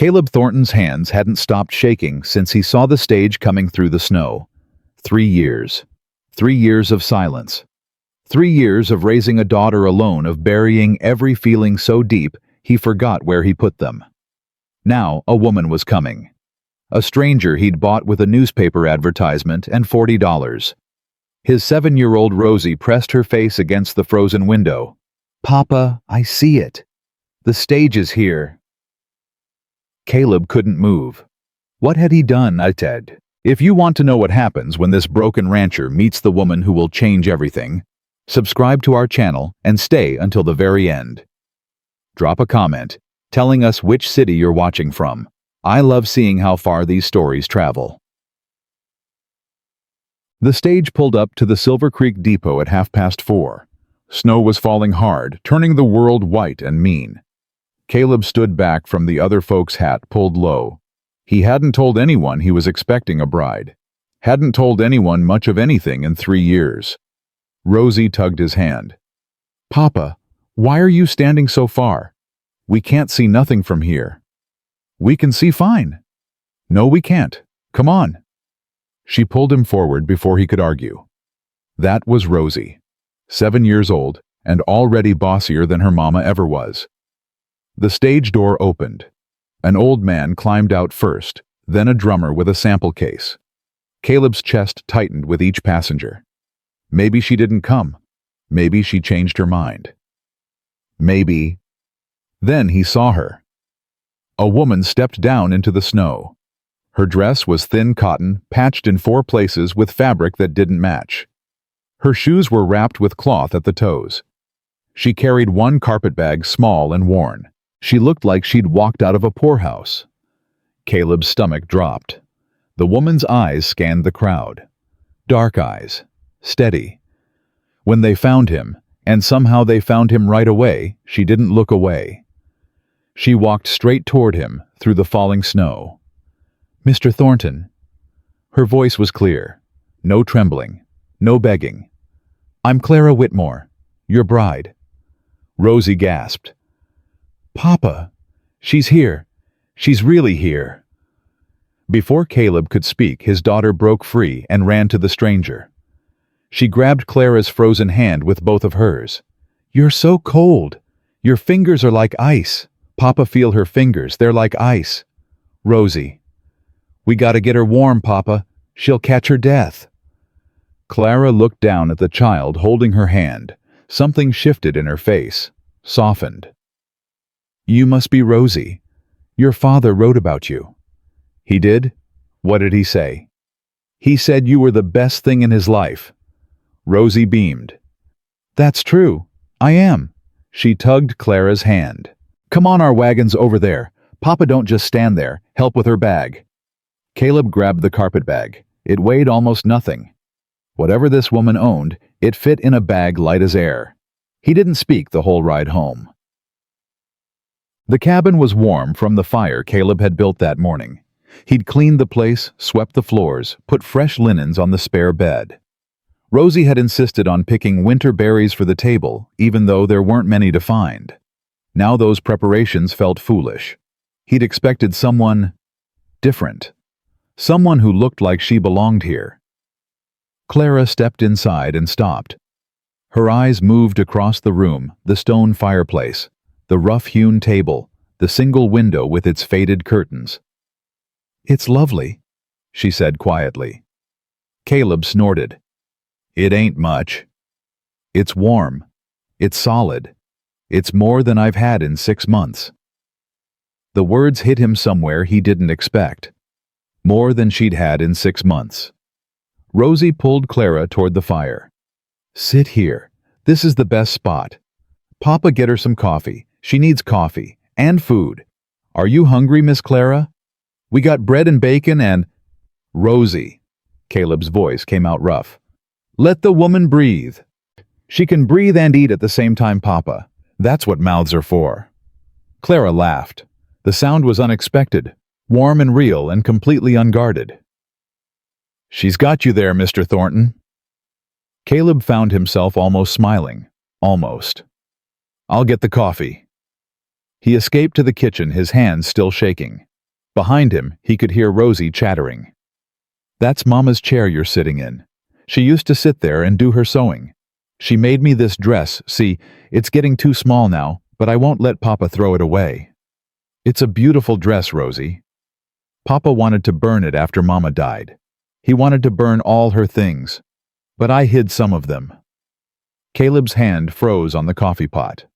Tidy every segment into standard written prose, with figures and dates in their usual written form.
Caleb Thornton's hands hadn't stopped shaking since he saw the stage coming through the snow. 3 years. 3 years of silence. 3 years of raising a daughter alone, of burying every feeling so deep he forgot where he put them. Now a woman was coming. A stranger he'd bought with a newspaper advertisement and $40. His 7-year-old Rosie pressed her face against the frozen window. "Papa, I see it. The stage is here." Caleb couldn't move. What had he done, Ted? If you want to know what happens when this broken rancher meets the woman who will change everything, subscribe to our channel and stay until the very end. Drop a comment telling us which city you're watching from. I love seeing how far these stories travel. The stage pulled up to the Silver Creek Depot at 4:30. Snow was falling hard, turning the world white and mean. Caleb stood back from the other folks' hat pulled low. He hadn't told anyone he was expecting a bride. Hadn't told anyone much of anything in 3 years. Rosie tugged his hand. "Papa, why are you standing so far? We can't see nothing from here." "We can see fine." "No, we can't. Come on." She pulled him forward before he could argue. That was Rosie, 7 years old and already bossier than her mama ever was. The stage door opened. An old man climbed out first, then a drummer with a sample case. Caleb's chest tightened with each passenger. Maybe she didn't come. Maybe she changed her mind. Maybe. Then he saw her. A woman stepped down into the snow. Her dress was thin cotton, patched in 4 places with fabric that didn't match. Her shoes were wrapped with cloth at the toes. She carried one carpetbag, small and worn. She looked like she'd walked out of a poorhouse. Caleb's stomach dropped. The woman's eyes scanned the crowd. Dark eyes. Steady. When they found him, and somehow they found him right away, she didn't look away. She walked straight toward him through the falling snow. "Mr. Thornton." Her voice was clear. No trembling. No begging. "I'm Clara Whitmore, your bride." Rosie gasped. "Papa, she's here. She's really here." Before Caleb could speak, his daughter broke free and ran to the stranger. She grabbed Clara's frozen hand with both of hers. "You're so cold. Your fingers are like ice." "Papa, feel her fingers. They're like ice." "Rosie, we gotta get her warm, Papa. She'll catch her death." Clara looked down at the child holding her hand. Something shifted in her face, softened. "You must be Rosie. Your father wrote about you." "He did? What did he say?" "He said you were the best thing in his life." Rosie beamed. "That's true. I am." She tugged Clara's hand. "Come on, our wagon's over there. Papa, don't just stand there. Help with her bag." Caleb grabbed the carpetbag. It weighed almost nothing. Whatever this woman owned, it fit in a bag light as air. He didn't speak the whole ride home. The cabin was warm from the fire Caleb had built that morning. He'd cleaned the place, swept the floors, put fresh linens on the spare bed. Rosie had insisted on picking winter berries for the table, even though there weren't many to find. Now those preparations felt foolish. He'd expected someone different. Someone who looked like she belonged here. Clara stepped inside and stopped. Her eyes moved across the room, the stone fireplace, the rough-hewn table, the single window with its faded curtains. "It's lovely," she said quietly. Caleb snorted. "It ain't much. It's warm. It's solid. It's more than I've had in 6 months." The words hit him somewhere he didn't expect. More than she'd had in 6 months. Rosie pulled Clara toward the fire. "Sit here. This is the best spot. Papa, get her some coffee. She needs coffee. And food. Are you hungry, Miss Clara? We got bread and bacon and—" "Rosie," Caleb's voice came out rough. "Let the woman breathe. She can breathe and eat at the same time, Papa. That's what mouths are for." Clara laughed. The sound was unexpected, warm and real and completely unguarded. "She's got you there, Mr. Thornton." Caleb found himself almost smiling. Almost. "I'll get the coffee." He escaped to the kitchen, his hands still shaking. Behind him, he could hear Rosie chattering. "That's Mama's chair you're sitting in. She used to sit there and do her sewing. She made me this dress, see, it's getting too small now, but I won't let Papa throw it away. It's a beautiful dress, Rosie. Papa wanted to burn it after Mama died. He wanted to burn all her things, but I hid some of them." Caleb's hand froze on the coffee pot.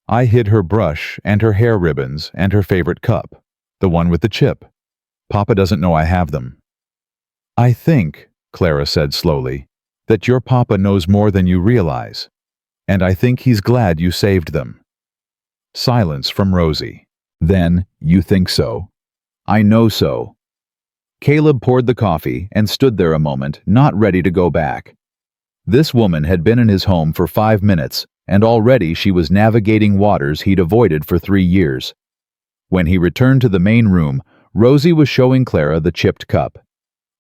"I hid her brush and her hair ribbons and her favorite cup, the one with the chip. Papa doesn't know I have them." "I think," Clara said slowly, "that your Papa knows more than you realize, and I think he's glad you saved them." Silence from Rosie. "Then, you think so?" "I know so." Caleb poured the coffee and stood there a moment, not ready to go back. This woman had been in his home for 5 minutes, and already she was navigating waters he'd avoided for 3 years. When he returned to the main room, Rosie was showing Clara the chipped cup.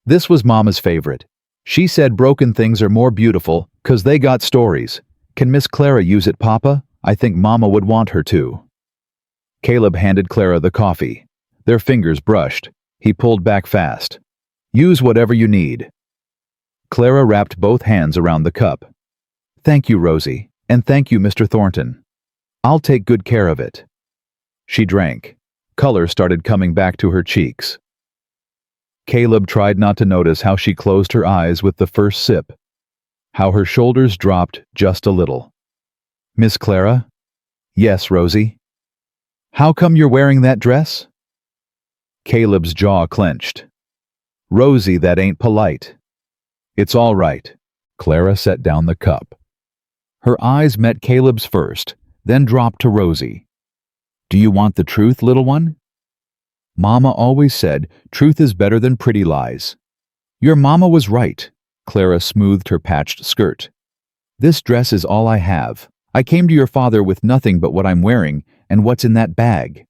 This was Mama's favorite. She said broken things are more beautiful, 'cause they got stories. "Can Miss Clara use it, Papa? I think Mama would want her to." Caleb handed Clara the coffee. Their fingers brushed. He pulled back fast. "Use whatever you need." Clara wrapped both hands around the cup. "Thank you, Rosie, and thank you, Mr. Thornton. I'll take good care of it." She drank. Color started coming back to her cheeks. Caleb tried not to notice how she closed her eyes with the first sip, how her shoulders dropped just a little. "Miss Clara?" "Yes, Rosie." "How come you're wearing that dress?" Caleb's jaw clenched. "Rosie, that ain't polite." "It's all right." Clara set down the cup. Her eyes met Caleb's first, then dropped to Rosie. "Do you want the truth, little one?" "Mama always said, truth is better than pretty lies." "Your mama was right." Clara smoothed her patched skirt. "This dress is all I have. I came to your father with nothing but what I'm wearing and what's in that bag."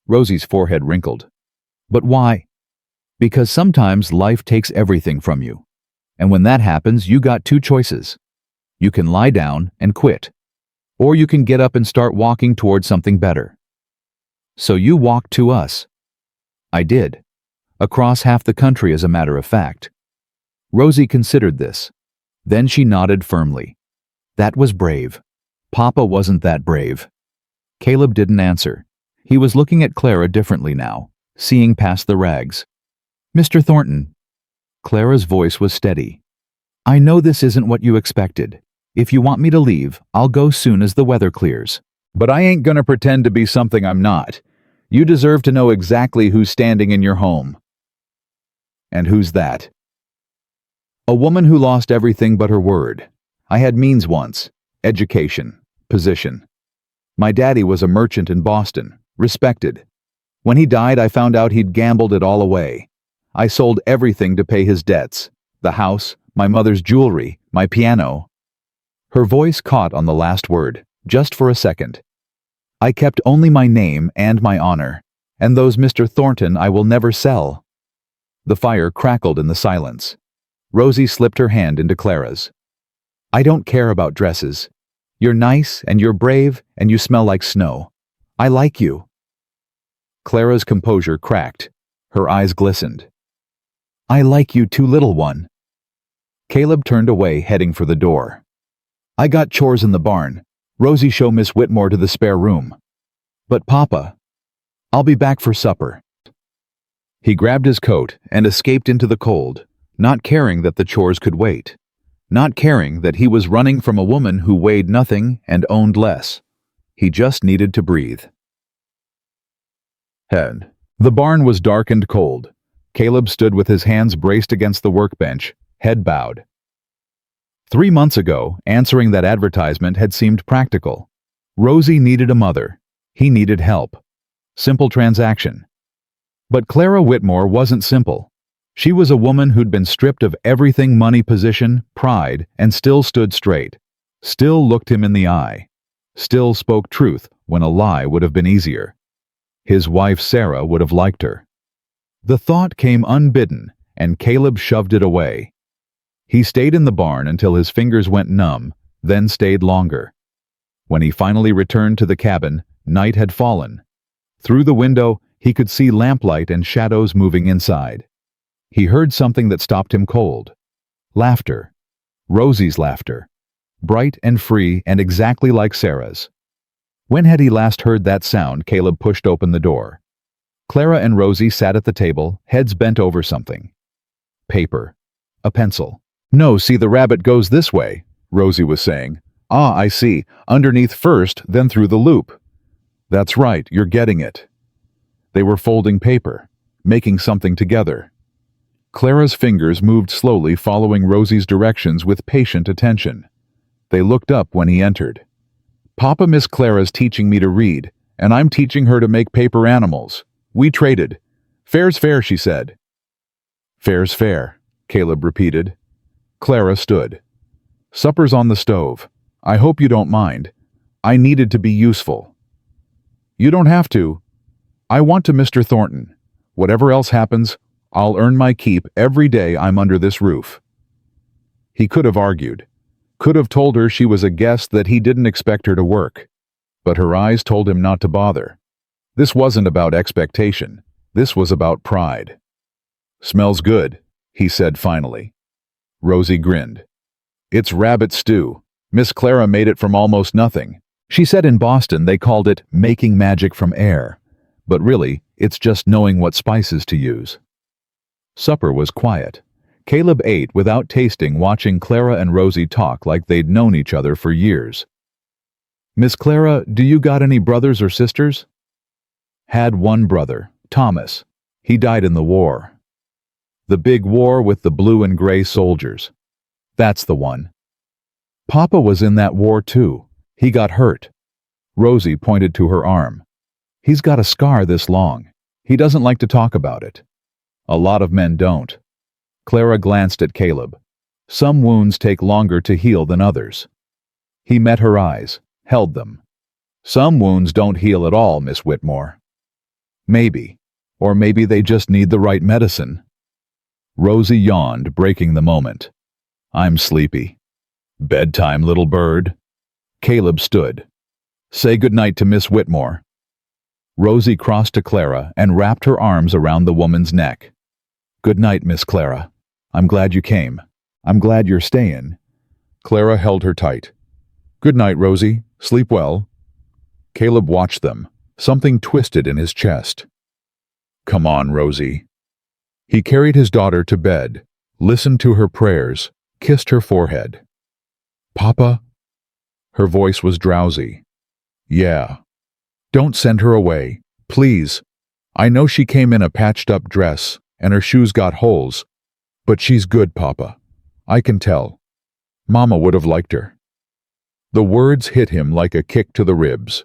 Rosie's forehead wrinkled. "But why?" "Because sometimes life takes everything from you. And when that happens, you got 2 choices. You can lie down and quit, or you can get up and start walking toward something better. So you walked to us." "I did. Across half the country, as a matter of fact." Rosie considered this. Then she nodded firmly. "That was brave. Papa wasn't that brave." Caleb didn't answer. He was looking at Clara differently now, seeing past the rags. "Mr. Thornton." Clara's voice was steady. "I know this isn't what you expected. If you want me to leave, I'll go soon as the weather clears. But I ain't gonna pretend to be something I'm not. You deserve to know exactly who's standing in your home." "And who's that?" "A woman who lost everything but her word. I had means once. Education. Position. My daddy was a merchant in Boston. Respected. When he died, I found out he'd gambled it all away. I sold everything to pay his debts. The house, my mother's jewelry, my piano." Her voice caught on the last word, just for a second. "I kept only my name and my honor, and those Mr. Thornton I will never sell." The fire crackled in the silence. Rosie slipped her hand into Clara's. "I don't care about dresses. You're nice, and you're brave, and you smell like snow. I like you." Clara's composure cracked. Her eyes glistened. "I like you too, little one." Caleb turned away, heading for the door. "I got chores in the barn. Rosie, show Miss Whitmore to the spare room." "But Papa." "I'll be back for supper." He grabbed his coat and escaped into the cold, not caring that the chores could wait, not caring that he was running from a woman who weighed nothing and owned less. He just needed to breathe. The barn was dark and cold. Caleb stood with his hands braced against the workbench, head bowed. 3 months ago, answering that advertisement had seemed practical. Rosie needed a mother. He needed help. Simple transaction. But Clara Whitmore wasn't simple. She was a woman who'd been stripped of everything: money, position, pride, and still stood straight. Still looked him in the eye. Still spoke truth when a lie would have been easier. His wife Sarah would have liked her. The thought came unbidden, and Caleb shoved it away. He stayed in the barn until his fingers went numb, then stayed longer. When he finally returned to the cabin, night had fallen. Through the window, He could see lamplight and shadows moving inside. He heard something that stopped him cold. Laughter. Rosie's laughter. Bright and free and exactly like Sarah's. When had he last heard that sound? Caleb pushed open the door. Clara and Rosie sat at the table, heads bent over something. Paper. A pencil. "No, see, the rabbit goes this way," Rosie was saying. "Ah, I see. Underneath first, then through the loop." "That's right, you're getting it." They were folding paper, making something together. Clara's fingers moved slowly, following Rosie's directions with patient attention. They looked up when he entered. "Papa, Miss Clara's teaching me to read, and I'm teaching her to make paper animals. We traded. Fair's fair," she said. "Fair's fair," Caleb repeated. Clara stood. "Supper's on the stove. I hope you don't mind. I needed to be useful." "You don't have to. I want to, Mr. Thornton. Whatever else happens, I'll earn my keep every day I'm under this roof." He could have argued. Could have told her she was a guest, that he didn't expect her to work. But her eyes told him not to bother. This wasn't about expectation. This was about pride. "Smells good," he said finally. Rosie grinned. "It's rabbit stew. Miss Clara made it from almost nothing. She said in Boston they called it making magic from air. But really, it's just knowing what spices to use." Supper was quiet. Caleb ate without tasting, watching Clara and Rosie talk like they'd known each other for years. "Miss Clara, do you got any brothers or sisters?" "Had one brother, Thomas. He died in the war." "The big war with the blue and gray soldiers." "That's the one." "Papa was in that war too. He got hurt." Rosie pointed to her arm. "He's got a scar this long. He doesn't like to talk about it." "A lot of men don't." Clara glanced at Caleb. "Some wounds take longer to heal than others." He met her eyes, held them. "Some wounds don't heal at all, Miss Whitmore." "Maybe. Or maybe they just need the right medicine." Rosie yawned, breaking the moment. "I'm sleepy." "Bedtime, little bird." Caleb stood. "Say goodnight to Miss Whitmore." Rosie crossed to Clara and wrapped her arms around the woman's neck. "Good night, Miss Clara. I'm glad you came. I'm glad you're staying." Clara held her tight. "Good night, Rosie. Sleep well." Caleb watched them. Something twisted in his chest. "Come on, Rosie." He carried his daughter to bed, listened to her prayers, kissed her forehead. "Papa?" Her voice was drowsy. "Yeah. Don't send her away, please. I know she came in a patched-up dress, and her shoes got holes. But she's good, Papa. I can tell. Mama would have liked her." The words hit him like a kick to the ribs.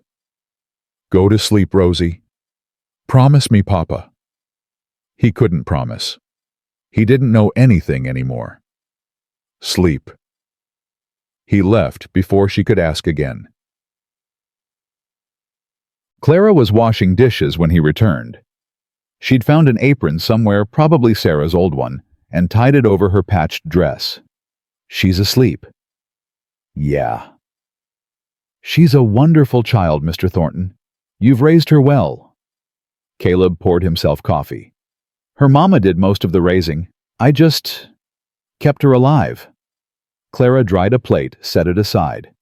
"Go to sleep, Rosie. Promise me, Papa." He couldn't promise. He didn't know anything anymore. Sleep. He left before she could ask again. Clara was washing dishes when he returned. She'd found an apron somewhere, probably Sarah's old one, and tied it over her patched dress. "She's asleep." "Yeah." "She's a wonderful child, Mr. Thornton. You've raised her well." Caleb poured himself coffee. "Her mama did most of the raising. I just kept her alive." Clara dried a plate, set it aside.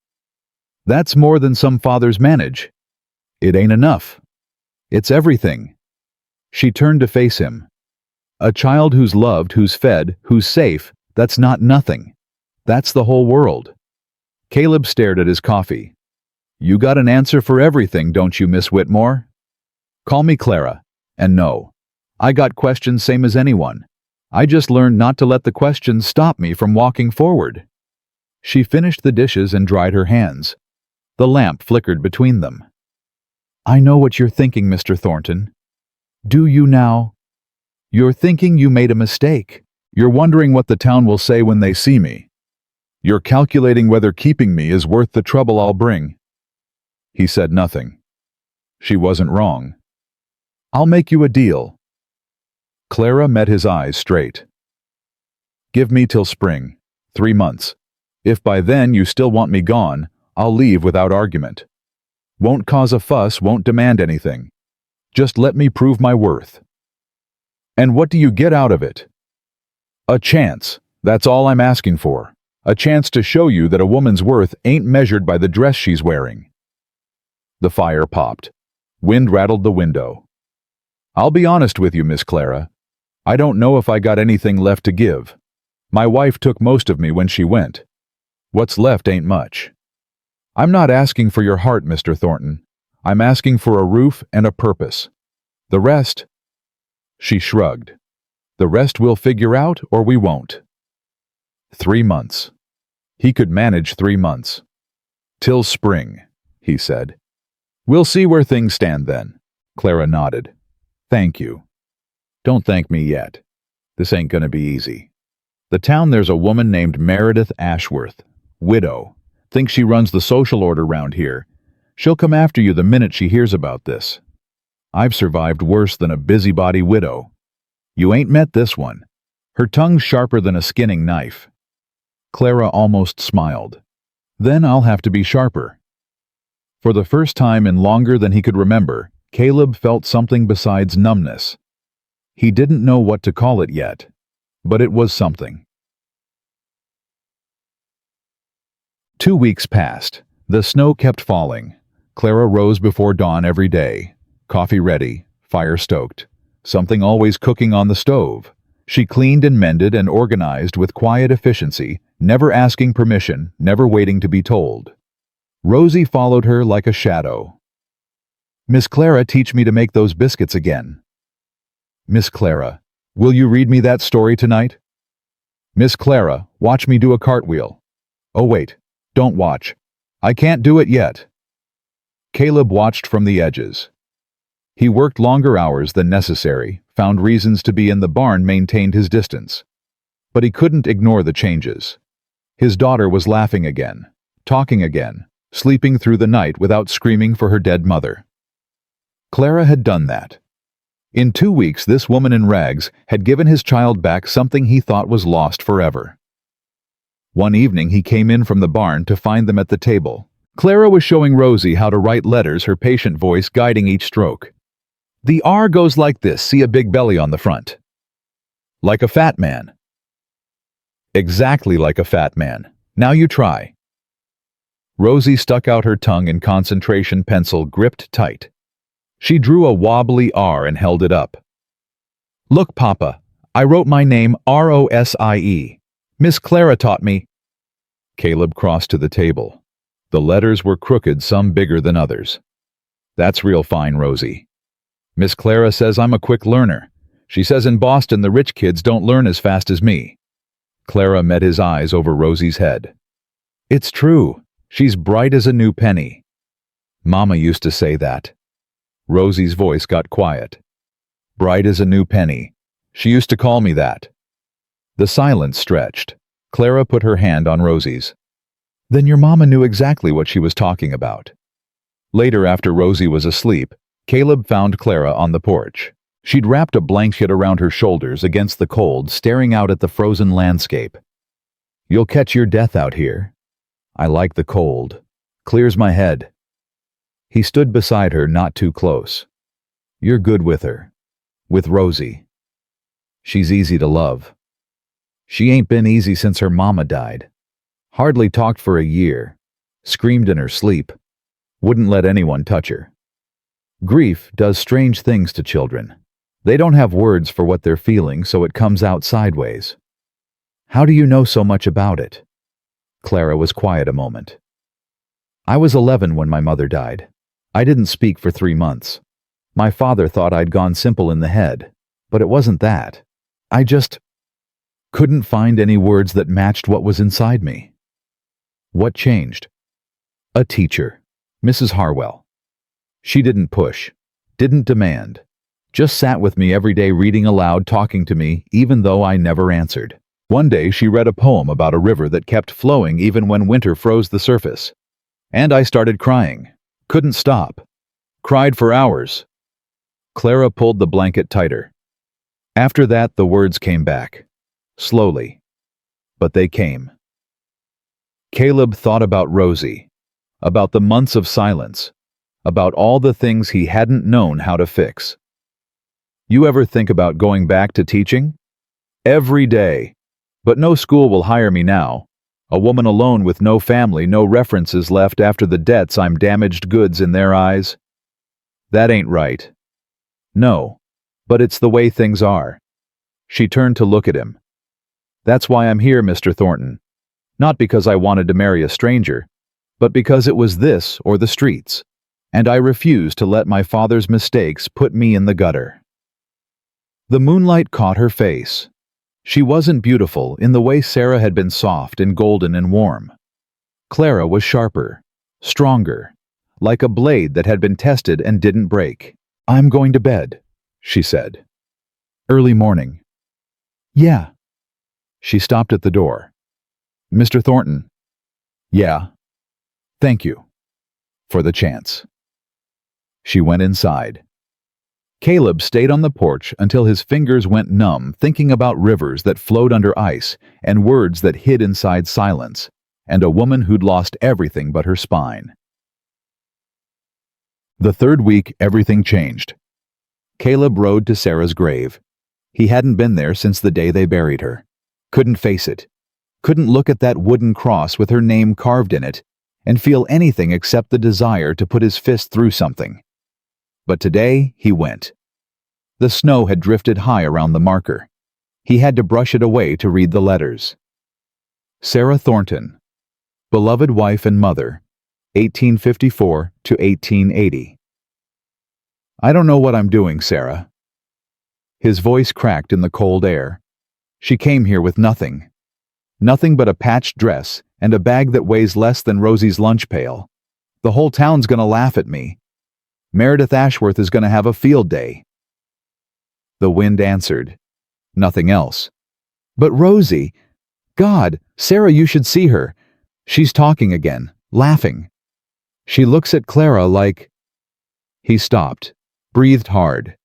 "That's more than some fathers manage. It ain't enough. It's everything." She turned to face him. "A child who's loved, who's fed, who's safe, that's not nothing. That's the whole world." Caleb stared at his coffee. "You got an answer for everything, don't you, Miss Whitmore? Call me Clara. And no, I got questions same as anyone. I just learned not to let the questions stop me from walking forward." She finished the dishes and dried her hands. The lamp flickered between them. "I know what you're thinking, Mr. Thornton." "Do you now?" "You're thinking you made a mistake. You're wondering what the town will say when they see me. You're calculating whether keeping me is worth the trouble I'll bring." He said nothing. She wasn't wrong. "I'll make you a deal." Clara met his eyes straight. "Give me till spring, 3 months. If by then you still want me gone, I'll leave without argument. Won't cause a fuss, won't demand anything. Just let me prove my worth. And what do you get out of it? A chance. That's all I'm asking for. A chance to show you that a woman's worth ain't measured by the dress she's wearing. The fire popped. Wind rattled the window. I'll be honest with you, Miss Clara. I don't know if I got anything left to give. My wife took most of me when she went. What's left ain't much. I'm not asking for your heart, Mr. Thornton. I'm asking for a roof and a purpose. The rest... She shrugged. The rest we'll figure out or we won't. 3 months. He could manage 3 months. Till spring, he said. We'll see where things stand then. Clara nodded. Thank you. Don't thank me yet. This ain't gonna be easy. The town there's a woman named Meredith Ashworth, widow. Thinks she runs the social order round here. She'll come after you the minute she hears about this. I've survived worse than a busybody widow. You ain't met this one. Her tongue's sharper than a skinning knife. Clara almost smiled. Then I'll have to be sharper. For the first time in longer than he could remember, Caleb felt something besides numbness. He didn't know what to call it yet, but it was something. 2 weeks passed. The snow kept falling. Clara rose before dawn every day. Coffee ready, fire stoked, something always cooking on the stove. She cleaned and mended and organized with quiet efficiency, never asking permission, never waiting to be told. Rosie followed her like a shadow. Miss Clara, teach me to make those biscuits again. Miss Clara, will you read me that story tonight? Miss Clara, watch me do a cartwheel. Oh wait, don't watch. I can't do it yet. Caleb watched from the edges. He worked longer hours than necessary, found reasons to be in the barn, maintained his distance. But he couldn't ignore the changes. His daughter was laughing again, talking again, sleeping through the night without screaming for her dead mother. Clara had done that. In 2 weeks, this woman in rags had given his child back something he thought was lost forever. One evening he came in from the barn to find them at the table. Clara was showing Rosie how to write letters, her patient voice guiding each stroke. The R goes like this, see a big belly on the front. Like a fat man. Exactly like a fat man. Now you try. Rosie stuck out her tongue in concentration, pencil gripped tight. She drew a wobbly R and held it up. Look, Papa, I wrote my name Rosie. Miss Clara taught me. Caleb crossed to the table. The letters were crooked, some bigger than others. That's real fine, Rosie. Miss Clara says I'm a quick learner. She says in Boston the rich kids don't learn as fast as me. Clara met his eyes over Rosie's head. It's true. She's bright as a new penny. Mama used to say that. Rosie's voice got quiet. Bright as a new penny. She used to call me that. The silence stretched. Clara put her hand on Rosie's. Then your mama knew exactly what she was talking about. Later, after Rosie was asleep, Caleb found Clara on the porch. She'd wrapped a blanket around her shoulders against the cold, staring out at the frozen landscape. You'll catch your death out here. I like the cold. Clears my head. He stood beside her, not too close. You're good with her. With Rosie. She's easy to love. She ain't been easy since her mama died. Hardly talked for a year. Screamed in her sleep. Wouldn't let anyone touch her. Grief does strange things to children. They don't have words for what they're feeling, so it comes out sideways. How do you know so much about it? Clara was quiet a moment. I was 11 when my mother died. I didn't speak for 3 months. My father thought I'd gone simple in the head, but it wasn't that. I just couldn't find any words that matched what was inside me. What changed? A teacher, Mrs. Harwell. She didn't push, didn't demand, just sat with me every day reading aloud, talking to me, even though I never answered. One day she read a poem about a river that kept flowing even when winter froze the surface. And I started crying. Couldn't stop. Cried for hours. Clara pulled the blanket tighter. After that, the words came back. Slowly. But they came. Caleb thought about Rosie, about the months of silence, about all the things he hadn't known how to fix. You ever think about going back to teaching? Every day. But no school will hire me now. A woman alone with no family, no references left after the debts. I'm damaged goods in their eyes. That ain't right. No, but it's the way things are. She turned to look at him. That's why I'm here, Mr. Thornton. Not because I wanted to marry a stranger, but because it was this or the streets, and I refused to let my father's mistakes put me in the gutter. The moonlight caught her face. She wasn't beautiful in the way Sarah had been, soft and golden and warm. Clara was sharper, stronger, like a blade that had been tested and didn't break. I'm going to bed, she said. Early morning. Yeah. She stopped at the door. Mr. Thornton. Yeah. Thank you. For the chance. She went inside. Caleb stayed on the porch until his fingers went numb, thinking about rivers that flowed under ice and words that hid inside silence, and a woman who'd lost everything but her spine. The third week, everything changed. Caleb rode to Sarah's grave. He hadn't been there since the day they buried her. Couldn't face it. Couldn't look at that wooden cross with her name carved in it and feel anything except the desire to put his fist through something. But today, he went. The snow had drifted high around the marker. He had to brush it away to read the letters. Sarah Thornton, beloved wife and mother, 1854 to 1880. I don't know what I'm doing, Sarah. His voice cracked in the cold air. She came here with nothing. Nothing but a patched dress and a bag that weighs less than Rosie's lunch pail. The whole town's gonna laugh at me. Meredith Ashworth is gonna have a field day. The wind answered. Nothing else. But Rosie, God, Sarah, you should see her. She's talking again, laughing. She looks at Clara like... He stopped, breathed hard.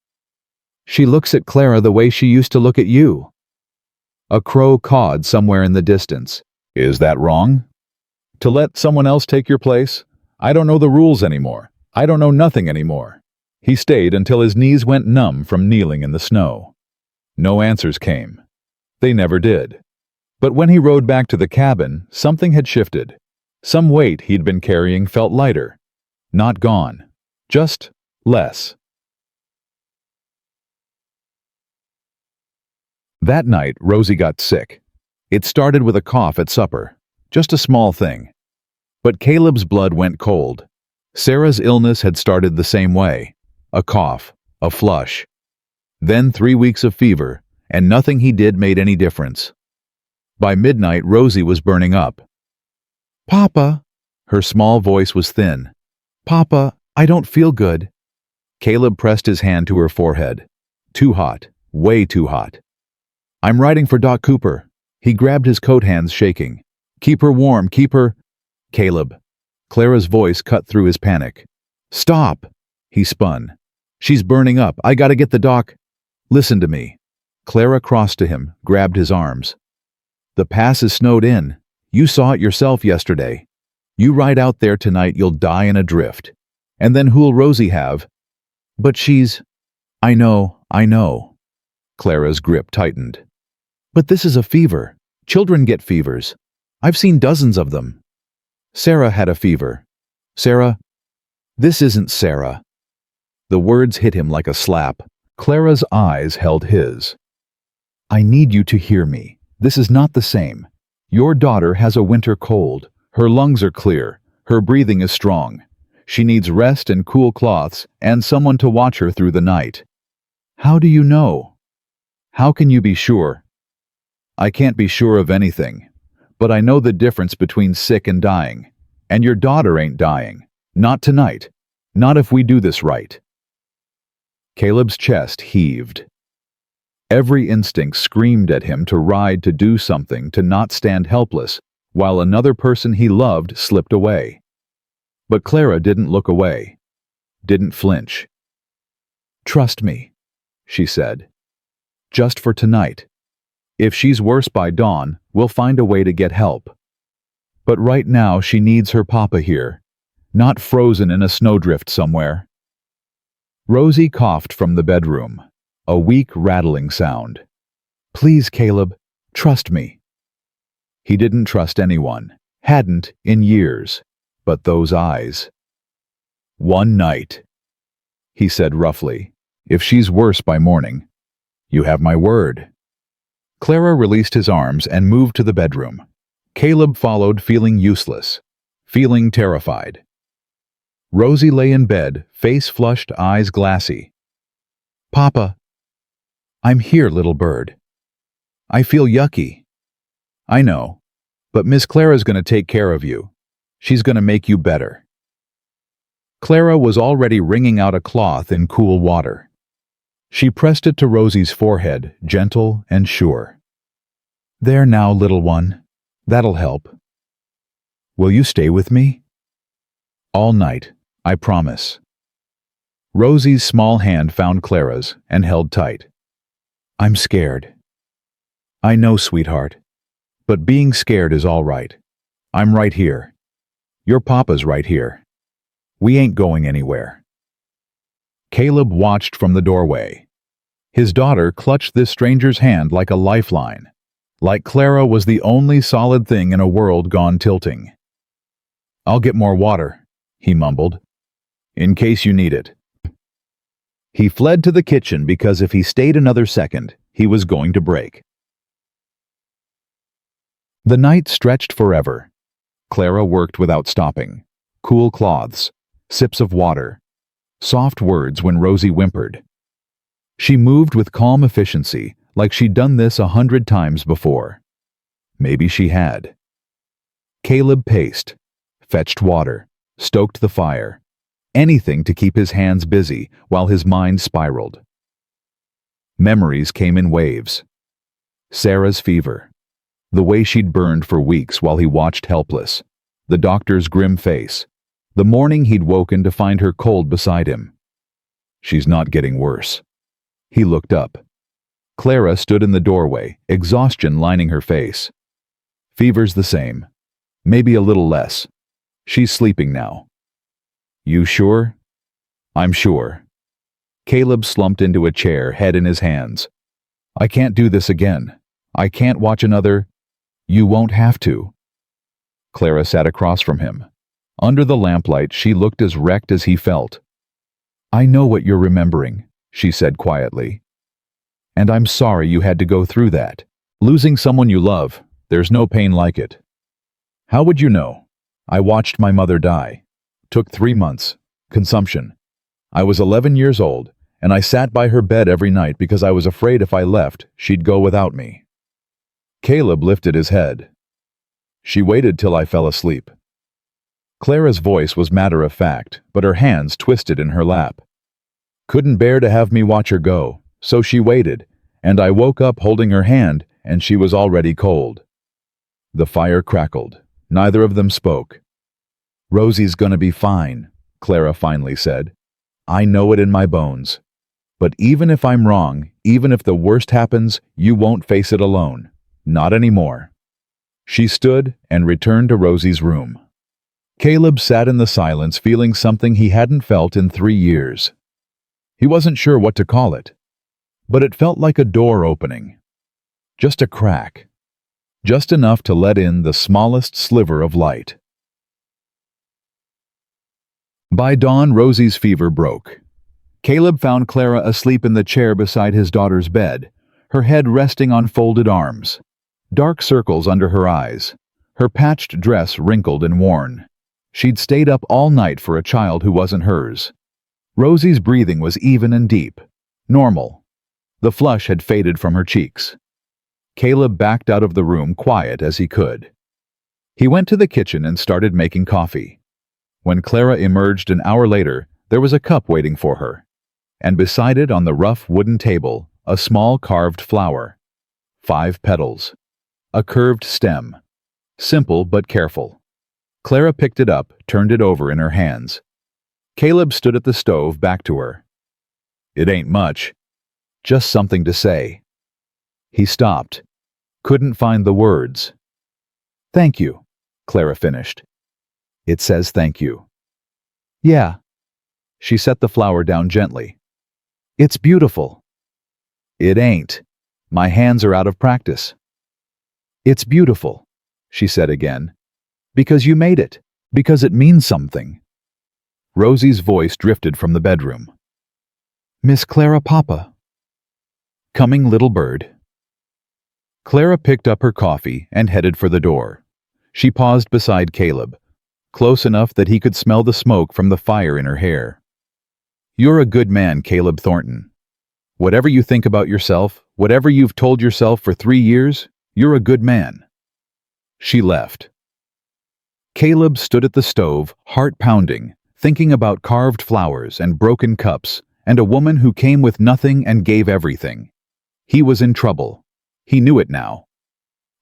She looks at Clara the way she used to look at you. A crow cawed somewhere in the distance. Is that wrong? To let someone else take your place? I don't know the rules anymore. I don't know nothing anymore. He stayed until his knees went numb from kneeling in the snow. No answers came. They never did. But when he rode back to the cabin, something had shifted. Some weight he'd been carrying felt lighter. Not gone. Just less. That night, Rosie got sick. It started with a cough at supper. Just a small thing. But Caleb's blood went cold. Sarah's illness had started the same way. A cough, a flush. Then 3 weeks of fever, and nothing he did made any difference. By midnight, Rosie was burning up. Papa, her small voice was thin. Papa, I don't feel good. Caleb pressed his hand to her forehead. Too hot, way too hot. I'm writing for Doc Cooper. He grabbed his coat, hands shaking. Keep her warm, keep her... Caleb. Clara's voice cut through his panic. Stop! He spun. She's burning up. I gotta get the doc. Listen to me. Clara crossed to him, grabbed his arms. The pass is snowed in. You saw it yourself yesterday. You ride out there tonight, you'll die in a drift. And then who'll Rosie have? But she's... I know. Clara's grip tightened. But this is a fever. Children get fevers. I've seen dozens of them. Sarah had a fever. Sarah? This isn't Sarah. The words hit him like a slap. Clara's eyes held his. I need you to hear me. This is not the same. Your daughter has a winter cold. Her lungs are clear. Her breathing is strong. She needs rest and cool cloths and someone to watch her through the night. How do you know? How can you be sure? I can't be sure of anything, but I know the difference between sick and dying. And your daughter ain't dying. Not tonight. Not if we do this right. Caleb's chest heaved. Every instinct screamed at him to ride, to do something, to not stand helpless, while another person he loved slipped away. But Clara didn't look away. Didn't flinch. Trust me, she said. Just for tonight. If she's worse by dawn, we'll find a way to get help. But right now she needs her papa here. not frozen in a snowdrift somewhere. Rosie coughed from the bedroom, a weak rattling sound. Please, Caleb, trust me. He didn't trust anyone, hadn't in years, but those eyes. One night, he said roughly. If she's worse by morning, you have my word. Clara released his arms and moved to the bedroom. Caleb followed, feeling useless, feeling terrified. Rosie lay in bed, face flushed, eyes glassy. Papa, I'm here, little bird. I feel yucky. I know, but Miss Clara's going to take care of you. She's going to make you better. Clara was already wringing out a cloth in cool water. She pressed it to Rosie's forehead, gentle and sure. There now, little one. That'll help. Will you stay with me? All night, I promise. Rosie's small hand found Clara's and held tight. I'm scared. I know, sweetheart. But being scared is all right. I'm right here. Your papa's right here. We ain't going anywhere. Caleb watched from the doorway. His daughter clutched this stranger's hand like a lifeline, like Clara was the only solid thing in a world gone tilting. I'll get more water, he mumbled, in case you need it. He fled to the kitchen because if he stayed another second, he was going to break. The night stretched forever. Clara worked without stopping. Cool cloths, sips of water, soft words when Rosie whimpered. She moved with calm efficiency, like she'd done this 100 times before. Maybe she had. Caleb paced, fetched water, stoked the fire, anything to keep his hands busy while his mind spiraled. Memories came in waves. Sarah's fever, the way she'd burned for weeks while he watched helpless, the doctor's grim face, the morning he'd woken to find her cold beside him. She's not getting worse. He looked up. Clara stood in the doorway, exhaustion lining her face. Fever's the same. Maybe a little less. She's sleeping now. You sure? I'm sure. Caleb slumped into a chair, head in his hands. I can't do this again. I can't watch another. You won't have to. Clara sat across from him. Under the lamplight, she looked as wrecked as he felt. I know what you're remembering, she said quietly. And I'm sorry you had to go through that. Losing someone you love, there's no pain like it. How would you know? I watched my mother die. Took 3 months. Consumption. I was 11 years old, and I sat by her bed every night because I was afraid if I left, she'd go without me. Caleb lifted his head. She waited till I fell asleep. Clara's voice was matter-of-fact, but her hands twisted in her lap. Couldn't bear to have me watch her go, so she waited, and I woke up holding her hand, and she was already cold. The fire crackled. Neither of them spoke. Rosie's gonna be fine, Clara finally said. I know it in my bones. But even if I'm wrong, even if the worst happens, you won't face it alone. Not anymore. She stood and returned to Rosie's room. Caleb sat in the silence, feeling something he hadn't felt in 3 years. He wasn't sure what to call it, but it felt like a door opening. Just a crack. Just enough to let in the smallest sliver of light. By dawn, Rosie's fever broke. Caleb found Clara asleep in the chair beside his daughter's bed, her head resting on folded arms, dark circles under her eyes, her patched dress wrinkled and worn. She'd stayed up all night for a child who wasn't hers. Rosie's breathing was even and deep, normal. The flush had faded from her cheeks. Caleb backed out of the room quiet as he could. He went to the kitchen and started making coffee. When Clara emerged an hour later, there was a cup waiting for her, and beside it on the rough wooden table, a small carved flower. 5 petals. A curved stem. Simple but careful. Clara picked it up, turned it over in her hands. Caleb stood at the stove, back to her. It ain't much. Just something to say. He stopped. Couldn't find the words. Thank you, Clara finished. It says thank you. Yeah. She set the flower down gently. It's beautiful. It ain't. My hands are out of practice. It's beautiful, she said again. Because you made it. Because it means something. Rosie's voice drifted from the bedroom. Miss Clara Papa. Coming, little bird. Clara picked up her coffee and headed for the door. She paused beside Caleb, close enough that he could smell the smoke from the fire in her hair. You're a good man, Caleb Thornton. Whatever you think about yourself, whatever you've told yourself for 3 years, you're a good man. She left. Caleb stood at the stove, heart pounding, thinking about carved flowers and broken cups, and a woman who came with nothing and gave everything. He was in trouble. He knew it now.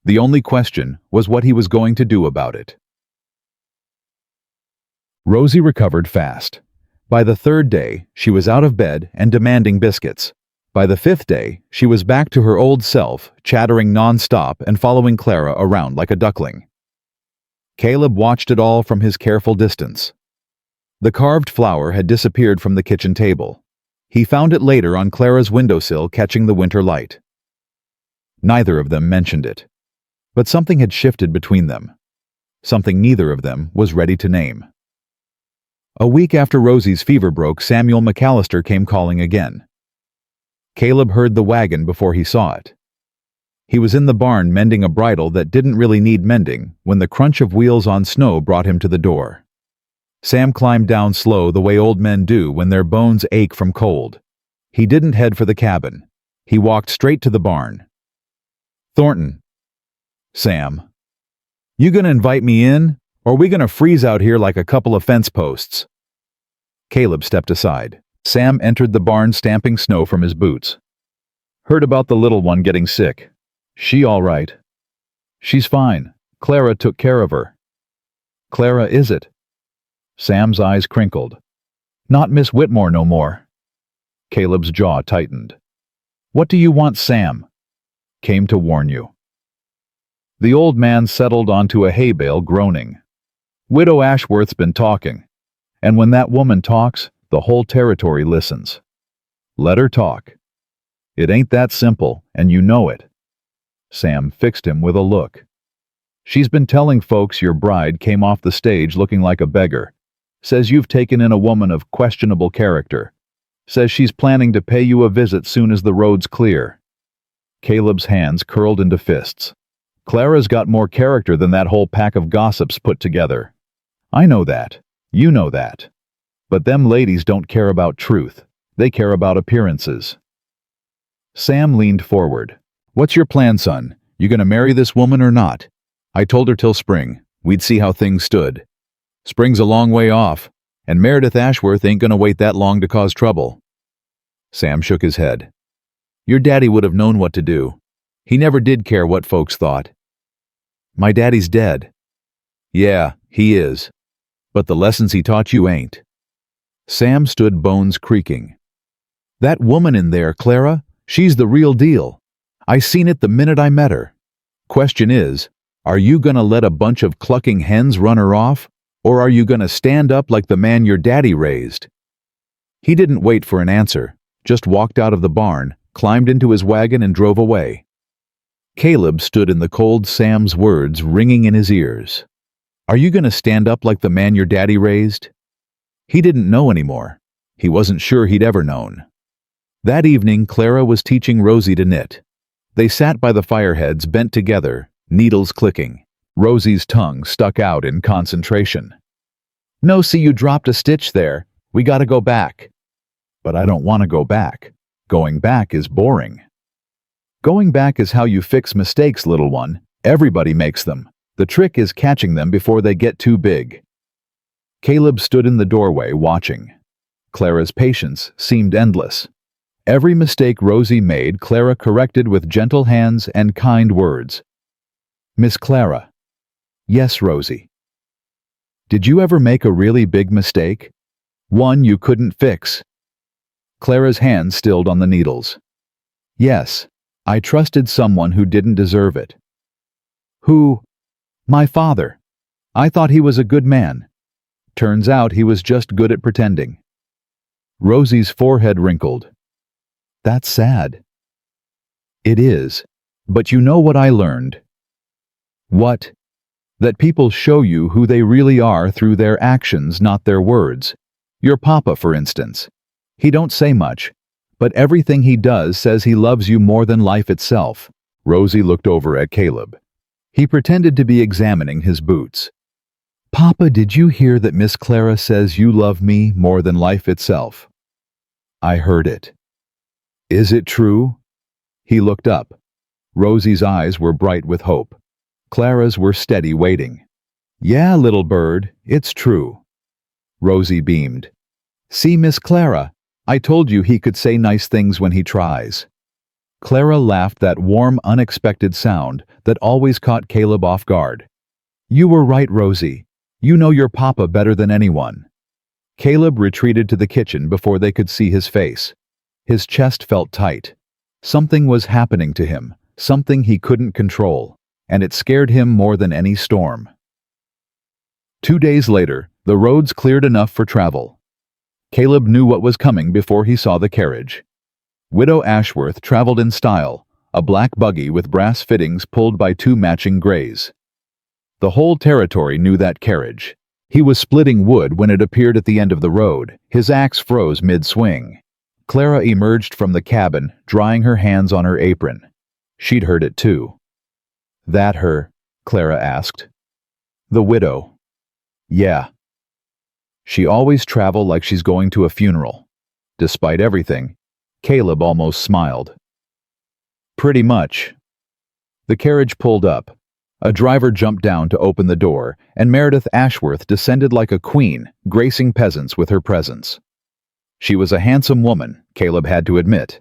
The only question was what he was going to do about it. Rosie recovered fast. By the 3rd day, she was out of bed and demanding biscuits. By the 5th day, she was back to her old self, chattering non-stop and following Clara around like a duckling. Caleb watched it all from his careful distance. The carved flower had disappeared from the kitchen table. He found it later on Clara's windowsill catching the winter light. Neither of them mentioned it. But something had shifted between them. Something neither of them was ready to name. A week after Rosie's fever broke, Samuel McAllister came calling again. Caleb heard the wagon before he saw it. He was in the barn mending a bridle that didn't really need mending when the crunch of wheels on snow brought him to the door. Sam climbed down slow the way old men do when their bones ache from cold. He didn't head for the cabin. He walked straight to the barn. Thornton. Sam. You gonna invite me in, or we gonna freeze out here like a couple of fence posts? Caleb stepped aside. Sam entered the barn stamping snow from his boots. Heard about the little one getting sick. She all right? She's fine. Clara took care of her. Clara, is it? Sam's eyes crinkled. Not Miss Whitmore no more. Caleb's jaw tightened. What do you want, Sam? Came to warn you. The old man settled onto a hay bale, groaning. Widow Ashworth's been talking, and when that woman talks, the whole territory listens. Let her talk. It ain't that simple, and you know it. Sam fixed him with a look. She's been telling folks your bride came off the stage looking like a beggar. Says you've taken in a woman of questionable character. Says she's planning to pay you a visit soon as the road's clear. Caleb's hands curled into fists. Clara's got more character than that whole pack of gossips put together. I know that. You know that. But them ladies don't care about truth. They care about appearances. Sam leaned forward. What's your plan, son? You gonna marry this woman or not? I told her till spring. We'd see how things stood. Spring's a long way off, and Meredith Ashworth ain't gonna wait that long to cause trouble. Sam shook his head. Your daddy would have known what to do. He never did care what folks thought. My daddy's dead. Yeah, he is. But the lessons he taught you ain't. Sam stood, bones creaking. That woman in there, Clara, she's the real deal. I seen it the minute I met her. Question is, are you gonna let a bunch of clucking hens run her off, or are you gonna stand up like the man your daddy raised? He didn't wait for an answer, just walked out of the barn, climbed into his wagon and drove away. Caleb stood in the cold, Sam's words ringing in his ears. Are you gonna stand up like the man your daddy raised? He didn't know anymore. He wasn't sure he'd ever known. That evening, Clara was teaching Rosie to knit. They sat by the fireheads, bent together, needles clicking. Rosie's tongue stuck out in concentration. No, see, you dropped a stitch there. We gotta go back. But I don't want to go back. Going back is boring. Going back is how you fix mistakes, little one. Everybody makes them. The trick is catching them before they get too big. Caleb stood in the doorway watching. Clara's patience seemed endless. Every mistake Rosie made, Clara corrected with gentle hands and kind words. Miss Clara. Yes, Rosie. Did you ever make a really big mistake? One you couldn't fix? Clara's hands stilled on the needles. Yes, I trusted someone who didn't deserve it. Who? My father. I thought he was a good man. Turns out he was just good at pretending. Rosie's forehead wrinkled. That's sad. It is. But you know what I learned? What? That people show you who they really are through their actions, not their words. Your papa, for instance. He don't say much, but everything he does says he loves you more than life itself. Rosie looked over at Caleb. He pretended to be examining his boots. Papa, did you hear that Miss Clara says you love me more than life itself? I heard it. Is it true? He looked up. Rosie's eyes were bright with hope. Clara's were steady, waiting. Yeah, little bird, it's true. Rosie beamed. See, Miss Clara, I told you he could say nice things when he tries. Clara laughed, that warm, unexpected sound that always caught Caleb off guard. You were right, Rosie. You know your papa better than anyone. Caleb retreated to the kitchen before they could see his face. His chest felt tight. Something was happening to him, something he couldn't control, and it scared him more than any storm. 2 days later, the roads cleared enough for travel. Caleb knew what was coming before he saw the carriage. Widow Ashworth traveled in style, a black buggy with brass fittings pulled by 2 matching grays. The whole territory knew that carriage. He was splitting wood when it appeared at the end of the road. His axe froze mid-swing. Clara emerged from the cabin, drying her hands on her apron. She'd heard it too. That her? Clara asked. The widow. Yeah. She always traveled like she's going to a funeral. Despite everything, Caleb almost smiled. Pretty much. The carriage pulled up. A driver jumped down to open the door, and Meredith Ashworth descended like a queen, gracing peasants with her presence. She was a handsome woman, Caleb had to admit.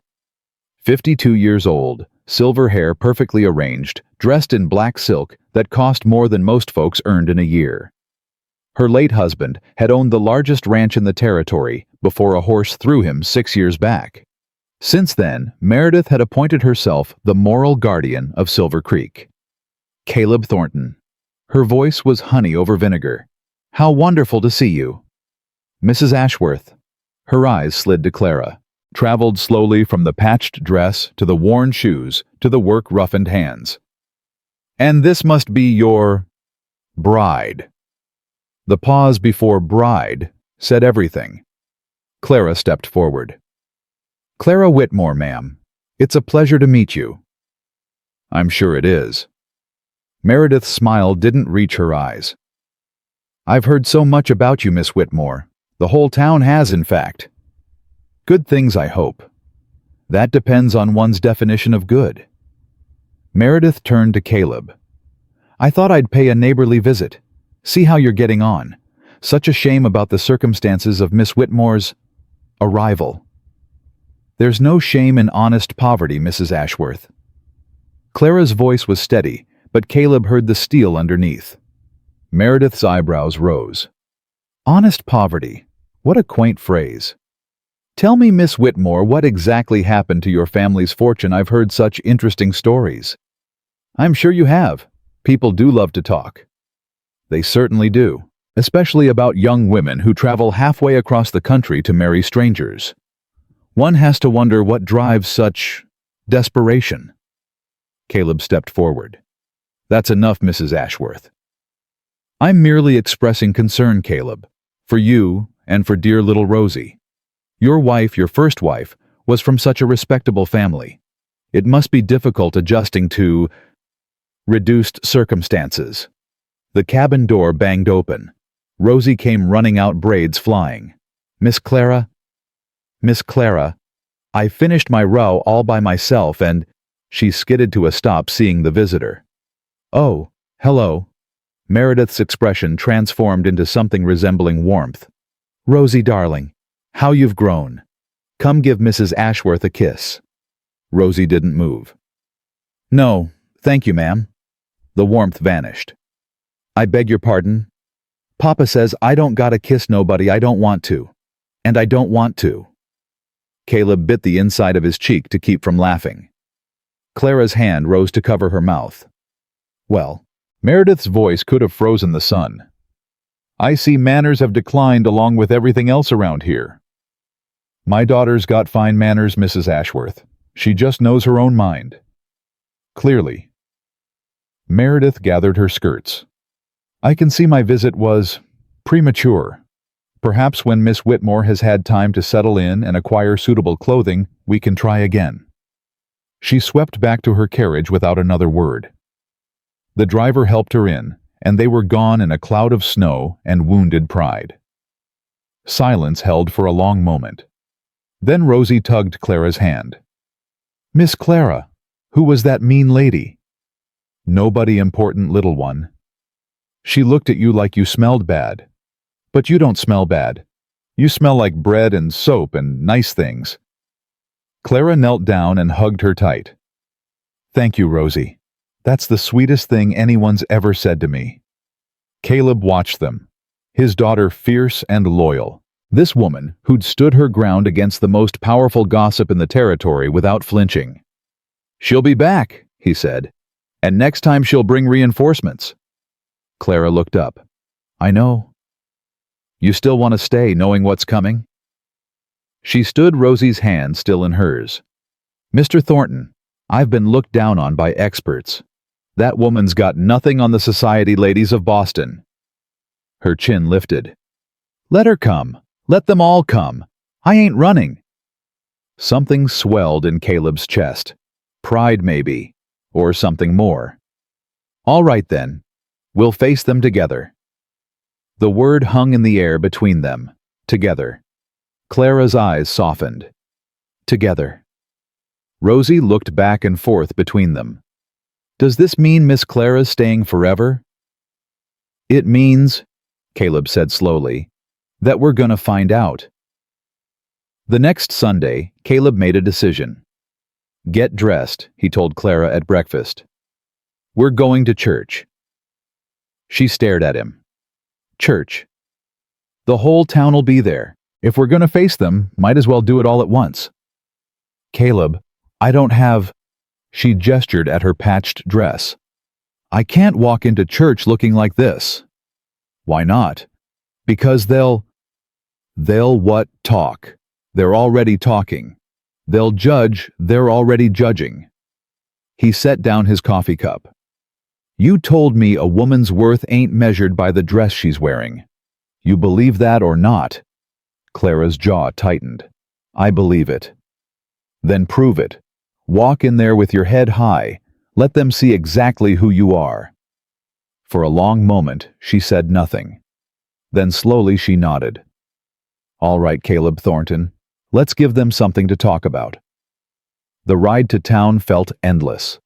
52 years old, silver hair perfectly arranged, dressed in black silk that cost more than most folks earned in a year. Her late husband had owned the largest ranch in the territory before a horse threw him 6 years back. Since then, Meredith had appointed herself the moral guardian of Silver Creek. Caleb Thornton. Her voice was honey over vinegar. How wonderful to see you. Mrs. Ashworth. Her eyes slid to Clara, traveled slowly from the patched dress to the worn shoes to the work-roughened hands. And this must be your bride. The pause before bride said everything. Clara stepped forward. Clara Whitmore, ma'am. It's a pleasure to meet you. I'm sure it is. Meredith's smile didn't reach her eyes. I've heard so much about you, Miss Whitmore. The whole town has, in fact. Good things, I hope. That depends on one's definition of good. Meredith turned to Caleb. I thought I'd pay a neighborly visit. See how you're getting on. Such a shame about the circumstances of Miss Whitmore's arrival. There's no shame in honest poverty, Mrs. Ashworth. Clara's voice was steady, but Caleb heard the steel underneath. Meredith's eyebrows rose. Honest poverty. What a quaint phrase. Tell me, Miss Whitmore, what exactly happened to your family's fortune? I've heard such interesting stories. I'm sure you have. People do love to talk. They certainly do, especially about young women who travel halfway across the country to marry strangers. One has to wonder what drives such desperation. Caleb stepped forward. That's enough, Mrs. Ashworth. I'm merely expressing concern, Caleb, for you and for dear little Rosie. Your wife, your first wife, was from such a respectable family. It must be difficult adjusting to reduced circumstances. The cabin door banged open. Rosie came running out, braids flying. Miss Clara, I finished my row all by myself and... She skidded to a stop seeing the visitor. Oh, hello. Meredith's expression transformed into something resembling warmth. Rosie, darling, how you've grown. Come give Mrs. Ashworth a kiss. Rosie didn't move. No, thank you, ma'am. The warmth vanished. I beg your pardon? Papa says I don't gotta kiss nobody I don't want to. And I don't want to. Caleb bit the inside of his cheek to keep from laughing. Clara's hand rose to cover her mouth. Well, Meredith's voice could have frozen the sun. I see manners have declined along with everything else around here. My daughter's got fine manners, Mrs. Ashworth. She just knows her own mind. Clearly. Meredith gathered her skirts. I can see my visit was premature. Perhaps when Miss Whitmore has had time to settle in and acquire suitable clothing, we can try again. She swept back to her carriage without another word. The driver helped her in, and they were gone in a cloud of snow and wounded pride. Silence held for a long moment. Then Rosie tugged Clara's hand. Miss Clara, who was that mean lady? Nobody important, little one. She looked at you like you smelled bad. But you don't smell bad. You smell like bread and soap and nice things. Clara knelt down and hugged her tight. Thank you, Rosie. That's the sweetest thing anyone's ever said to me. Caleb watched them, his daughter fierce and loyal. This woman who'd stood her ground against the most powerful gossip in the territory without flinching. She'll be back, he said, and next time she'll bring reinforcements. Clara looked up. I know. You still want to stay knowing what's coming? She stood Rosie's hand still in hers. Mr. Thornton, I've been looked down on by experts. That woman's got nothing on the society ladies of Boston. Her chin lifted. Let her come. Let them all come. I ain't running. Something swelled in Caleb's chest. Pride, maybe, or something more. All right then. We'll face them together. The word hung in the air between them. Together. Clara's eyes softened. Together. Rosie looked back and forth between them. Does this mean Miss Clara's staying forever? It means, Caleb said slowly, that we're gonna find out. The next Sunday, Caleb made a decision. Get dressed, he told Clara at breakfast. We're going to church. She stared at him. Church. The whole town'll be there. If we're gonna face them, might as well do it all at once. Caleb, I don't have... She gestured at her patched dress. I can't walk into church looking like this. Why not? Because they'll what? Talk. They're already talking. They'll judge. They're already judging. He set down his coffee cup. You told me a woman's worth ain't measured by the dress she's wearing. You believe that or not? Clara's jaw tightened. I believe it. Then prove it. Walk in there with your head high. Let them see exactly who you are. For a long moment, she said nothing. Then slowly she nodded. All right, Caleb Thornton. Let's give them something to talk about. The ride to town felt endless.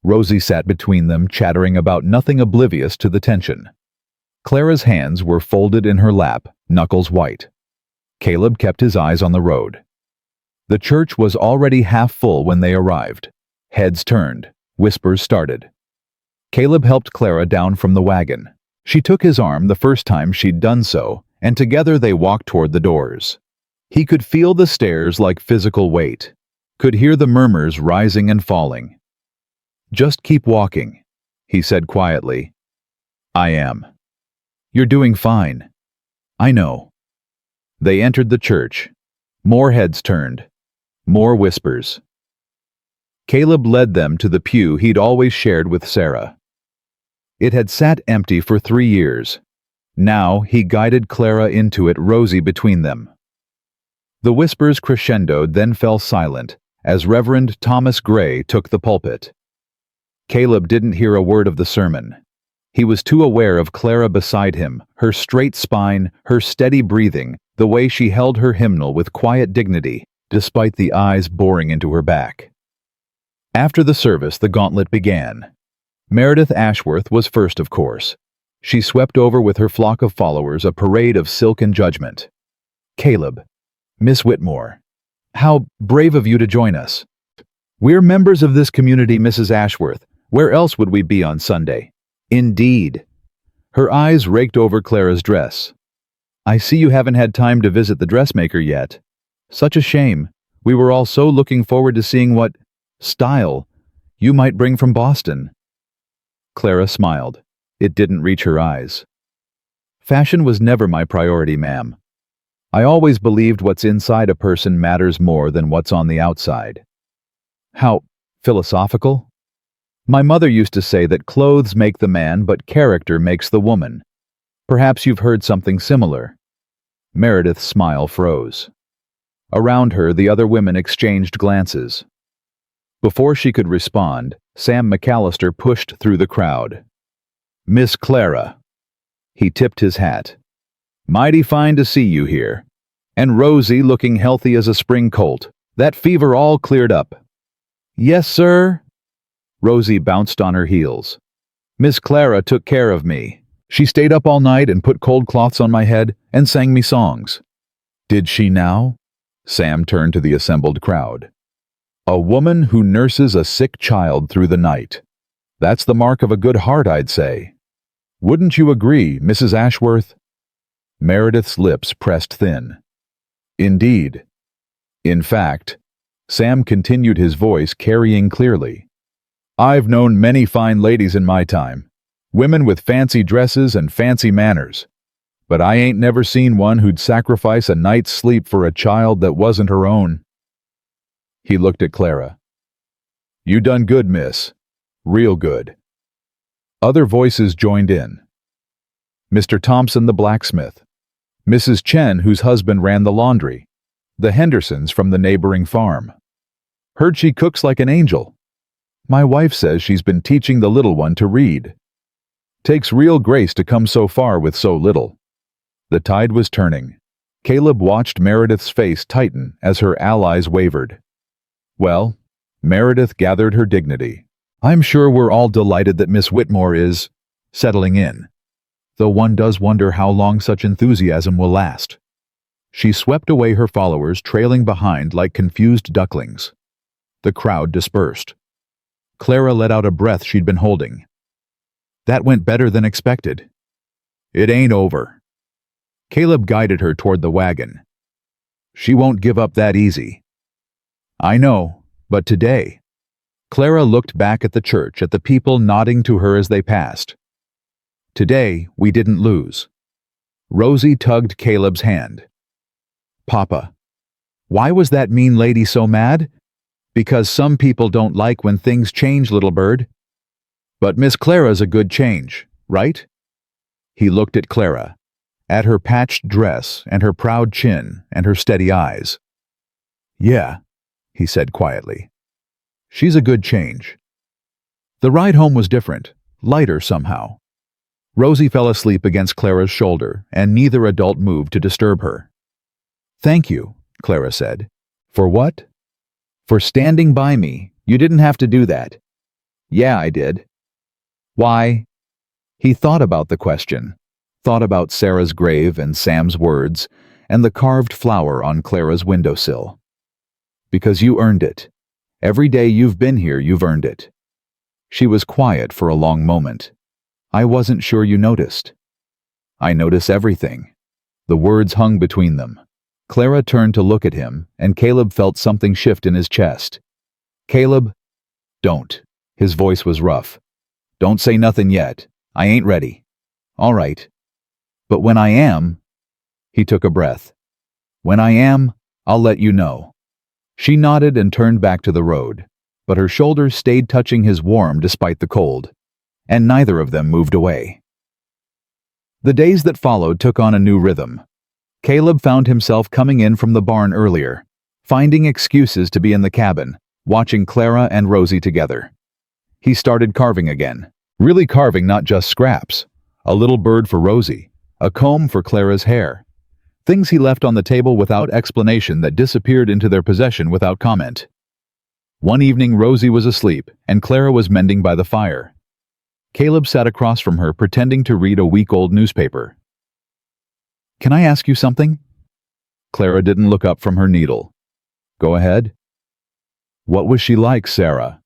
Rosie sat between them, chattering about nothing, oblivious to the tension. Clara's hands were folded in her lap, knuckles white. Caleb kept his eyes on the road. The church was already half full when they arrived. Heads turned. Whispers started. Caleb helped Clara down from the wagon. She took his arm the first time she'd done so, and together they walked toward the doors. He could feel the stairs like physical weight, could hear the murmurs rising and falling. Just keep walking, he said quietly. I am. You're doing fine. I know. They entered the church. More heads turned. More whispers. Caleb led them to the pew he'd always shared with Sarah. It had sat empty for 3 years. Now he guided Clara into it, Rosie between them. The whispers crescendoed, then fell silent as Reverend Thomas Gray took the pulpit. Caleb didn't hear a word of the sermon. He was too aware of Clara beside him, her straight spine, her steady breathing, the way she held her hymnal with quiet dignity, despite the eyes boring into her back. After the service, the gauntlet began. Meredith Ashworth was first, of course. She swept over with her flock of followers, a parade of silken judgment. Caleb, Miss Whitmore, how brave of you to join us. We're members of this community, Mrs. Ashworth. Where else would we be on Sunday? Indeed. Her eyes raked over Clara's dress. I see you haven't had time to visit the dressmaker yet. Such a shame. We were all so looking forward to seeing what style you might bring from Boston. Clara smiled. It didn't reach her eyes. Fashion was never my priority, ma'am. I always believed what's inside a person matters more than what's on the outside. How philosophical? My mother used to say that clothes make the man, but character makes the woman. Perhaps you've heard something similar. Meredith's smile froze. Around her, the other women exchanged glances. Before she could respond, Sam McAllister pushed through the crowd. "Miss Clara." He tipped his hat. "Mighty fine to see you here. And Rosie looking healthy as a spring colt. That fever all cleared up." "Yes, sir." Rosie bounced on her heels. "Miss Clara took care of me. She stayed up all night and put cold cloths on my head and sang me songs." "Did she now?" Sam turned to the assembled crowd. "A woman who nurses a sick child through the night. That's the mark of a good heart, I'd say. Wouldn't you agree, Mrs. Ashworth?" Meredith's lips pressed thin. "Indeed. In fact," Sam continued, his voice carrying clearly, "I've known many fine ladies in my time, women with fancy dresses and fancy manners, but I ain't never seen one who'd sacrifice a night's sleep for a child that wasn't her own." He looked at Clara. "You done good, miss. Real good." Other voices joined in. Mr. Thompson, the blacksmith. Mrs. Chen, whose husband ran the laundry. The Hendersons from the neighboring farm. "Heard she cooks like an angel. My wife says she's been teaching the little one to read. Takes real grace to come so far with so little." The tide was turning. Caleb watched Meredith's face tighten as her allies wavered. "Well," Meredith gathered her dignity, "I'm sure we're all delighted that Miss Whitmore is settling in, though one does wonder how long such enthusiasm will last." She swept away her followers, trailing behind like confused ducklings. The crowd dispersed. Clara let out a breath she'd been holding. "That went better than expected." "It ain't over." Caleb guided her toward the wagon. "She won't give up that easy." "I know, but today..." Clara looked back at the church, at the people nodding to her as they passed. "Today, we didn't lose." Rosie tugged Caleb's hand. "Papa, why was that mean lady so mad?" "Because some people don't like when things change, little bird." "But Miss Clara's a good change, right?" He looked at Clara, at her patched dress and her proud chin and her steady eyes. "Yeah," he said quietly. "She's a good change." The ride home was different, lighter somehow. Rosie fell asleep against Clara's shoulder, and neither adult moved to disturb her. "Thank you," Clara said. "For what?" "For standing by me. You didn't have to do that." "Yeah, I did." "Why?" He thought about the question, thought about Sarah's grave and Sam's words, and the carved flower on Clara's windowsill. "Because you earned it. Every day you've been here, you've earned it." She was quiet for a long moment. "I wasn't sure you noticed." "I notice everything." The words hung between them. Clara turned to look at him, and Caleb felt something shift in his chest. "Caleb, don't." His voice was rough. "Don't say nothing yet. I ain't ready." "All right. But when I am..." He took a breath. "When I am, I'll let you know." She nodded and turned back to the road, but her shoulders stayed touching his warm despite the cold, and neither of them moved away. The days that followed took on a new rhythm. Caleb found himself coming in from the barn earlier, finding excuses to be in the cabin, watching Clara and Rosie together. He started carving again, really carving, not just scraps. A little bird for Rosie, a comb for Clara's hair. Things he left on the table without explanation that disappeared into their possession without comment. One evening Rosie was asleep, and Clara was mending by the fire. Caleb sat across from her, pretending to read a week-old newspaper. "Can I ask you something?" Clara didn't look up from her needle. "Go ahead." "What was she like, Sarah?"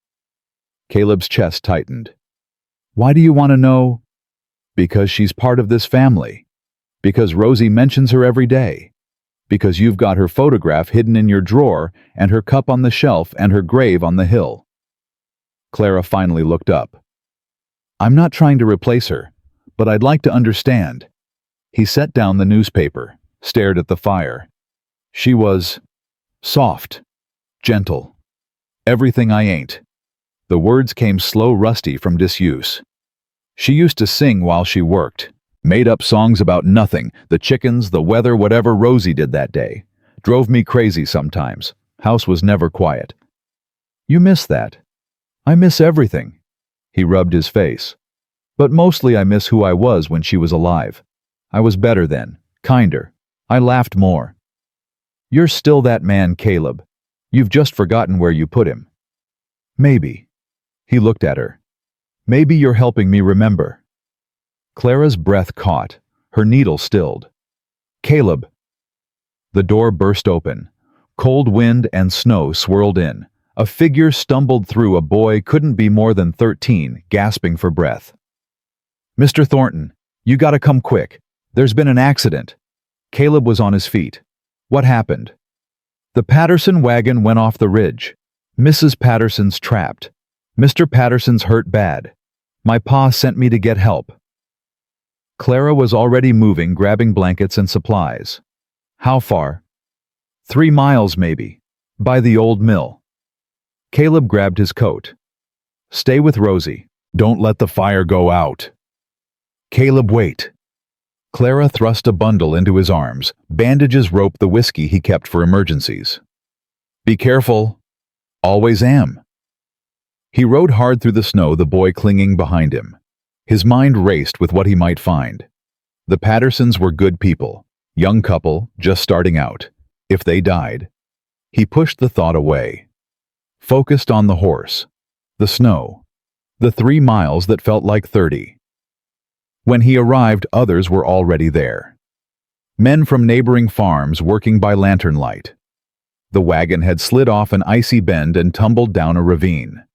Caleb's chest tightened. "Why do you want to know?" "Because she's part of this family. Because Rosie mentions her every day. Because you've got her photograph hidden in your drawer, and her cup on the shelf, and her grave on the hill." Clara finally looked up. "I'm not trying to replace her, but I'd like to understand." He set down the newspaper, stared at the fire. She was soft, gentle, everything I ain't. The words came slow rusty from disuse. She used to sing while she worked, made up songs about nothing, the chickens, the weather, whatever Rosie did that day. Drove me crazy sometimes. House was never quiet. You miss that. I miss everything. He rubbed his face. But mostly I miss who I was when she was alive. I was better then, kinder. I laughed more. You're still that man, Caleb. You've just forgotten where you put him. Maybe. He looked at her. Maybe you're helping me remember. Clara's breath caught, her needle stilled. Caleb. The door burst open. Cold wind and snow swirled in. A figure stumbled through. A boy couldn't be more than 13, gasping for breath. Mr. Thornton, you gotta come quick. There's been an accident. Caleb was on his feet. What happened? The Patterson wagon went off the ridge. Mrs. Patterson's trapped. Mr. Patterson's hurt bad. My pa sent me to get help. Clara was already moving, grabbing blankets and supplies. How far? 3 miles, maybe. By the old mill. Caleb grabbed his coat. Stay with Rosie. Don't let the fire go out. Caleb, wait. Clara thrust a bundle into his arms. Bandages roped the whiskey he kept for emergencies. Be careful. Always am. He rode hard through the snow, the boy clinging behind him. His mind raced with what he might find. The Pattersons were good people. Young couple, just starting out. If they died. He pushed the thought away. Focused on the horse. The snow. The 3 miles that felt like 30. When he arrived, others were already there. Men from neighboring farms working by lantern light. The wagon had slid off an icy bend and tumbled down a ravine.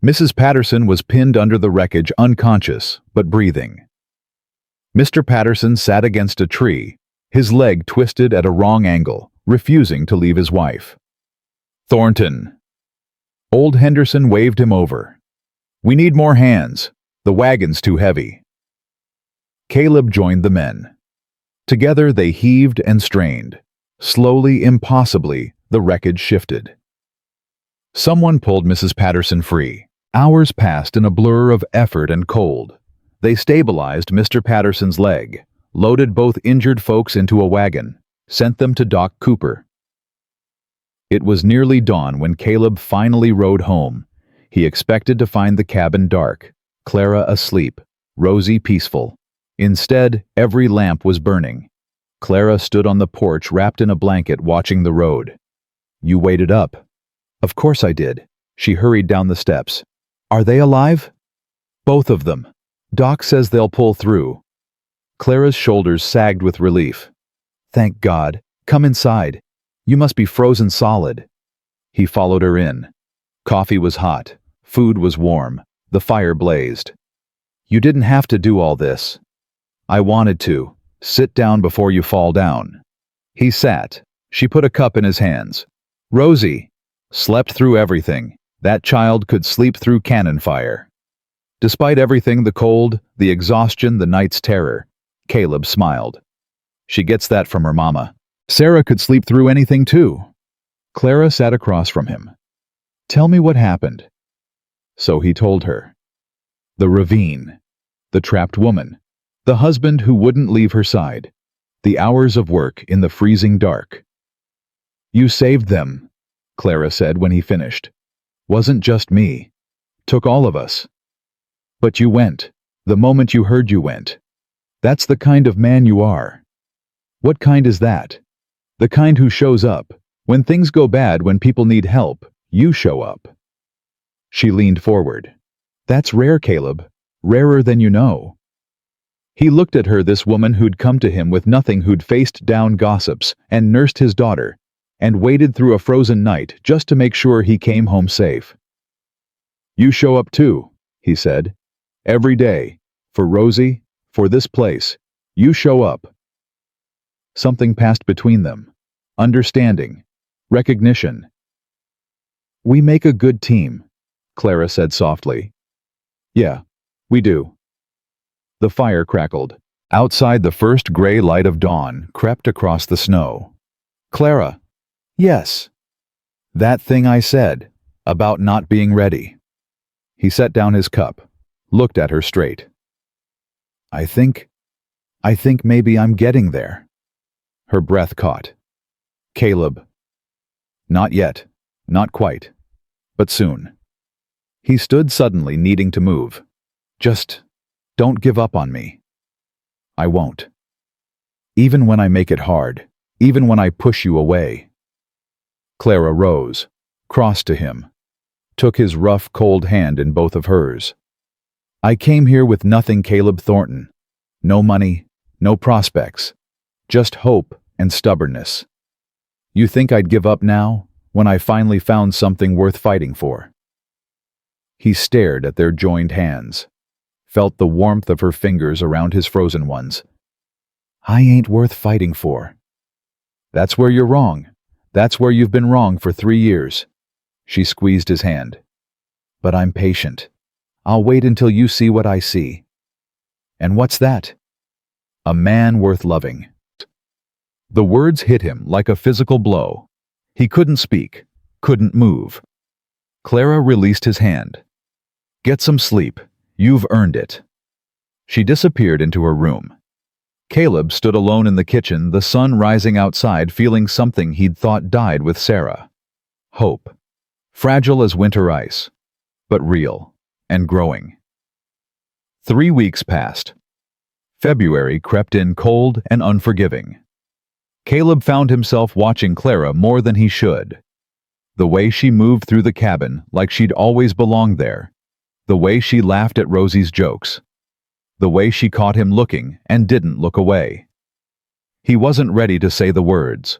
Mrs. Patterson was pinned under the wreckage, unconscious, but breathing. Mr. Patterson sat against a tree, his leg twisted at a wrong angle, refusing to leave his wife. Thornton. Old Henderson waved him over. We need more hands. The wagon's too heavy. Caleb joined the men. Together they heaved and strained. Slowly, impossibly, the wreckage shifted. Someone pulled Mrs. Patterson free. Hours passed in a blur of effort and cold. They stabilized Mr. Patterson's leg, loaded both injured folks into a wagon, sent them to Doc Cooper. It was nearly dawn when Caleb finally rode home. He expected to find the cabin dark, Clara asleep, Rosie peaceful. Instead, every lamp was burning. Clara stood on the porch wrapped in a blanket watching the road. You waited up. Of course I did. She hurried down the steps. Are they alive? Both of them. Doc says they'll pull through. Clara's shoulders sagged with relief. Thank God. Come inside. You must be frozen solid. He followed her in. Coffee was hot. Food was warm. The fire blazed. You didn't have to do all this. I wanted to. Sit down before you fall down. He sat. She put a cup in his hands. Rosie. Slept through everything. That child could sleep through cannon fire. Despite everything, the cold, the exhaustion, the night's terror, Caleb smiled. She gets that from her mama. Sarah could sleep through anything too. Clara sat across from him. Tell me what happened. So he told her. The ravine. The trapped woman. The husband who wouldn't leave her side. The hours of work in the freezing dark. You saved them, Clara said when he finished. Wasn't just me. Took all of us. But you went. The moment you heard you went. That's the kind of man you are. What kind is that? The kind who shows up. When things go bad, when people need help, you show up. She leaned forward. That's rare, Caleb. Rarer than you know. He looked at her, this woman who'd come to him with nothing, who'd faced down gossips and nursed his daughter, and waited through a frozen night just to make sure he came home safe. You show up too, he said. Every day. For Rosie, for this place. You show up. Something passed between them. Understanding. Recognition. We make a good team, Clara said softly. Yeah, we do. The fire crackled. Outside, the first gray light of dawn crept across the snow. Clara. Yes. That thing I said, about not being ready. He set down his cup, looked at her straight. I think maybe I'm getting there. Her breath caught. Caleb. Not yet, not quite, but soon. He stood suddenly, needing to move. Just don't give up on me. I won't. Even when I make it hard, even when I push you away. Clara rose, crossed to him, took his rough, cold hand in both of hers. I came here with nothing, Caleb Thornton. No money, no prospects, just hope and stubbornness. You think I'd give up now, when I finally found something worth fighting for? He stared at their joined hands, felt the warmth of her fingers around his frozen ones. I ain't worth fighting for. That's where you're wrong. That's where you've been wrong for 3 years. She squeezed his hand. But I'm patient. I'll wait until you see what I see. And what's that? A man worth loving. The words hit him like a physical blow. He couldn't speak, couldn't move. Clara released his hand. Get some sleep. You've earned it. She disappeared into her room. Caleb stood alone in the kitchen, the sun rising outside, feeling something he'd thought died with Sarah. Hope. Fragile as winter ice, but real and growing. 3 weeks passed. February crept in cold and unforgiving. Caleb found himself watching Clara more than he should. The way she moved through the cabin like she'd always belonged there. The way she laughed at Rosie's jokes. The way she caught him looking and didn't look away. He wasn't ready to say the words,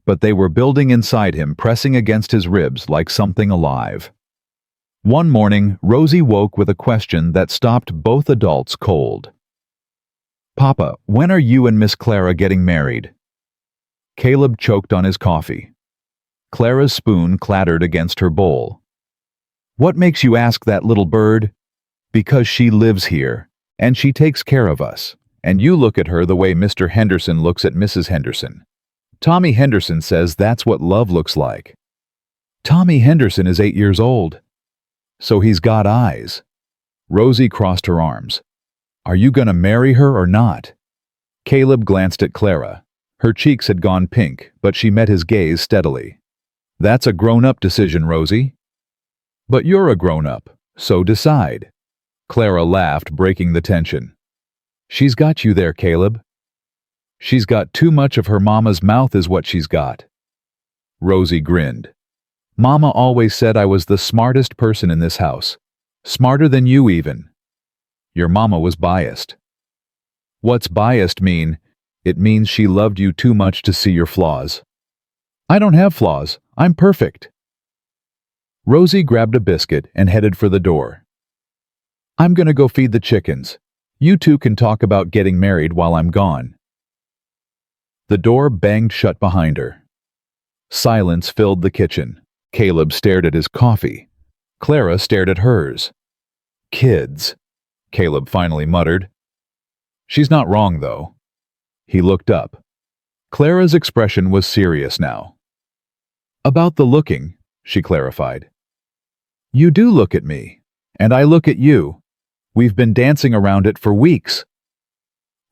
but they were building inside him, pressing against his ribs like something alive. One morning, Rosie woke with a question that stopped both adults cold. Papa, when are you and Miss Clara getting married? Caleb choked on his coffee. Clara's spoon clattered against her bowl. What makes you ask that, little bird? Because she lives here, and she takes care of us, and you look at her the way Mr. Henderson looks at Mrs. Henderson. Tommy Henderson says that's what love looks like. Tommy Henderson is 8 years old. So he's got eyes. Rosie crossed her arms. Are you gonna marry her or not? Caleb glanced at Clara. Her cheeks had gone pink, but she met his gaze steadily. That's a grown-up decision, Rosie. But you're a grown-up, so decide. Clara laughed, breaking the tension. She's got you there, Caleb. She's got too much of her mama's mouth is what she's got. Rosie grinned. Mama always said I was the smartest person in this house. Smarter than you even. Your mama was biased. What's biased mean? It means she loved you too much to see your flaws. I don't have flaws. I'm perfect. Rosie grabbed a biscuit and headed for the door. I'm gonna go feed the chickens. You two can talk about getting married while I'm gone. The door banged shut behind her. Silence filled the kitchen. Caleb stared at his coffee. Clara stared at hers. Kids, Caleb finally muttered. She's not wrong, though. He looked up. Clara's expression was serious now. About the looking, she clarified. You do look at me, and I look at you. We've been dancing around it for weeks.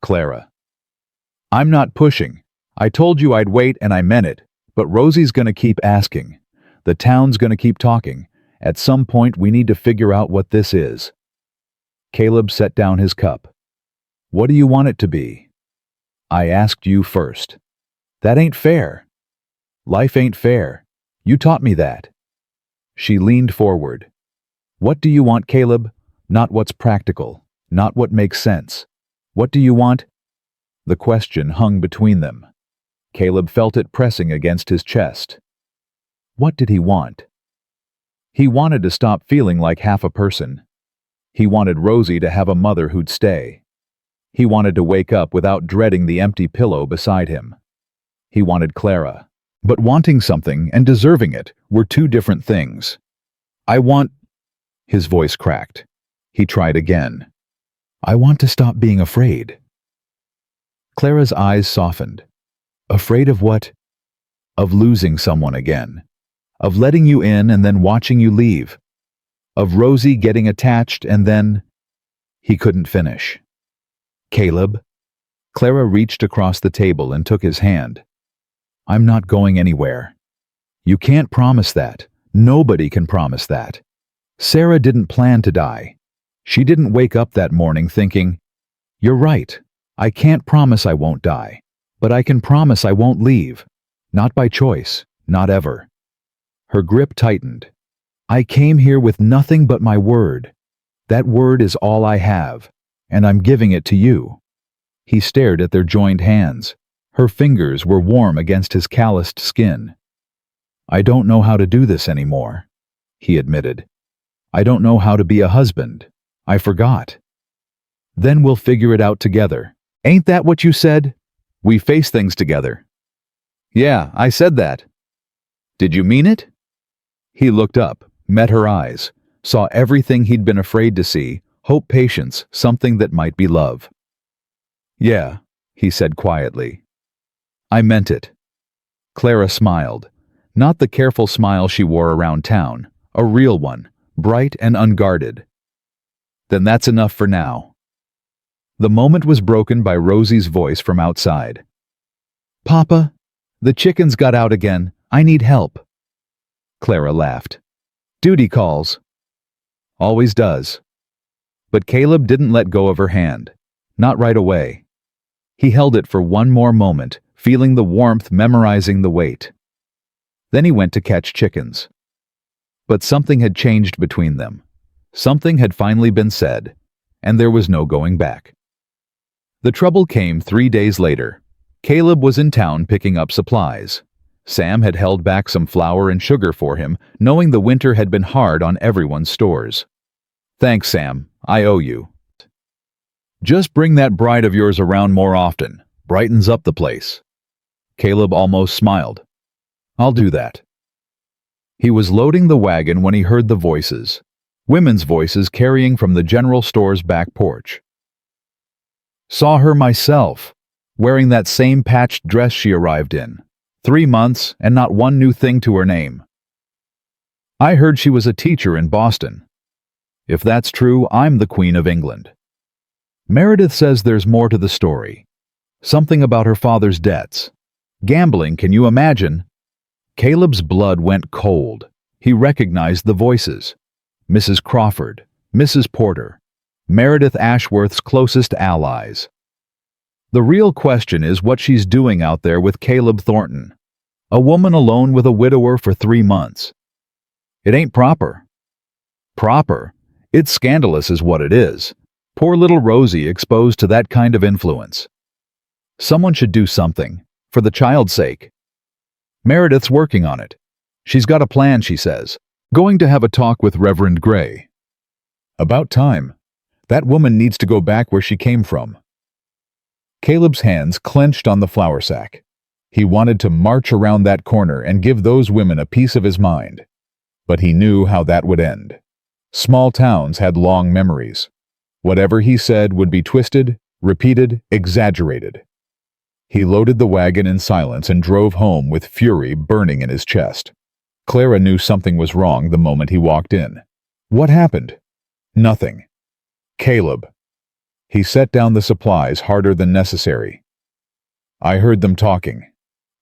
Clara. I'm not pushing. I told you I'd wait and I meant it, but Rosie's gonna keep asking. The town's gonna keep talking. At some point we need to figure out what this is. Caleb set down his cup. What do you want it to be? I asked you first. That ain't fair. Life ain't fair. You taught me that. She leaned forward. What do you want, Caleb? Not what's practical, not what makes sense. What do you want? The question hung between them. Caleb felt it pressing against his chest. What did he want? He wanted to stop feeling like half a person. He wanted Rosie to have a mother who'd stay. He wanted to wake up without dreading the empty pillow beside him. He wanted Clara. But wanting something and deserving it were two different things. I want... His voice cracked. He tried again. I want to stop being afraid. Clara's eyes softened. Afraid of what? Of losing someone again. Of letting you in and then watching you leave. Of Rosie getting attached and then... He couldn't finish. Caleb? Clara reached across the table and took his hand. I'm not going anywhere. You can't promise that. Nobody can promise that. Sarah didn't plan to die. She didn't wake up that morning thinking, you're right, I can't promise I won't die, but I can promise I won't leave. Not by choice, not ever. Her grip tightened. I came here with nothing but my word. That word is all I have, and I'm giving it to you. He stared at their joined hands. Her fingers were warm against his calloused skin. I don't know how to do this anymore, he admitted. I don't know how to be a husband. I forgot. Then we'll figure it out together. Ain't that what you said? We face things together. Yeah, I said that. Did you mean it? He looked up, met her eyes, saw everything he'd been afraid to see, hope, patience, something that might be love. Yeah, he said quietly. I meant it. Clara smiled. Not the careful smile she wore around town, a real one, bright and unguarded. Then that's enough for now. The moment was broken by Rosie's voice from outside. Papa, the chickens got out again. I need help. Clara laughed. Duty calls. Always does. But Caleb didn't let go of her hand. Not right away. He held it for one more moment, feeling the warmth, memorizing the weight. Then he went to catch chickens. But something had changed between them. Something had finally been said, and there was no going back. The trouble came 3 days later. Caleb was in town picking up supplies. Sam had held back some flour and sugar for him, knowing the winter had been hard on everyone's stores. Thanks, Sam. I owe you. Just bring that bride of yours around more often. Brightens up the place. Caleb almost smiled. I'll do that. He was loading the wagon when he heard the voices. Women's voices carrying from the general store's back porch. Saw her myself, wearing that same patched dress she arrived in. 3 months and not one new thing to her name. I heard she was a teacher in Boston. If that's true, I'm the Queen of England. Meredith says there's more to the story. Something about her father's debts. Gambling, can you imagine? Caleb's blood went cold. He recognized the voices. Mrs. Crawford, Mrs. Porter, Meredith Ashworth's closest allies. The real question is what she's doing out there with Caleb Thornton, a woman alone with a widower for 3 months. It ain't proper. Proper? It's scandalous is what it is. Poor little Rosie exposed to that kind of influence. Someone should do something, for the child's sake. Meredith's working on it. She's got a plan, she says. Going to have a talk with Reverend Gray. About time. That woman needs to go back where she came from. Caleb's hands clenched on the flour sack. He wanted to march around that corner and give those women a piece of his mind. But he knew how that would end. Small towns had long memories. Whatever he said would be twisted, repeated, exaggerated. He loaded the wagon in silence and drove home with fury burning in his chest. Clara knew something was wrong the moment he walked in. What happened? Nothing. Caleb. He set down the supplies harder than necessary. I heard them talking.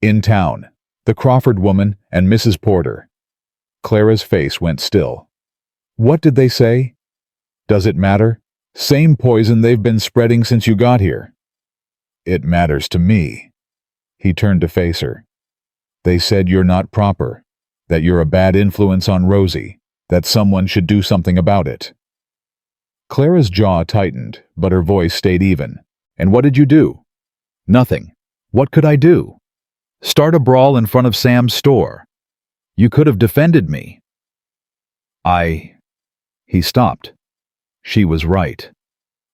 In town. The Crawford woman and Mrs. Porter. Clara's face went still. What did they say? Does it matter? Same poison they've been spreading since you got here. It matters to me. He turned to face her. They said you're not proper, that you're a bad influence on Rosie, that someone should do something about it. Clara's jaw tightened, but her voice stayed even. And what did you do? Nothing. What could I do? Start a brawl in front of Sam's store. You could have defended me. He stopped. She was right.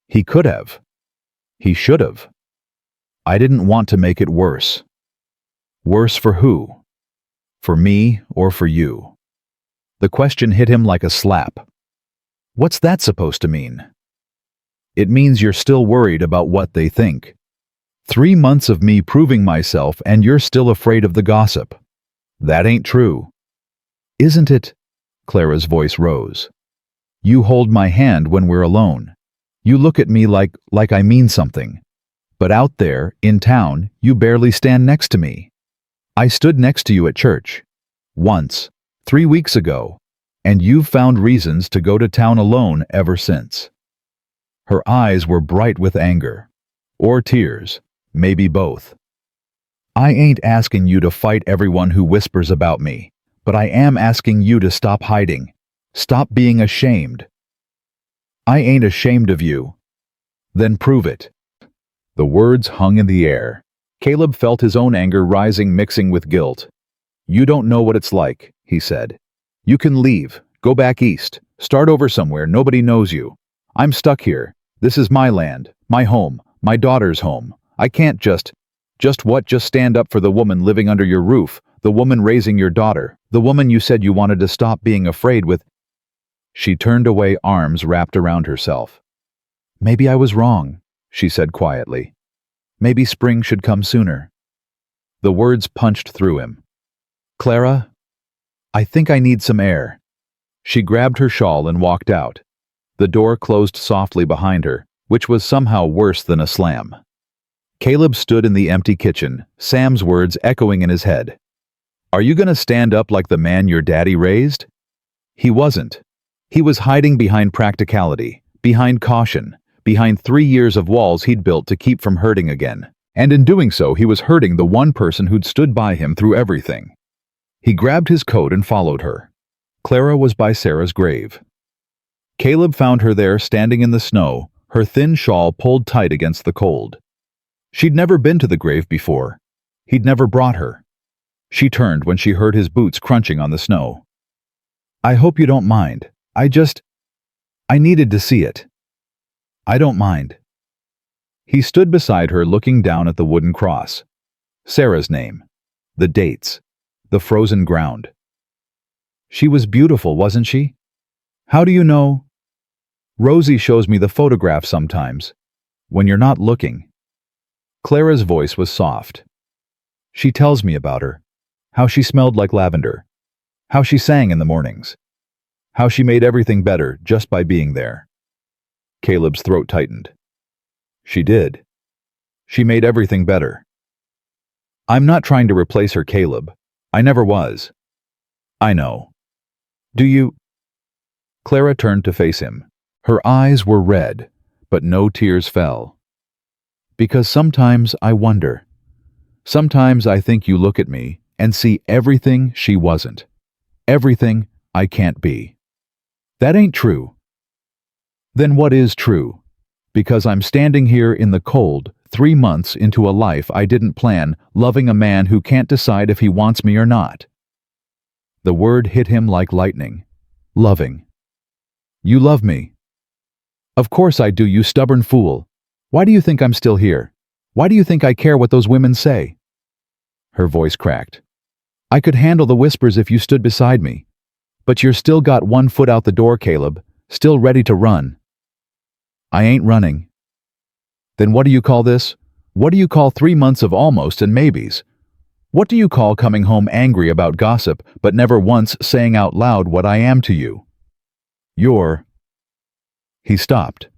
He could have. He should have. I didn't want to make it worse. Worse for who? For me or for you? The question hit him like a slap. What's that supposed to mean? It means you're still worried about what they think. 3 months of me proving myself and you're still afraid of the gossip. That ain't true. Isn't it? Clara's voice rose. You hold my hand when we're alone. You look at me like I mean something. But out there, in town, you barely stand next to me. I stood next to you at church. Once, 3 weeks ago, and you've found reasons to go to town alone ever since. Her eyes were bright with anger. Or tears, maybe both. I ain't asking you to fight everyone who whispers about me, but I am asking you to stop hiding. Stop being ashamed. I ain't ashamed of you. Then prove it. The words hung in the air. Caleb felt his own anger rising, mixing with guilt. You don't know what it's like, he said. You can leave, go back east, start over somewhere nobody knows you. I'm stuck here. This is my land, my home, my daughter's home. I can't just stand up for the woman living under your roof, the woman raising your daughter, the woman you said you wanted to stop being afraid with. She turned away, arms wrapped around herself. Maybe I was wrong, she said quietly. Maybe spring should come sooner. The words punched through him. Clara, I think I need some air. She grabbed her shawl and walked out. The door closed softly behind her, which was somehow worse than a slam. Caleb stood in the empty kitchen, Sam's words echoing in his head. Are you gonna stand up like the man your daddy raised? He wasn't. He was hiding behind practicality, behind caution, behind 3 years of walls he'd built to keep from hurting again. And in doing so, he was hurting the one person who'd stood by him through everything. He grabbed his coat and followed her. Clara was by Sarah's grave. Caleb found her there, standing in the snow, her thin shawl pulled tight against the cold. She'd never been to the grave before. He'd never brought her. She turned when she heard his boots crunching on the snow. I hope you don't mind. I needed to see it. I don't mind. He stood beside her, looking down at the wooden cross. Sarah's name. The dates. The frozen ground. She was beautiful, wasn't she? How do you know? Rosie shows me the photograph sometimes, when you're not looking. Clara's voice was soft. She tells me about her, how she smelled like lavender, how she sang in the mornings, how she made everything better just by being there. Caleb's throat tightened. She did. She made everything better. I'm not trying to replace her, Caleb. I never was. I know. Do you? Clara turned to face him. Her eyes were red, but no tears fell. Because sometimes I wonder. Sometimes I think you look at me and see everything she wasn't. Everything I can't be. That ain't true. Then what is true? Because I'm standing here in the cold, 3 months into a life I didn't plan, loving a man who can't decide if he wants me or not. The word hit him like lightning. Loving. You love me. Of course I do, you stubborn fool. Why do you think I'm still here? Why do you think I care what those women say? Her voice cracked. I could handle the whispers if you stood beside me. But you're still got 1 foot out the door, Caleb, still ready to run. I ain't running. Then what do you call this? What do you call 3 months of almost and maybes? What do you call coming home angry about gossip, but never once saying out loud what I am to you? You're... He stopped.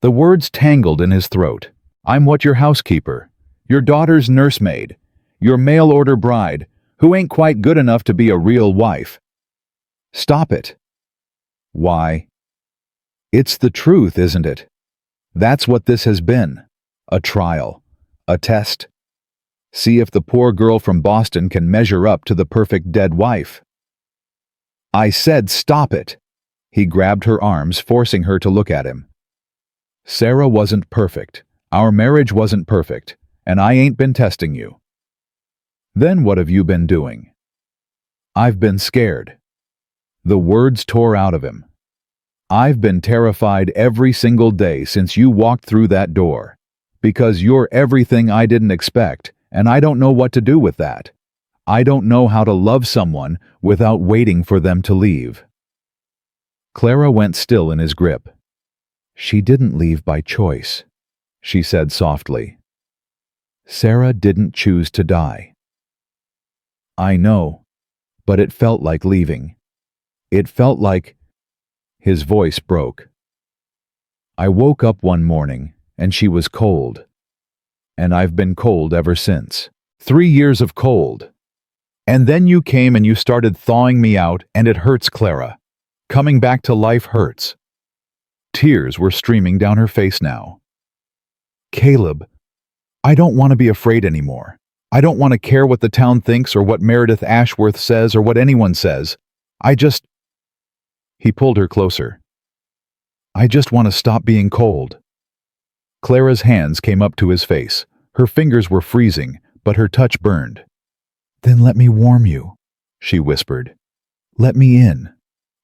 The words tangled in his throat. I'm what your housekeeper, your daughter's nursemaid, your mail-order bride, who ain't quite good enough to be a real wife. Stop it. Why? It's the truth, isn't it? That's what this has been. A trial. A test. See if the poor girl from Boston can measure up to the perfect dead wife. I said stop it. He grabbed her arms, forcing her to look at him. Sarah wasn't perfect. Our marriage wasn't perfect, and I ain't been testing you. Then what have you been doing? I've been scared. The words tore out of him. I've been terrified every single day since you walked through that door. Because you're everything I didn't expect, and I don't know what to do with that. I don't know how to love someone without waiting for them to leave. Clara went still in his grip. She didn't leave by choice, she said softly. Sarah didn't choose to die. I know, but it felt like leaving. It felt like... His voice broke. I woke up one morning, and she was cold. And I've been cold ever since. 3 years of cold. And then you came and you started thawing me out, and it hurts, Clara. Coming back to life hurts. Tears were streaming down her face now. Caleb, I don't want to be afraid anymore. I don't want to care what the town thinks or what Meredith Ashworth says or what anyone says. He pulled her closer. I just want to stop being cold. Clara's hands came up to his face. Her fingers were freezing, but her touch burned. Then let me warm you, she whispered. Let me in.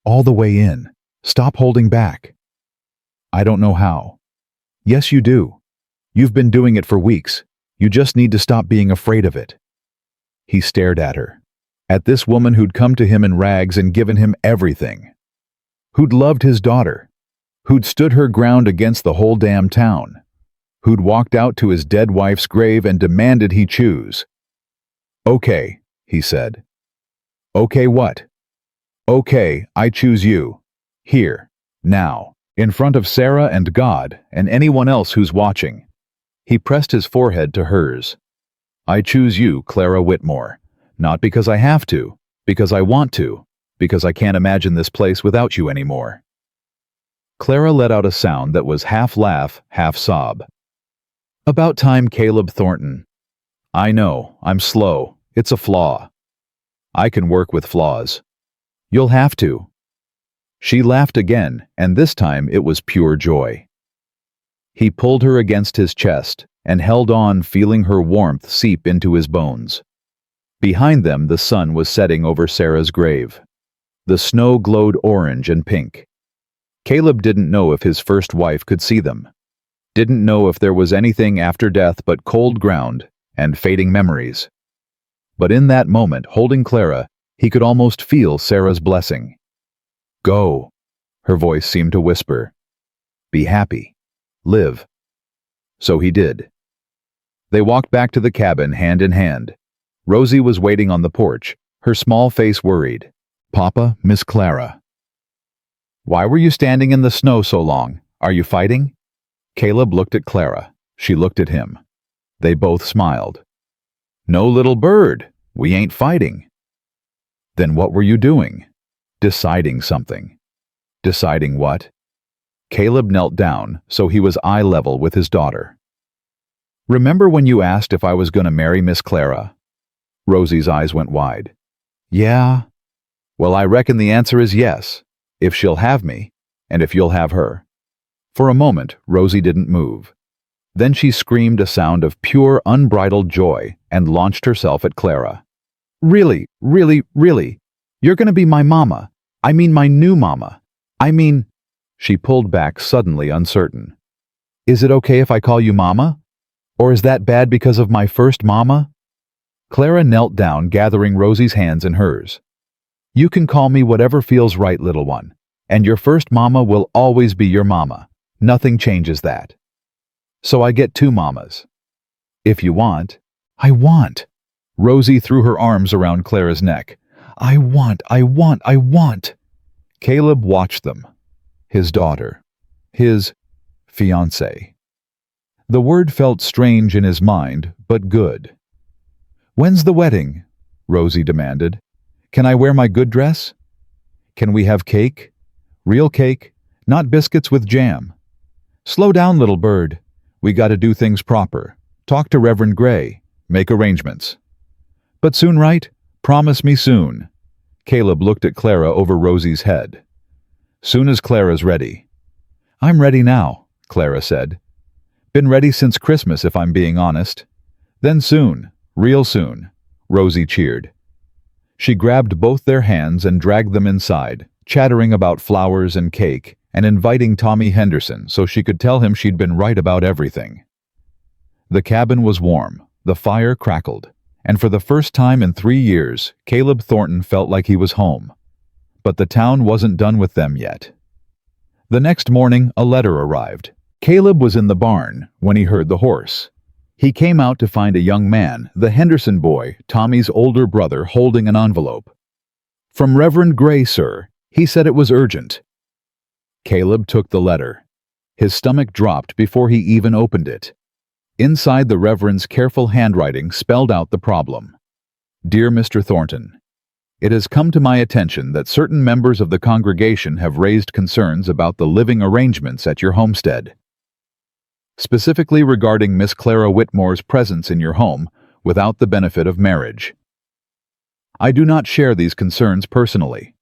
All the way in. Stop holding back. I don't know how. Yes, you do. You've been doing it for weeks. You just need to stop being afraid of it. He stared at her. At this woman who'd come to him in rags and given him everything. Who'd loved his daughter. Who'd stood her ground against the whole damn town. Who'd walked out to his dead wife's grave and demanded he choose. Okay, he said. Okay what? Okay, I choose you. Here, now, in front of Sarah and God and anyone else who's watching. He pressed his forehead to hers. I choose you, Clara Whitmore. Not because I have to, because I want to, because I can't imagine this place without you anymore. Clara let out a sound that was half laugh, half sob. About time, Caleb Thornton. I know, I'm slow. It's a flaw. I can work with flaws. You'll have to. She laughed again, and this time it was pure joy. He pulled her against his chest and held on, feeling her warmth seep into his bones. Behind them, the sun was setting over Sarah's grave. The snow glowed orange and pink. Caleb didn't know if his first wife could see them. Didn't know if there was anything after death but cold ground and fading memories. But in that moment, holding Clara, he could almost feel Sarah's blessing. Go, her voice seemed to whisper. Be happy. Live. So he did. They walked back to the cabin hand in hand. Rosie was waiting on the porch, her small face worried. Papa, Miss Clara. Why were you standing in the snow so long? Are you fighting? Caleb looked at Clara. She looked at him. They both smiled. No, little bird. We ain't fighting. Then what were you doing? Deciding something. Deciding what? Caleb knelt down, so he was eye level with his daughter. Remember when you asked if I was going to marry Miss Clara? Rosie's eyes went wide. Yeah. Well, I reckon the answer is yes, if she'll have me, and if you'll have her. For a moment, Rosie didn't move. Then she screamed a sound of pure, unbridled joy and launched herself at Clara. Really, really, really, you're going to be my mama. I mean my new mama. She pulled back, suddenly uncertain. Is it okay if I call you mama? Or is that bad because of my first mama? Clara knelt down, gathering Rosie's hands in hers. You can call me whatever feels right, little one, and your first mama will always be your mama. Nothing changes that. So I get 2 mamas. If you want. I want. Rosie threw her arms around Clara's neck. I want. Caleb watched them. His daughter. His fiancée. The word felt strange in his mind, but good. When's the wedding? Rosie demanded. Can I wear my good dress? Can we have cake? Real cake, not biscuits with jam. Slow down, little bird. We gotta do things proper. Talk to Reverend Gray. Make arrangements. But soon, right? Promise me soon. Caleb looked at Clara over Rosie's head. Soon as Clara's ready. I'm ready now, Clara said. Been ready since Christmas, if I'm being honest. Then soon, real soon, Rosie cheered. She grabbed both their hands and dragged them inside, chattering about flowers and cake, and inviting Tommy Henderson so she could tell him she'd been right about everything. The cabin was warm, the fire crackled, and for the first time in 3 years, Caleb Thornton felt like he was home. But the town wasn't done with them yet. The next morning, a letter arrived. Caleb was in the barn when he heard the horse. He came out to find a young man, the Henderson boy, Tommy's older brother, holding an envelope. "From Reverend Gray, sir. He said it was urgent." Caleb took the letter. His stomach dropped before he even opened it. Inside, the Reverend's careful handwriting spelled out the problem. "Dear Mr. Thornton, it has come to my attention that certain members of the congregation have raised concerns about the living arrangements at your homestead, specifically regarding Miss Clara Whitmore's presence in your home without the benefit of marriage. I do not share these concerns personally.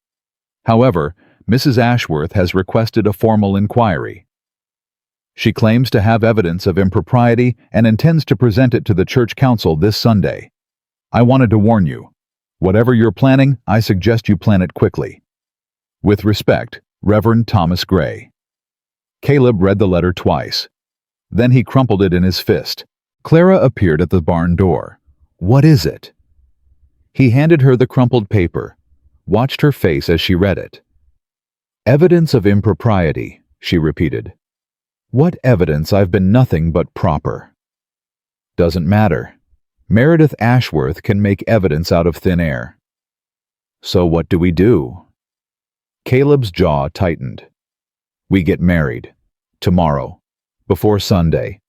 However, Mrs. Ashworth has requested a formal inquiry. She claims to have evidence of impropriety and intends to present it to the church council this Sunday. I wanted to warn you. Whatever you're planning, I suggest you plan it quickly. With respect, Reverend Thomas Gray." Caleb read the letter twice. Then he crumpled it in his fist. Clara appeared at the barn door. "What is it?" He handed her the crumpled paper, watched her face as she read it. "Evidence of impropriety," she repeated. "What evidence? I've been nothing but proper." "Doesn't matter. Meredith Ashworth can make evidence out of thin air." "So what do we do?" Caleb's jaw tightened. "We get married. Tomorrow. Before Sunday.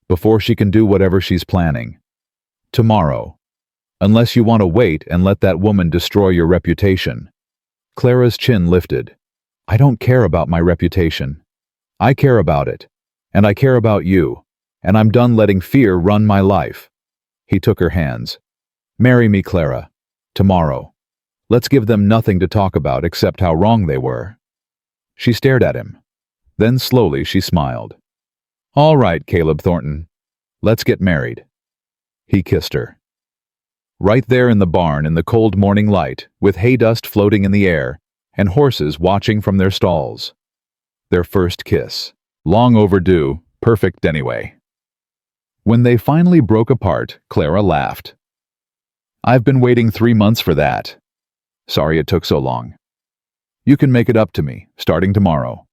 Before she can do whatever she's planning. Tomorrow. Unless you want to wait and let that woman destroy your reputation." Clara's chin lifted. "I don't care about my reputation. I care about it. And I care about you. And I'm done letting fear run my life." He took her hands. "Marry me, Clara. Tomorrow. Let's give them nothing to talk about except how wrong they were." She stared at him. Then slowly she smiled. "All right, Caleb Thornton. Let's get married." He kissed her. Right there in the barn in the cold morning light, with hay dust floating in the air, and horses watching from their stalls. Their first kiss. Long overdue, perfect anyway. When they finally broke apart, Clara laughed. "I've been waiting 3 months for that. Sorry it took so long. You can make it up to me, starting tomorrow.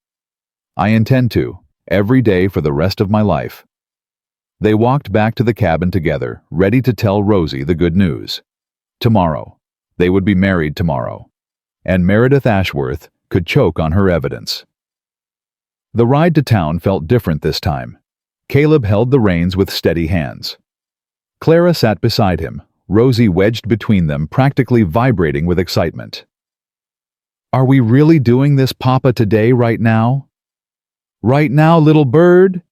I intend to, every day for the rest of my life." They walked back to the cabin together, ready to tell Rosie the good news. Tomorrow. They would be married tomorrow. And Meredith Ashworth could choke on her evidence. The ride to town felt different this time. Caleb held the reins with steady hands. Clara sat beside him, Rosie wedged between them, practically vibrating with excitement. "Are we really doing this, Papa, today, right now? Right now, little bird?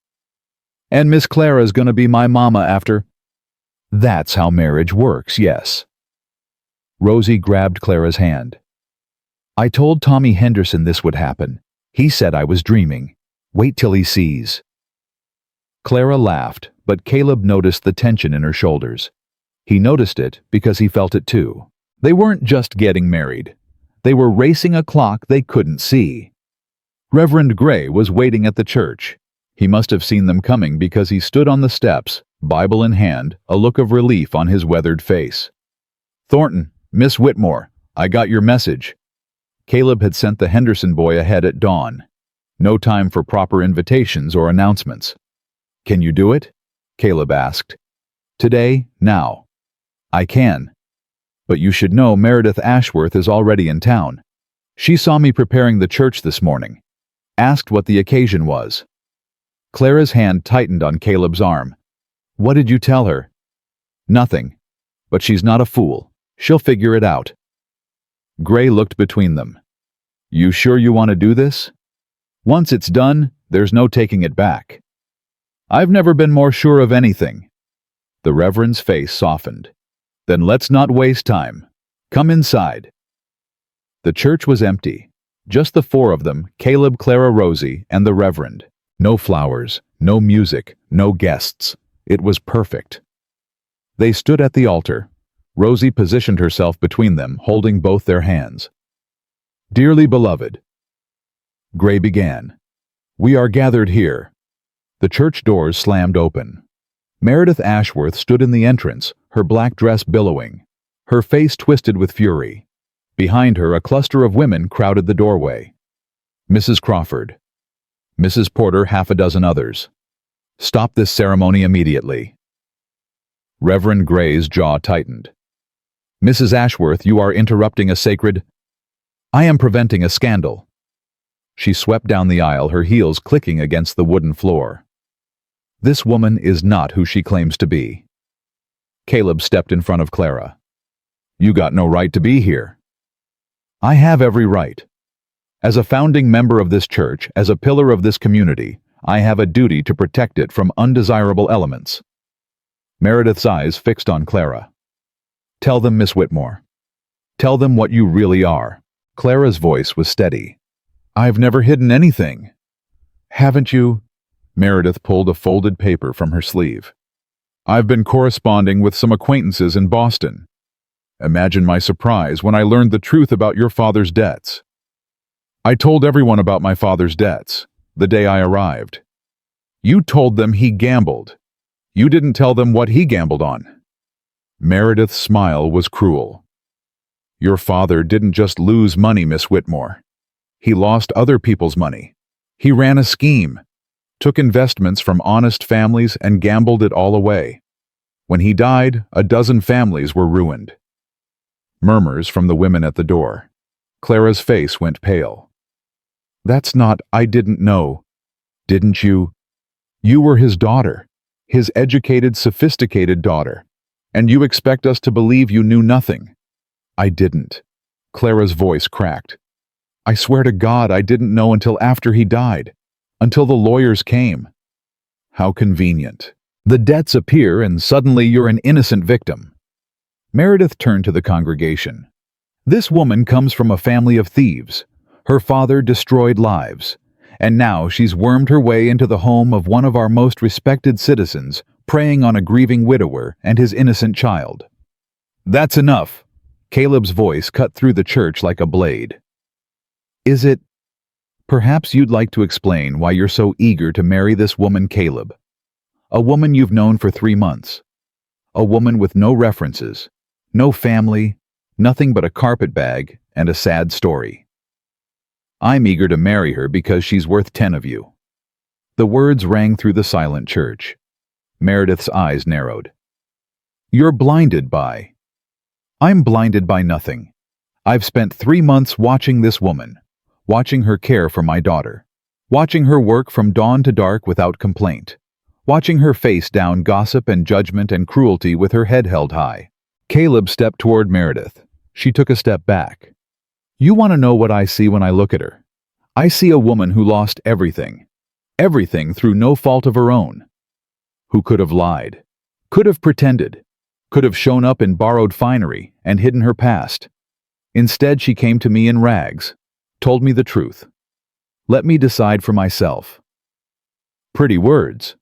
And Miss Clara's gonna be my mama after—" "That's how marriage works, yes." Rosie grabbed Clara's hand. "I told Tommy Henderson this would happen. He said I was dreaming. Wait till he sees." Clara laughed, but Caleb noticed the tension in her shoulders. He noticed it because he felt it too. They weren't just getting married. They were racing a clock they couldn't see. Reverend Gray was waiting at the church. He must have seen them coming because he stood on the steps, Bible in hand, a look of relief on his weathered face. "Thornton, Miss Whitmore, I got your message." Caleb had sent the Henderson boy ahead at dawn. No time for proper invitations or announcements. "Can you do it?" Caleb asked. "Today, now." "I can. But you should know Meredith Ashworth is already in town. She saw me preparing the church this morning. Asked what the occasion was." Clara's hand tightened on Caleb's arm. "What did you tell her?" "Nothing. But she's not a fool. She'll figure it out." Gray looked between them. "You sure you want to do this? Once it's done, there's no taking it back." "I've never been more sure of anything." The Reverend's face softened. "Then let's not waste time. Come inside." The church was empty. Just the four of them, Caleb, Clara, Rosie, and the Reverend. No flowers, no music, no guests. It was perfect. They stood at the altar. Rosie positioned herself between them, holding both their hands. "Dearly beloved," Gray began, "we are gathered here." The church doors slammed open. Meredith Ashworth stood in the entrance, her black dress billowing, her face twisted with fury. Behind her, a cluster of women crowded the doorway. Mrs. Crawford, Mrs. Porter, half a dozen others. "Stop this ceremony immediately." Reverend Gray's jaw tightened. Mrs. Ashworth, you are interrupting a sacred— I am preventing a scandal. She swept down the aisle, her heels clicking against the wooden floor. This woman is not who she claims to be. Caleb stepped in front of Clara. You got no right to be here. I have every right. As a founding member of this church, as a pillar of this community, I have a duty to protect it from undesirable elements. Meredith's eyes fixed on Clara. Tell them, Miss Whitmore. Tell them what you really are. Clara's voice was steady. I've never hidden anything. Haven't you? Meredith pulled a folded paper from her sleeve. I've been corresponding with some acquaintances in Boston. Imagine my surprise when I learned the truth about your father's debts. I told everyone about my father's debts the day I arrived. You told them he gambled. You didn't tell them what he gambled on. Meredith's smile was cruel. Your father didn't just lose money, Miss Whitmore. He lost other people's money. He ran a scheme, took investments from honest families and gambled it all away. When he died, a dozen families were ruined. Murmurs from the women at the door. Clara's face went pale. That's not— I didn't know. Didn't you? You were his daughter, his educated, sophisticated daughter, and you expect us to believe you knew nothing. I didn't. Clara's voice cracked. I swear to God I didn't know until after he died, until the lawyers came. How convenient. The debts appear and suddenly you're an innocent victim. Meredith turned to the congregation. This woman comes from a family of thieves. Her father destroyed lives, and now she's wormed her way into the home of one of our most respected citizens, preying on a grieving widower and his innocent child. That's enough. Caleb's voice cut through the church like a blade. Is it— Perhaps you'd like to explain why you're so eager to marry this woman, Caleb. A woman you've known for 3 months. A woman with no references, no family, nothing but a carpet bag and a sad story. I'm eager to marry her because she's worth 10 of you. The words rang through the silent church. Meredith's eyes narrowed. You're blinded by— I'm blinded by nothing. I've spent 3 months watching this woman, watching her care for my daughter, watching her work from dawn to dark without complaint, watching her face down gossip and judgment and cruelty with her head held high. Caleb stepped toward Meredith. She took a step back. You want to know what I see when I look at her? I see a woman who lost everything. Everything through no fault of her own. Who could have lied, could have pretended, could have shown up in borrowed finery and hidden her past. Instead, she came to me in rags, told me the truth. Let me decide for myself. Pretty words,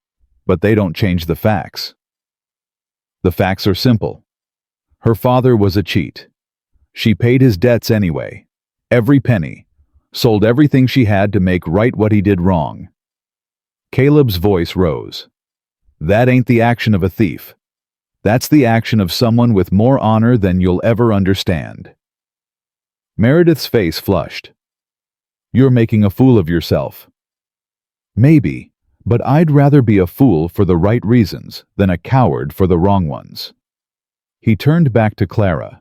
but they don't change the facts. The facts are simple. Her father was a cheat. She paid his debts anyway, every penny, sold everything she had to make right what he did wrong. Caleb's voice rose. That ain't the action of a thief. That's the action of someone with more honor than you'll ever understand. Meredith's face flushed. You're making a fool of yourself. Maybe, but I'd rather be a fool for the right reasons than a coward for the wrong ones. He turned back to Clara.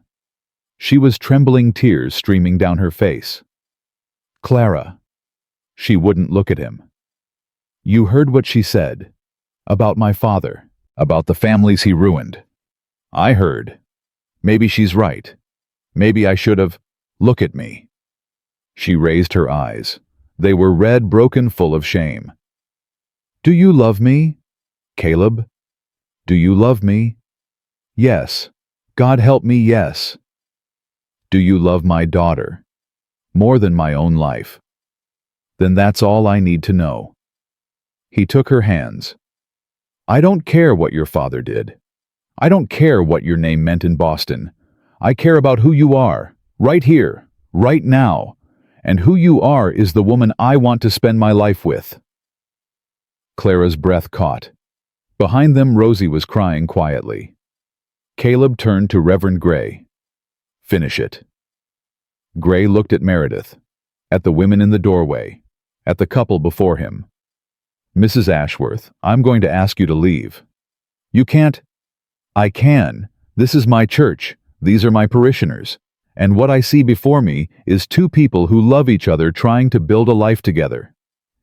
She was trembling, tears streaming down her face. Clara. She wouldn't look at him. You heard what she said. About my father. About the families he ruined. I heard. Maybe she's right. Maybe I should have— Look at me. She raised her eyes. They were red, broken, full of shame. Do you love me, Caleb? Do you love me? Yes. God help me, yes. Do you love my daughter? More than my own life. Then that's all I need to know. He took her hands. I don't care what your father did. I don't care what your name meant in Boston. I care about who you are, right here, right now, and who you are is the woman I want to spend my life with. Clara's breath caught. Behind them, Rosie was crying quietly. Caleb turned to Reverend Gray. Finish it. Gray looked at Meredith, at the women in the doorway, at the couple before him. Mrs. Ashworth, I'm going to ask you to leave. You can't— I can. This is my church. These are my parishioners. And what I see before me is two people who love each other trying to build a life together.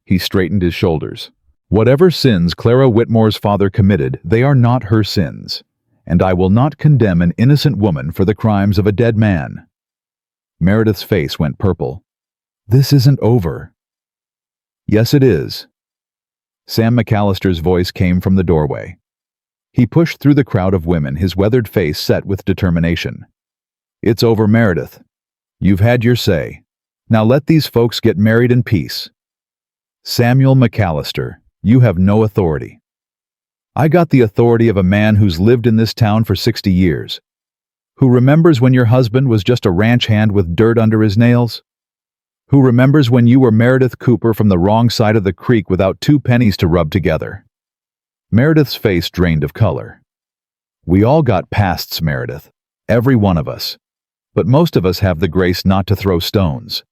He straightened his shoulders. Whatever sins Clara Whitmore's father committed, they are not her sins. And I will not condemn an innocent woman for the crimes of a dead man. Meredith's face went purple. This isn't over. Yes, it is. Sam McAllister's voice came from the doorway. He pushed through the crowd of women, his weathered face set with determination. It's over, Meredith. You've had your say. Now let these folks get married in peace. Samuel McAllister, you have no authority. I got the authority of a man who's lived in this town for 60 years. Who remembers when your husband was just a ranch hand with dirt under his nails? Who remembers when you were Meredith Cooper from the wrong side of the creek without 2 pennies to rub together? Meredith's face drained of color. We all got pasts, Meredith. Every one of us. But most of us have the grace not to throw stones.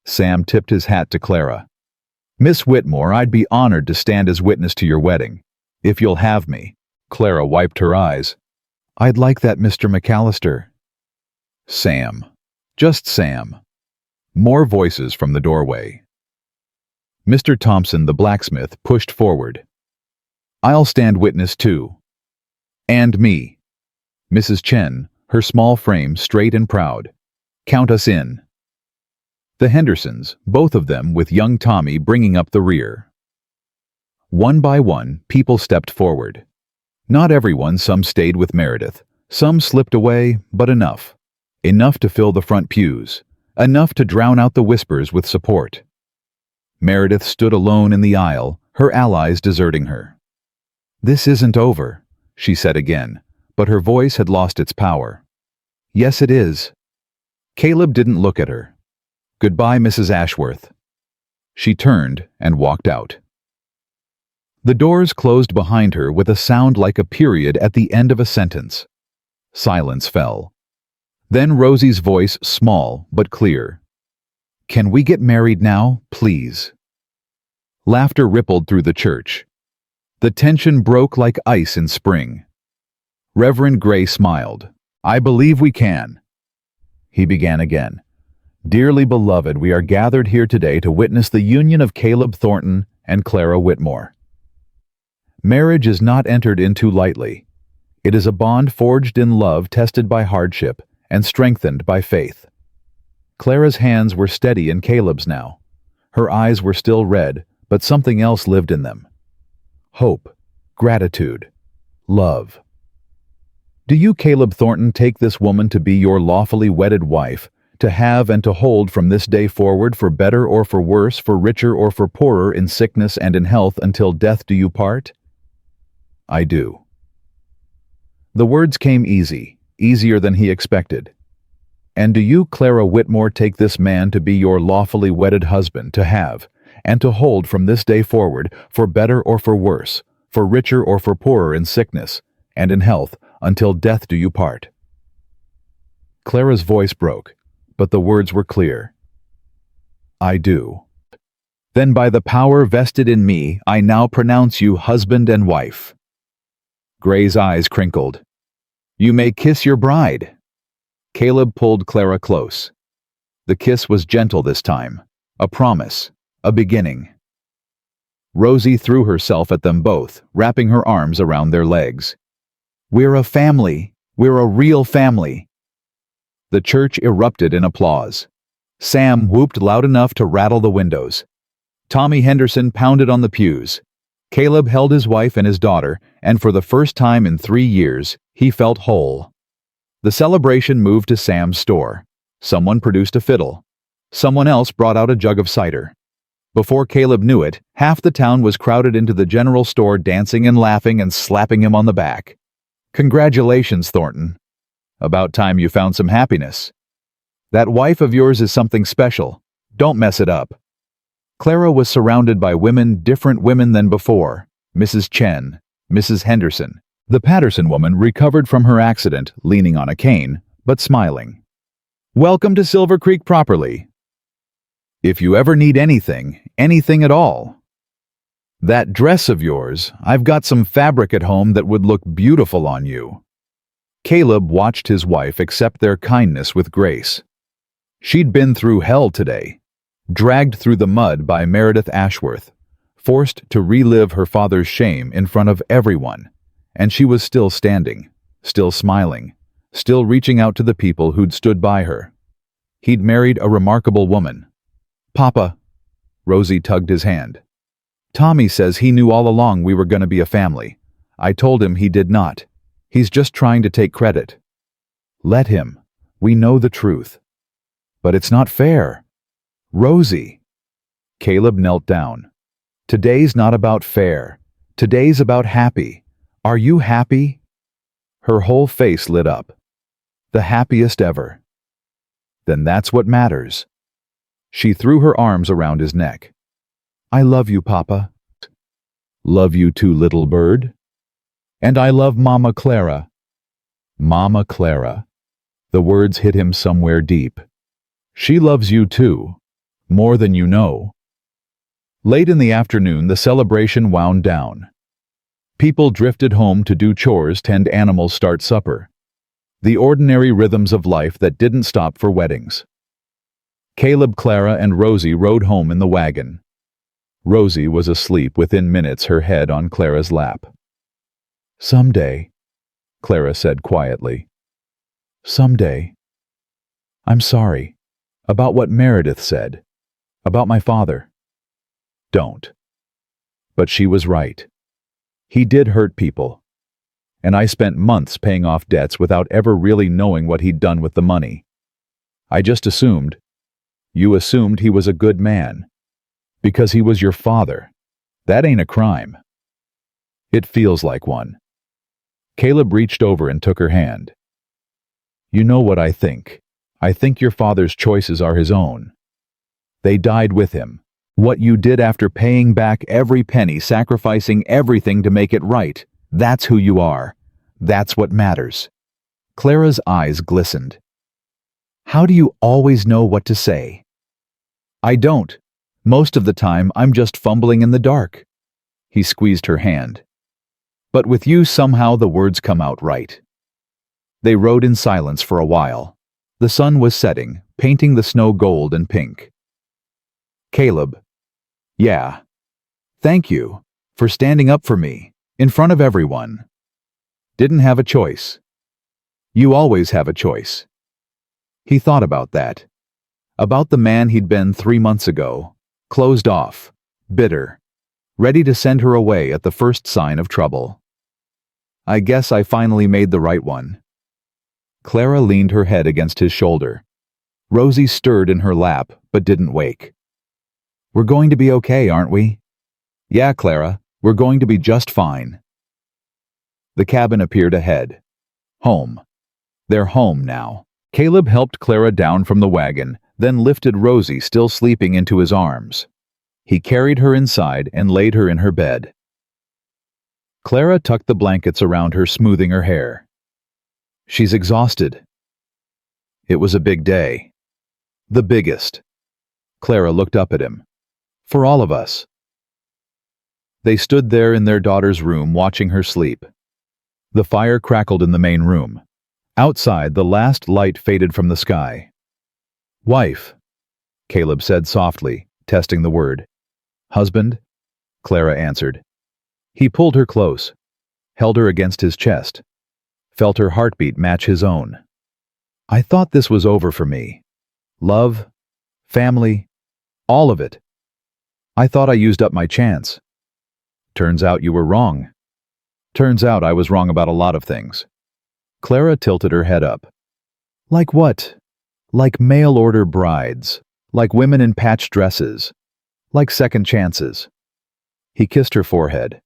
Sam tipped his hat to Clara. Miss Whitmore, I'd be honored to stand as witness to your wedding. If you'll have me. Clara wiped her eyes. I'd like that, Mr. McAllister. Sam. Just Sam. More voices from the doorway. Mr. Thompson, the blacksmith, pushed forward. I'll stand witness too. And me. Mrs. Chen, her small frame straight and proud. Count us in. The Hendersons, both of them with young Tommy bringing up the rear. One by one, people stepped forward. Not everyone, some stayed with Meredith. Some slipped away, but enough. Enough to fill the front pews. Enough to drown out the whispers with support. Meredith stood alone in the aisle, her allies deserting her. This isn't over, she said again, but her voice had lost its power. Yes, it is. Caleb didn't look at her. Goodbye, Mrs. Ashworth. She turned and walked out. The doors closed behind her with a sound like a period at the end of a sentence. Silence fell. Then Rosie's voice, small but clear. Can we get married now, please? Laughter rippled through the church. The tension broke like ice in spring. Reverend Gray smiled. I believe we can. He began again. Dearly beloved, we are gathered here today to witness the union of Caleb Thornton and Clara Whitmore. Marriage is not entered into lightly. It is a bond forged in love, tested by hardship, and strengthened by faith. Clara's hands were steady in Caleb's now. Her eyes were still red, but something else lived in them. Hope, gratitude, love. Do you, Caleb Thornton, take this woman to be your lawfully wedded wife, to have and to hold from this day forward, for better or for worse, for richer or for poorer, in sickness and in health, until death do you part? I do. The words came easy, easier than he expected. And do you, Clara Whitmore, take this man to be your lawfully wedded husband, to have, and to hold from this day forward, for better or for worse, for richer or for poorer, in sickness and in health, until death do you part? Clara's voice broke, but the words were clear. I do. Then by the power vested in me, I now pronounce you husband and wife. Gray's eyes crinkled. You may kiss your bride. Caleb pulled Clara close. The kiss was gentle this time, a promise, a beginning. Rosie threw herself at them both, wrapping her arms around their legs. We're a family. We're a real family. The church erupted in applause. Sam whooped loud enough to rattle the windows. Tommy Henderson pounded on the pews. Caleb held his wife and his daughter, and for the first time in 3 years, he felt whole. The celebration moved to Sam's store. Someone produced a fiddle. Someone else brought out a jug of cider. Before Caleb knew it, half the town was crowded into the general store, dancing and laughing and slapping him on the back. Congratulations, Thornton. About time you found some happiness. That wife of yours is something special. Don't mess it up. Clara was surrounded by women, different women than before. Mrs. Chen, Mrs. Henderson. The Patterson woman recovered from her accident, leaning on a cane, but smiling. Welcome to Silver Creek properly. If you ever need anything, anything at all. That dress of yours, I've got some fabric at home that would look beautiful on you. Caleb watched his wife accept their kindness with grace. She'd been through hell today, dragged through the mud by Meredith Ashworth, forced to relive her father's shame in front of everyone, and she was still standing, still smiling, still reaching out to the people who'd stood by her. He'd married a remarkable woman. "Papa," Rosie tugged his hand. "Tommy says he knew all along we were going to be a family. I told him he did not. He's just trying to take credit." "Let him. We know the truth." "But it's not fair." "Rosie." Caleb knelt down. "Today's not about fair. Today's about happy. Are you happy?" Her whole face lit up. "The happiest ever." "Then that's what matters." She threw her arms around his neck. "I love you, Papa." "Love you too, little bird." "And I love Mama Clara." Mama Clara. The words hit him somewhere deep. "She loves you too, more than you know." Late in the afternoon, the celebration wound down. People drifted home to do chores, tend animals, start supper. The ordinary rhythms of life that didn't stop for weddings. Caleb, Clara, and Rosie rode home in the wagon. Rosie was asleep within minutes, her head on Clara's lap. "Someday," Clara said quietly. "Someday. I'm sorry. About what Meredith said. About my father." "Don't." But she was right. He did hurt people. And I spent months paying off debts without ever really knowing what he'd done with the money. I just assumed. You assumed he was a good man. Because he was your father. That ain't a crime. It feels like one. Caleb reached over and took her hand. "You know what I think. I think your father's choices are his own. They died with him. What you did after paying back every penny, sacrificing everything to make it right, that's who you are. That's what matters." Clara's eyes glistened. "How do you always know what to say?" "I don't. Most of the time, I'm just fumbling in the dark." He squeezed her hand. "But with you, somehow the words come out right." They rode in silence for a while. The sun was setting, painting the snow gold and pink. "Caleb." "Yeah. Thank you for standing up for me, in front of everyone." "Didn't have a choice." "You always have a choice." He thought about that. About the man he'd been 3 months ago, closed off, bitter, ready to send her away at the first sign of trouble. "I guess I finally made the right one." Clara leaned her head against his shoulder. Rosie stirred in her lap, but didn't wake. "We're going to be okay, aren't we?" "Yeah, Clara, we're going to be just fine." The cabin appeared ahead. Home. They're home now. Caleb helped Clara down from the wagon, then lifted Rosie, still sleeping, into his arms. He carried her inside and laid her in her bed. Clara tucked the blankets around her, smoothing her hair. "She's exhausted." It was a big day. The biggest. Clara looked up at him. "For all of us." They stood there in their daughter's room, watching her sleep. The fire crackled in the main room. Outside, the last light faded from the sky. "Wife," Caleb said softly, testing the word. "Husband," Clara answered. He pulled her close, held her against his chest, felt her heartbeat match his own. "I thought this was over for me. Love, family, all of it. I thought I used up my chance. Turns out you were wrong. Turns out I was wrong about a lot of things." Clara tilted her head up. "Like what?" "Like mail-order brides. Like women in patched dresses. Like second chances." He kissed her forehead.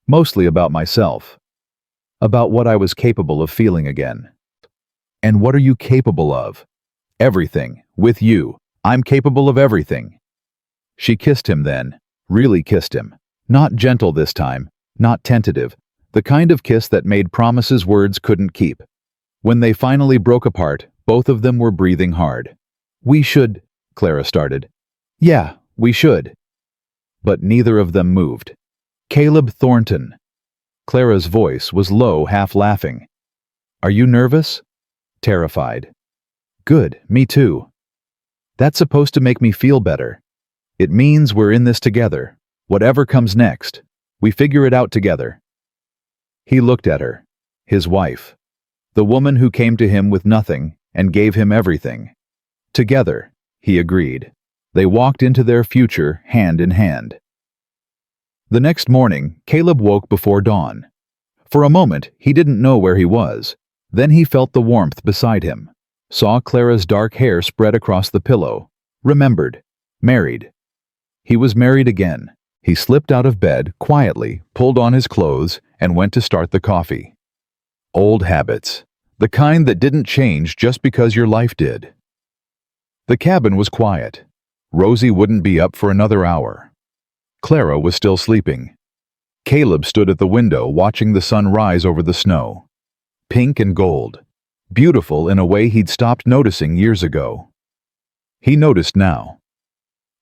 "Mostly about myself. About what I was capable of feeling again." "And what are you capable of?" "Everything. With you. I'm capable of everything." She kissed him then. Really kissed him. Not gentle this time. Not tentative. The kind of kiss that made promises words couldn't keep. When they finally broke apart, both of them were breathing hard. "We should," Clara started. "Yeah, we should." But neither of them moved. "Caleb Thornton." Clara's voice was low, half laughing. Are you nervous? Terrified. Good, me too. That's supposed to make me feel better. It means we're in this together. Whatever comes next, we figure it out together. He looked at her, his wife, the woman who came to him with nothing and gave him everything. Together, he agreed. They walked into their future hand in hand. The next morning, Caleb woke before dawn. For a moment, he didn't know where he was. Then he felt the warmth beside him, saw Clara's dark hair spread across the pillow, remembered, married. He was married again. He slipped out of bed, quietly, pulled on his clothes, and went to start the coffee. Old habits, the kind that didn't change just because your life did. The cabin was quiet. Rosie wouldn't be up for another hour. Clara was still sleeping. Caleb stood at the window watching the sun rise over the snow. Pink and gold, beautiful in a way he'd stopped noticing years ago. He noticed now.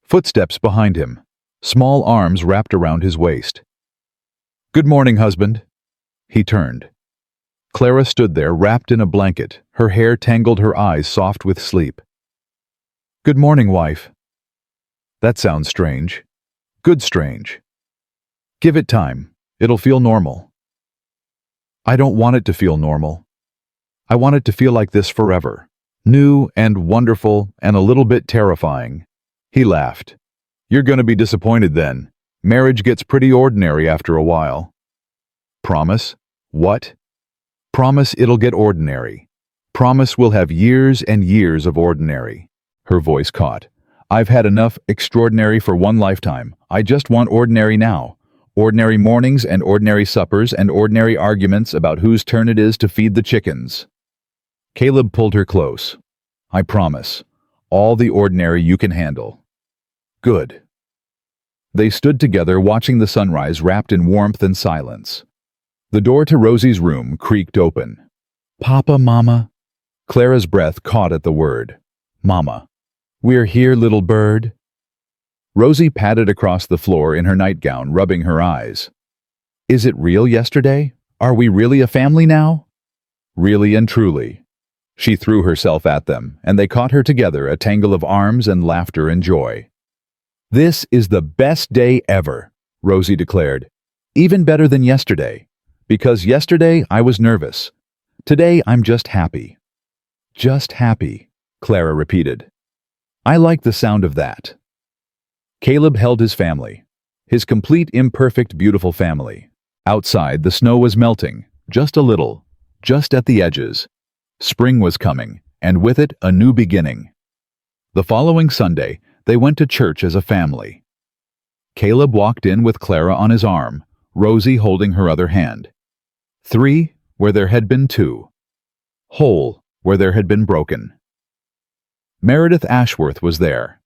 Footsteps behind him, small arms wrapped around his waist. "Good morning, husband." He turned. Clara stood there wrapped in a blanket, her hair tangled, her eyes soft with sleep. "Good morning, wife." That sounds strange. Good strange. Give it time. It'll feel normal. I don't want it to feel normal. I want it to feel like this forever. New and wonderful and a little bit terrifying. He laughed. You're going to be disappointed then. Marriage gets pretty ordinary after a while. Promise? What? Promise it'll get ordinary. Promise we'll have years and years of ordinary. Her voice caught. I've had enough extraordinary for one lifetime. I just want ordinary now. Ordinary mornings and ordinary suppers and ordinary arguments about whose turn it is to feed the chickens. Caleb pulled her close. I promise. All the ordinary you can handle. Good. They stood together watching the sunrise wrapped in warmth and silence. The door to Rosie's room creaked open. Papa, Mama. Clara's breath caught at the word. Mama. We're here, little bird. Rosie padded across the floor in her nightgown, rubbing her eyes. Is it real yesterday? Are we really a family now? Really and truly. She threw herself at them, and they caught her together, a tangle of arms and laughter and joy. This is the best day ever, Rosie declared. Even better than yesterday. Because yesterday I was nervous. Today I'm just happy. Just happy, Clara repeated. I like the sound of that. Caleb held his family. His complete, imperfect, beautiful family. Outside, the snow was melting, just a little, just at the edges. Spring was coming, and with it, a new beginning. The following Sunday, they went to church as a family. Caleb walked in with Clara on his arm, Rosie holding her other hand. 3, where there had been 2. Whole, where there had been broken. Meredith Ashworth was there.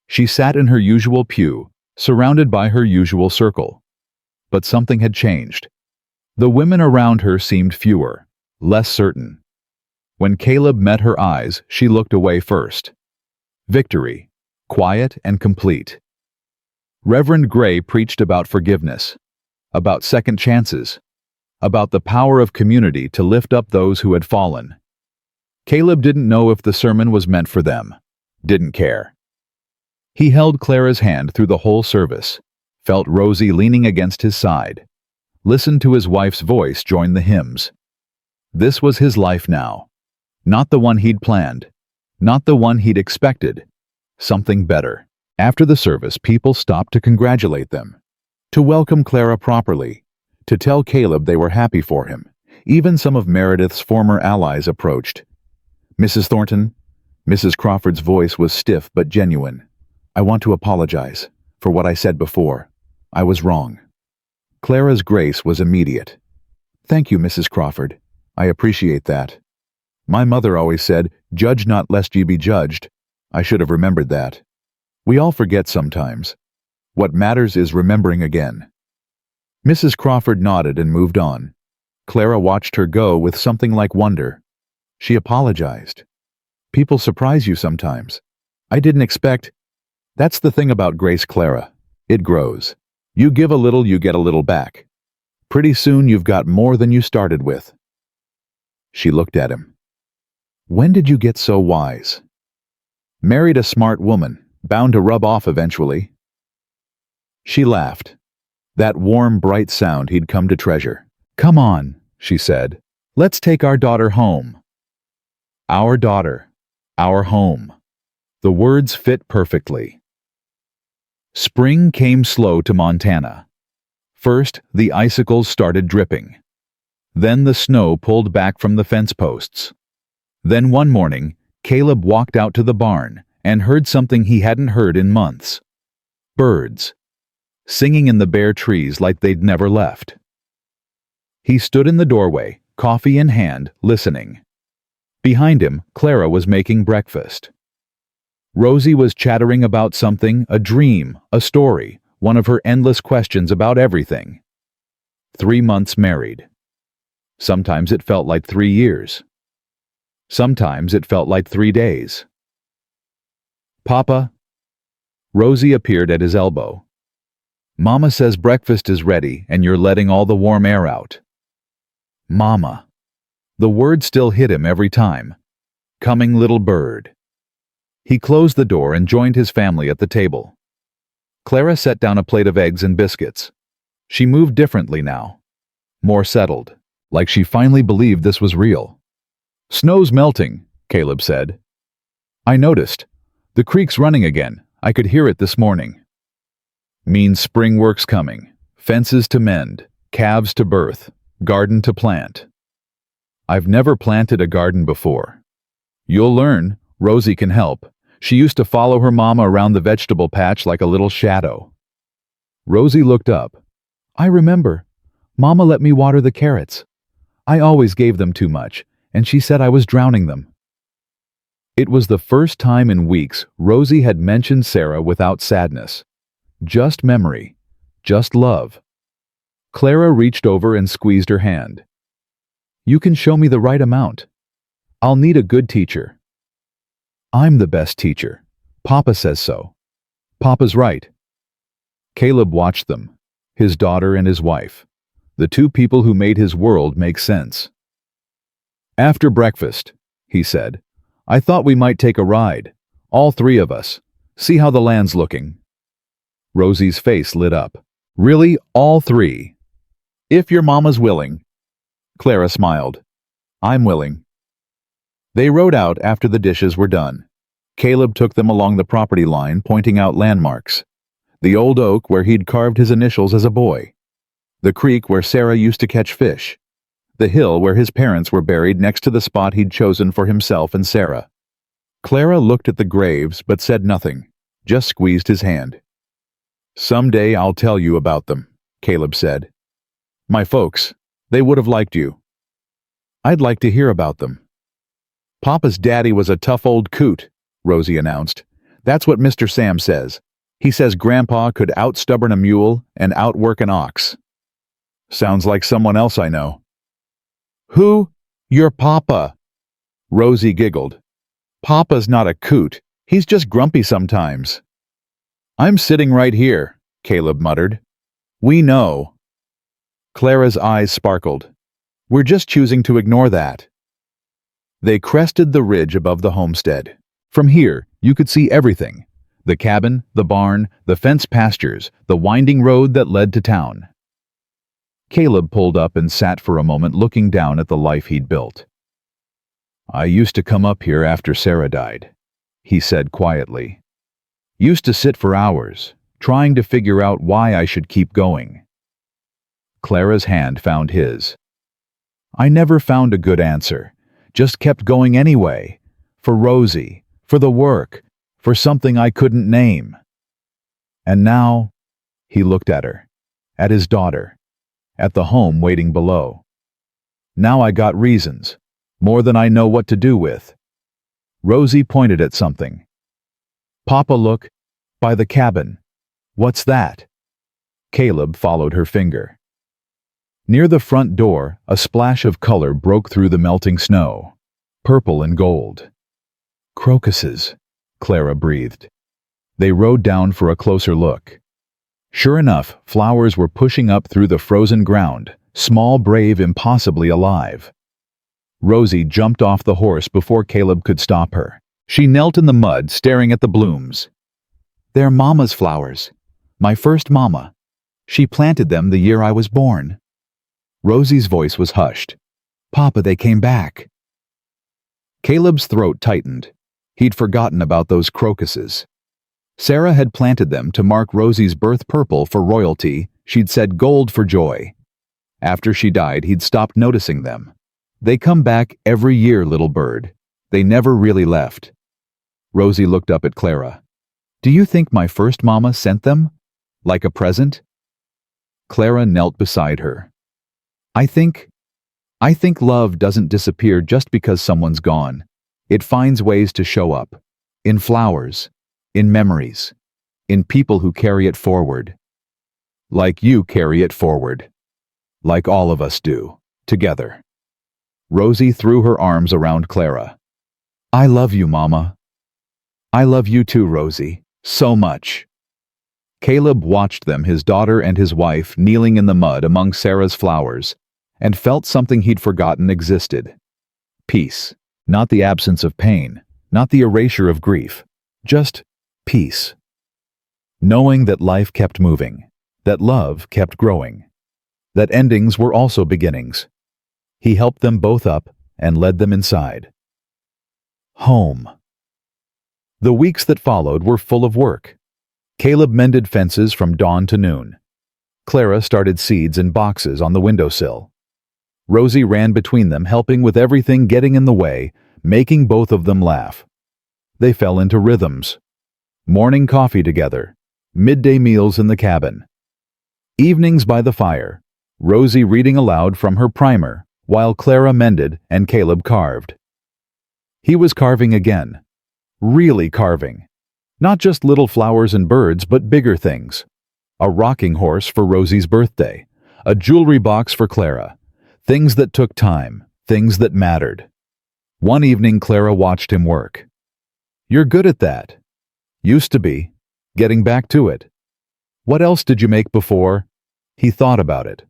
She sat in her usual pew, surrounded by her usual circle. But something had changed. The women around her seemed fewer, less certain. When Caleb met her eyes, she looked away first. Victory, quiet and complete. Reverend Gray preached about forgiveness, about second chances, about the power of community to lift up those who had fallen. Caleb didn't know if the sermon was meant for them, didn't care. He held Clara's hand through the whole service, felt Rosie leaning against his side, listened to his wife's voice join the hymns. This was his life now. Not the one he'd planned, not the one he'd expected. Something better. After the service, people stopped to congratulate them, to welcome Clara properly, to tell Caleb they were happy for him. Even some of Meredith's former allies approached. Mrs. Thornton, Mrs. Crawford's voice was stiff but genuine. I want to apologize for what I said before. I was wrong. Clara's grace was immediate. Thank you, Mrs. Crawford. I appreciate that. My mother always said, judge not lest ye be judged. I should have remembered that. We all forget sometimes. What matters is remembering again. Mrs. Crawford nodded and moved on. Clara watched her go with something like wonder. She apologized. People surprise you sometimes. I didn't expect. That's the thing about grace, Clara. It grows. You give a little, you get a little back. Pretty soon you've got more than you started with. She looked at him. When did you get so wise? Married a smart woman, bound to rub off eventually. She laughed. That warm, bright sound he'd come to treasure. Come on, she said. Let's take our daughter home. Our daughter. Our home. The words fit perfectly. Spring came slow to Montana. First, the icicles started dripping. Then the snow pulled back from the fence posts. Then one morning, Caleb walked out to the barn and heard something he hadn't heard in months. Birds. Singing in the bare trees like they'd never left. He stood in the doorway, coffee in hand, listening. Behind him, Clara was making breakfast. Rosie was chattering about something, a dream, a story, one of her endless questions about everything. 3 months married. Sometimes it felt like 3 years. Sometimes it felt like 3 days. Papa? Rosie appeared at his elbow. Mama says breakfast is ready and you're letting all the warm air out. Mama. The word still hit him every time. Coming little bird. He closed the door and joined his family at the table. Clara set down a plate of eggs and biscuits. She moved differently now. More settled, like she finally believed this was real. Snow's melting, Caleb said. I noticed. The creek's running again. I could hear it this morning. Means spring work's coming. Fences to mend, calves to birth, garden to plant. I've never planted a garden before. You'll learn. Rosie can help. She used to follow her mama around the vegetable patch like a little shadow. Rosie looked up. I remember. Mama let me water the carrots. I always gave them too much, and she said I was drowning them. It was the first time in weeks Rosie had mentioned Sarah without sadness. Just memory. Just love. Clara reached over and squeezed her hand. You can show me the right amount. I'll need a good teacher. I'm the best teacher. Papa says so. Papa's right. Caleb watched them, his daughter and his wife, the two people who made his world make sense. After breakfast, he said, I thought we might take a ride, all 3 of us, see how the land's looking. Rosie's face lit up. Really, all 3? If your mama's willing. Clara smiled. I'm willing. They rode out after the dishes were done. Caleb took them along the property line, pointing out landmarks. The old oak where he'd carved his initials as a boy. The creek where Sarah used to catch fish. The hill where his parents were buried next to the spot he'd chosen for himself and Sarah. Clara looked at the graves but said nothing, just squeezed his hand. Someday I'll tell you about them, Caleb said. My folks, they would have liked you. I'd like to hear about them. Papa's daddy was a tough old coot, Rosie announced. That's what Mr. Sam says. He says Grandpa could outstubborn a mule and outwork an ox. Sounds like someone else I know. Who? Your Papa. Rosie giggled. Papa's not a coot. He's just grumpy sometimes. I'm sitting right here, Caleb muttered. We know. Clara's eyes sparkled. We're just choosing to ignore that. They crested the ridge above the homestead. From here, you could see everything. The cabin, the barn, the fenced pastures, the winding road that led to town. Caleb pulled up and sat for a moment looking down at the life he'd built. I used to come up here after Sarah died, he said quietly. Used to sit for hours, trying to figure out why I should keep going. Clara's hand found his. I never found a good answer. Just kept going anyway. For Rosie, for the work, for something I couldn't name. And now, he looked at her, at his daughter, at the home waiting below. Now I got reasons, more than I know what to do with. Rosie pointed at something. Papa, look, by the cabin. What's that? Caleb followed her finger. Near the front door, a splash of color broke through the melting snow, purple and gold. Crocuses, Clara breathed. They rode down for a closer look. Sure enough, flowers were pushing up through the frozen ground, small, brave, impossibly alive. Rosie jumped off the horse before Caleb could stop her. She knelt in the mud, staring at the blooms. "They're Mama's flowers. My first Mama. She planted them the year I was born." Rosie's voice was hushed. "Papa, they came back." Caleb's throat tightened. He'd forgotten about those crocuses. Sarah had planted them to mark Rosie's birth purple for royalty. She'd said gold for joy. After she died, he'd stopped noticing them. "They come back every year, little bird. They never really left." Rosie looked up at Clara. "Do you think my first Mama sent them? Like a present?" Clara knelt beside her. I think love doesn't disappear just because someone's gone. It finds ways to show up. In flowers. In memories. In people who carry it forward. Like you carry it forward. Like all of us do. Together." Rosie threw her arms around Clara. "I love you, Mama." "I love you too, Rosie. So much." Caleb watched them, his daughter and his wife, kneeling in the mud among Sarah's flowers, and felt something he'd forgotten existed. Peace. Not the absence of pain, not the erasure of grief, just peace. Knowing that life kept moving, that love kept growing, that endings were also beginnings. He helped them both up and led them inside. Home. The weeks that followed were full of work. Caleb mended fences from dawn to noon. Clara started seeds in boxes on the windowsill. Rosie ran between them, helping with everything getting in the way, making both of them laugh. They fell into rhythms. Morning coffee together, midday meals in the cabin. Evenings by the fire, Rosie reading aloud from her primer, while Clara mended and Caleb carved. He was carving again. Really carving. Not just little flowers and birds, but bigger things. A rocking horse for Rosie's birthday. A jewelry box for Clara. Things that took time. Things that mattered. One evening, Clara watched him work. "You're good at that." "Used to be. Getting back to it." "What else did you make before?" He thought about it.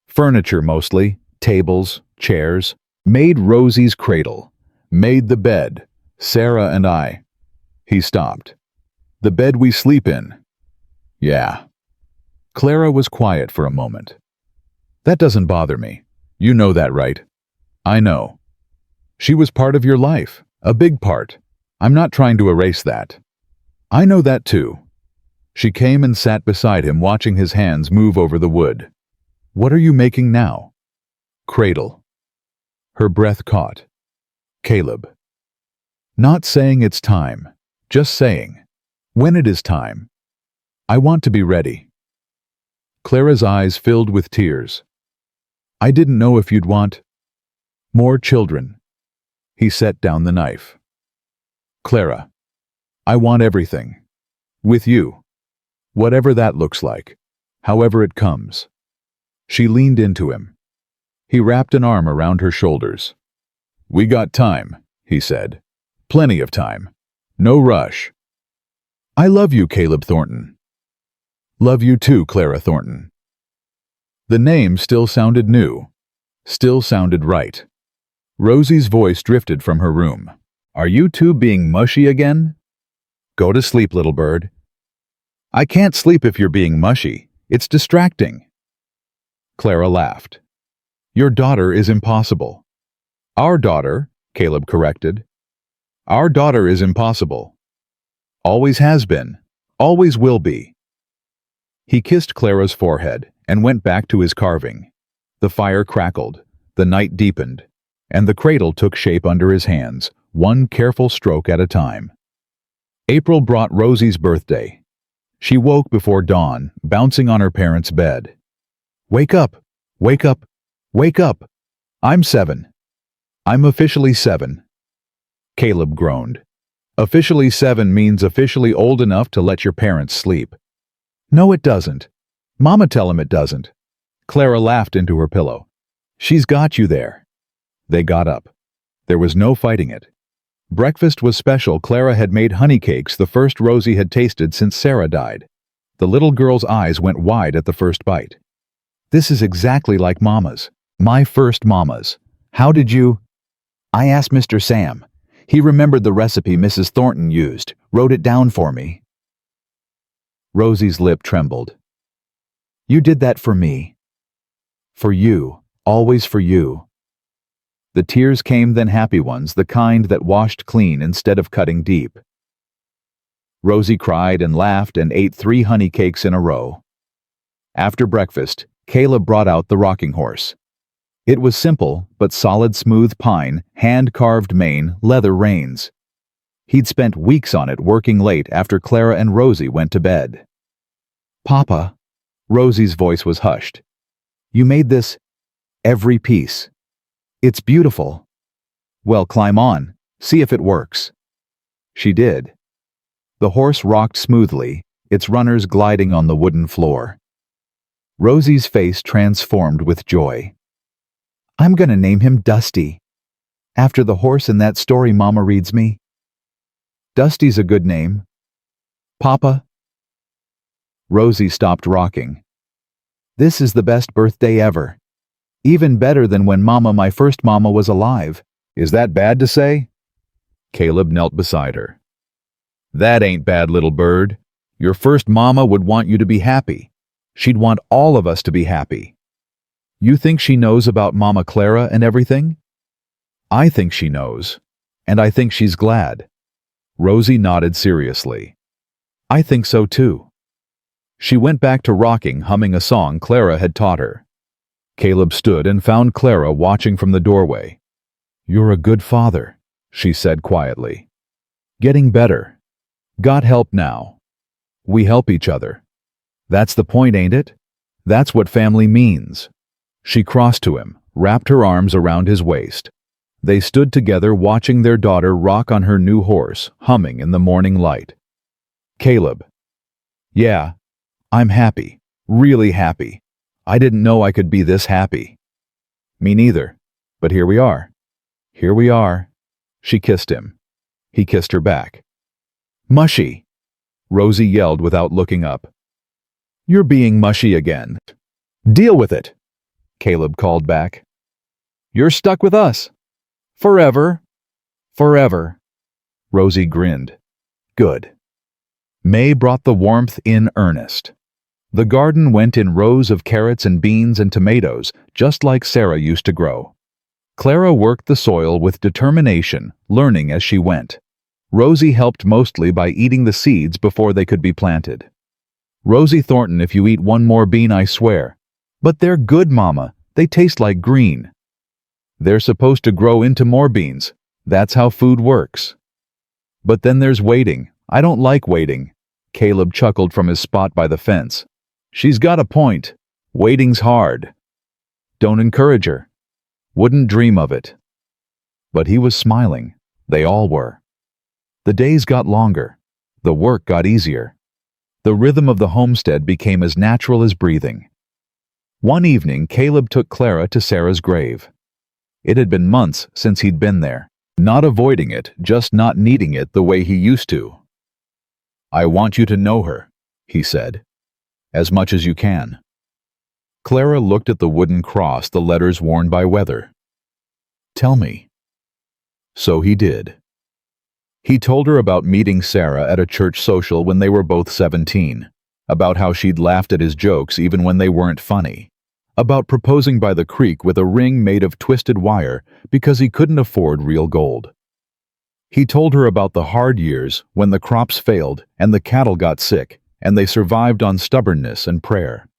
Furniture mostly. Tables, chairs. Made Rosie's cradle. Made the bed. Sarah and I. He stopped. "The bed we sleep in." "Yeah." Clara was quiet for a moment. "That doesn't bother me. You know that, right?" "I know. She was part of your life. A big part. I'm not trying to erase that." "I know that too." She came and sat beside him, watching his hands move over the wood. "What are you making now?" "Cradle." Her breath caught. "Caleb." "Not saying it's time. Just saying. When it is time. I want to be ready." Clara's eyes filled with tears. "I didn't know if you'd want more children." He set down the knife. "Clara, I want everything. With you. Whatever that looks like. However it comes." She leaned into him. He wrapped an arm around her shoulders. "We got time," he said. "Plenty of time. No rush." "I love you, Caleb Thornton." "Love you too, Clara Thornton." The name still sounded new. Still sounded right. Rosie's voice drifted from her room. "Are you two being mushy again?" "Go to sleep, little bird." "I can't sleep if you're being mushy. It's distracting." Clara laughed. "Your daughter is impossible." "Our daughter," Caleb corrected. "Our daughter is impossible. Always has been. Always will be." He kissed Clara's forehead and went back to his carving. The fire crackled, the night deepened, and the cradle took shape under his hands, one careful stroke at a time. April brought Rosie's birthday. She woke before dawn, bouncing on her parents' bed. "Wake up! Wake up! Wake up! I'm 7. I'm officially 7. Caleb groaned. "Officially 7 means officially old enough to let your parents sleep." "No, it doesn't. Mama tell him it doesn't." Clara laughed into her pillow. "She's got you there." They got up. There was no fighting it. Breakfast was special. Clara had made honey cakes, the first Rosie had tasted since Sarah died. The little girl's eyes went wide at the first bite. "This is exactly like Mama's. My first Mama's. How did you—" I asked Mr. Sam. He remembered the recipe Mrs. Thornton used, wrote it down for me. Rosie's lip trembled. You did that for me. For you, always for you. The tears came, then happy ones, the kind that washed clean instead of cutting deep. Rosie cried and laughed and ate 3 honey cakes in a row. After breakfast, Caleb brought out the rocking horse. It was simple, but solid smooth pine, hand-carved mane, leather reins. He'd spent weeks on it, working late after Clara and Rosie went to bed. Papa, Rosie's voice was hushed. You made this, every piece. It's beautiful. Well, climb on, see if it works. She did. The horse rocked smoothly, its runners gliding on the wooden floor. Rosie's face transformed with joy. I'm gonna name him Dusty, after the horse in that story Mama reads me. Dusty's a good name. Papa? Rosie stopped rocking. This is the best birthday ever. Even better than when my first mama, was alive. Is that bad to say? Caleb knelt beside her. That ain't bad, little bird. Your first mama would want you to be happy. She'd want all of us to be happy. You think she knows about Mama Clara and everything? I think she knows, and I think she's glad. Rosie nodded seriously. I think so too. She went back to rocking, humming a song Clara had taught her. Caleb stood and found Clara watching from the doorway. You're a good father, she said quietly. Getting better. Got help now. We help each other. That's the point, ain't it? That's what family means. She crossed to him, wrapped her arms around his waist. They stood together watching their daughter rock on her new horse, humming in the morning light. Caleb. Yeah, I'm happy, really happy. I didn't know I could be this happy. Me neither, but here we are. Here we are. She kissed him. He kissed her back. Mushy, Rosie yelled without looking up. You're being mushy again. Deal with it, Caleb called back. You're stuck with us. Forever. Forever. Rosie grinned. Good. May brought the warmth in earnest. The garden went in rows of carrots and beans and tomatoes, just like Sarah used to grow. Clara worked the soil with determination, learning as she went. Rosie helped mostly by eating the seeds before they could be planted. Rosie Thornton, if you eat one more bean, I swear. But they're good, Mama. They taste like green. They're supposed to grow into more beans. That's how food works. But then there's waiting. I don't like waiting. Caleb chuckled from his spot by the fence. She's got a point. Waiting's hard. Don't encourage her. Wouldn't dream of it. But he was smiling. They all were. The days got longer. The work got easier. The rhythm of the homestead became as natural as breathing. One evening, Caleb took Clara to Sarah's grave. It had been months since he'd been there, not avoiding it, just not needing it the way he used to. I want you to know her, he said, as much as you can. Clara looked at the wooden cross, the letters worn by weather. Tell me. So he did. He told her about meeting Sarah at a church social when they were both 17, about how she'd laughed at his jokes even when they weren't funny, about proposing by the creek with a ring made of twisted wire because he couldn't afford real gold. He told her about the hard years when the crops failed and the cattle got sick and they survived on stubbornness and prayer.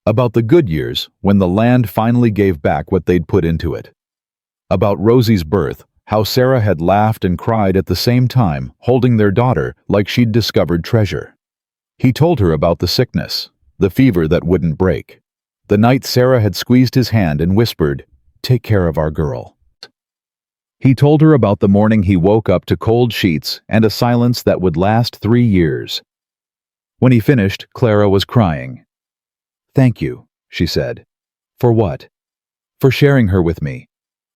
About the good years when the land finally gave back what they'd put into it. About Rosie's birth, how Sarah had laughed and cried at the same time, holding their daughter like she'd discovered treasure. He told her about the sickness, the fever that wouldn't break. The night Sarah had squeezed his hand and whispered, "Take care of our girl." He told her about the morning he woke up to cold sheets and a silence that would last 3 years. When he finished, Clara was crying. "Thank you," she said. "For what?" "For sharing her with me.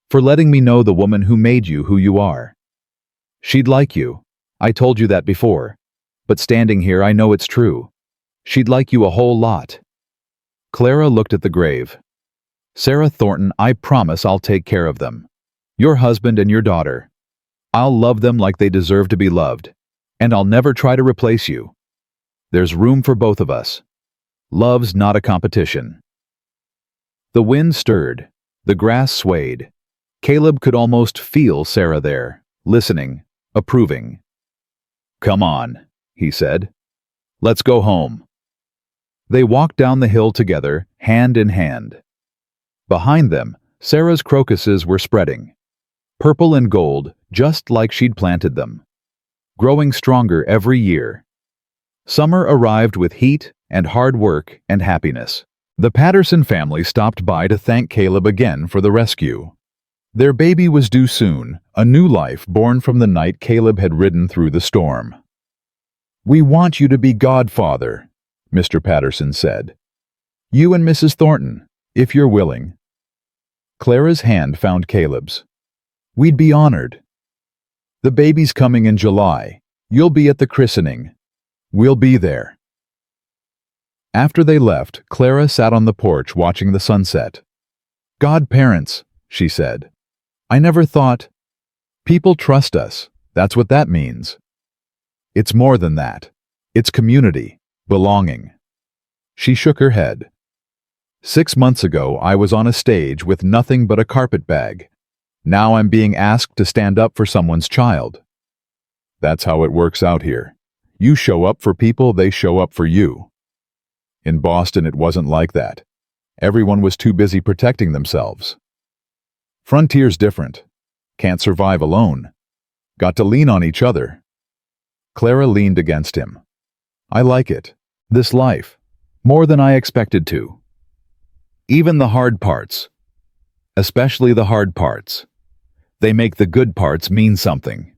For letting me know the woman who made you who you are. She'd like you. I told you that before. But standing here, I know it's true. She'd like you a whole lot." Clara looked at the grave. "Sarah Thornton, I promise I'll take care of them. Your husband and your daughter. I'll love them like they deserve to be loved, and I'll never try to replace you. There's room for both of us. Love's not a competition." The wind stirred. The grass swayed. Caleb could almost feel Sarah there, listening, approving. "Come on," he said. "Let's go home." They walked down the hill together, hand in hand. Behind them, Sarah's crocuses were spreading, purple and gold, just like she'd planted them, growing stronger every year. Summer arrived with heat and hard work and happiness. The Patterson family stopped by to thank Caleb again for the rescue. Their baby was due soon, a new life born from the night Caleb had ridden through the storm. "We want you to be godfather," Mr. Patterson said. "You and Mrs. Thornton, if you're willing." Clara's hand found Caleb's. "We'd be honored. The baby's coming in July. You'll be at the christening. We'll be there." After they left, Clara sat on the porch watching the sunset. "Godparents," she said. "I never thought. People trust us. That's what that means. It's more than that. It's community, belonging." She shook her head. "6 months ago, I was on a stage with nothing but a carpet bag. Now I'm being asked to stand up for someone's child. That's how it works out here. You show up for people, they show up for you. In Boston, it wasn't like that. Everyone was too busy protecting themselves. Frontier's different. Can't survive alone. Got to lean on each other." Clara leaned against him. "I like it. This life. More than I expected to. Even the hard parts. Especially the hard parts. They make the good parts mean something."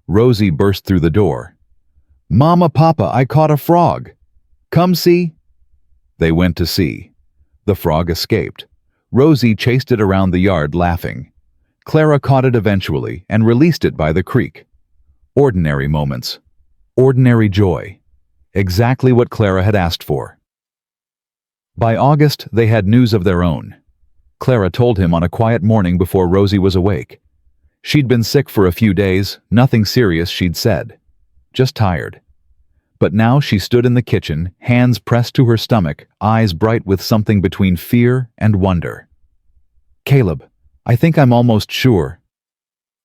Rosie burst through the door. "Mama, Papa, I caught a frog. Come see." They went to see. The frog escaped. Rosie chased it around the yard laughing. Clara caught it eventually and released it by the creek. Ordinary moments. Ordinary joy. Exactly what Clara had asked for. By August, they had news of their own. Clara told him on a quiet morning before Rosie was awake. She'd been sick for a few days, nothing serious, she'd said. Just tired. But now she stood in the kitchen, hands pressed to her stomach, eyes bright with something between fear and wonder. "Caleb, I think I'm almost sure."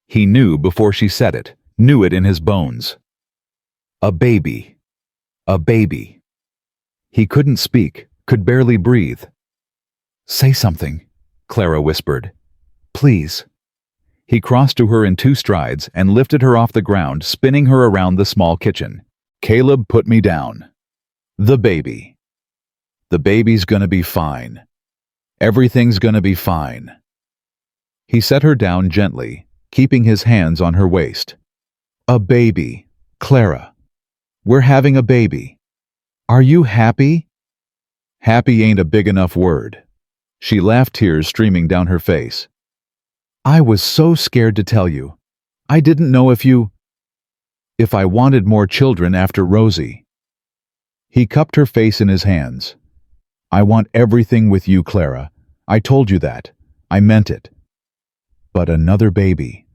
He knew before she said it, knew it in his bones. A baby. A baby. He couldn't speak, could barely breathe. "Say something," Clara whispered. "Please." He crossed to her in 2 strides and lifted her off the ground, spinning her around the small kitchen. "Caleb, put me down. The baby. The baby's gonna be fine. Everything's gonna be fine." He set her down gently, keeping his hands on her waist. "A baby, Clara. We're having a baby. Are you happy?" Happy ain't a big enough word. She laughed, tears streaming down her face. "I was so scared to tell you. I didn't know if I wanted more children after Rosie." He cupped her face in his hands. "I want everything with you, Clara. I told you that. I meant it. But another baby.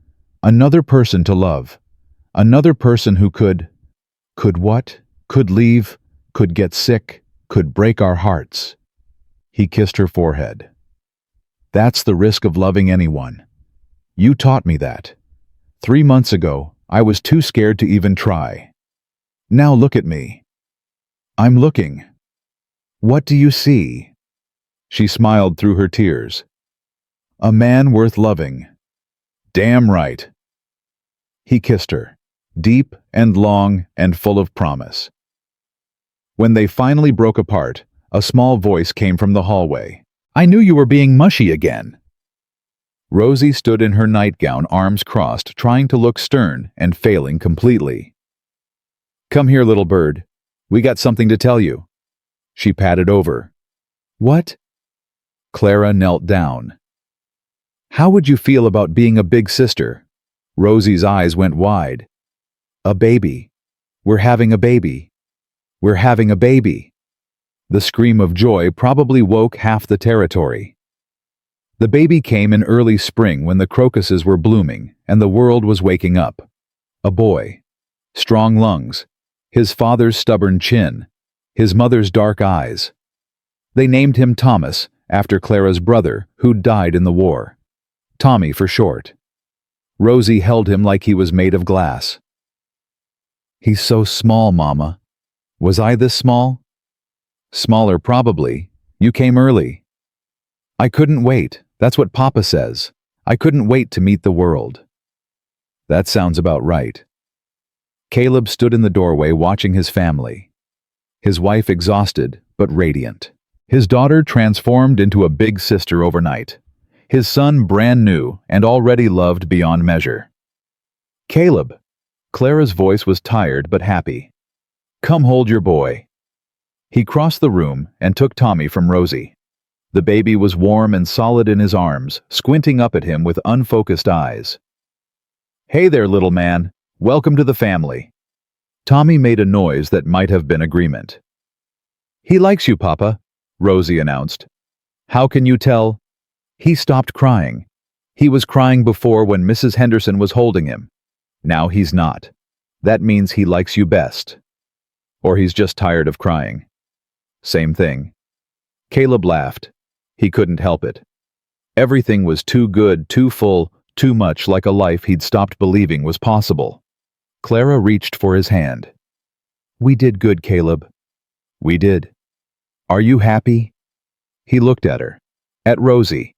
Another person to love. Another person who could what? Could leave, could get sick, could break our hearts." He kissed her forehead. "That's the risk of loving anyone. You taught me that. 3 months ago, I was too scared to even try. Now look at me. I'm looking. What do you see?" She smiled through her tears. "A man worth loving." "Damn right." He kissed her, deep and long and full of promise. When they finally broke apart, a small voice came from the hallway. "I knew you were being mushy again." Rosie stood in her nightgown, arms crossed, trying to look stern and failing completely. "Come here, little bird. We got something to tell you." She patted over. "What?" Clara knelt down. "How would you feel about being a big sister?" Rosie's eyes went wide. "A baby. We're having a baby. We're having a baby." The scream of joy probably woke half the territory. The baby came in early spring when the crocuses were blooming and the world was waking up. A boy. Strong lungs. His father's stubborn chin. His mother's dark eyes. They named him Thomas, after Clara's brother, who'd died in the war. Tommy for short. Rosie held him like he was made of glass. "He's so small, Mama." "Was I this small?" "Smaller probably. You came early." "I couldn't wait. That's what Papa says. I couldn't wait to meet the world." "That sounds about right." Caleb stood in the doorway watching his family. His wife exhausted, but radiant. His daughter transformed into a big sister overnight. His son brand new and already loved beyond measure. "Caleb." Clara's voice was tired but happy. "Come hold your boy." He crossed the room and took Tommy from Rosie. The baby was warm and solid in his arms, squinting up at him with unfocused eyes. "Hey there, little man. Welcome to the family." Tommy made a noise that might have been agreement. "He likes you, Papa," Rosie announced. "How can you tell?" He stopped crying. He was crying before when Mrs. Henderson was holding him. Now he's not. That means he likes you best. Or he's just tired of crying. Same thing. Caleb laughed. He couldn't help it. Everything was too good, too full, too much like a life he'd stopped believing was possible. Clara reached for his hand. "We did good, Caleb." "We did." "Are you happy?" He looked at her. At Rosie.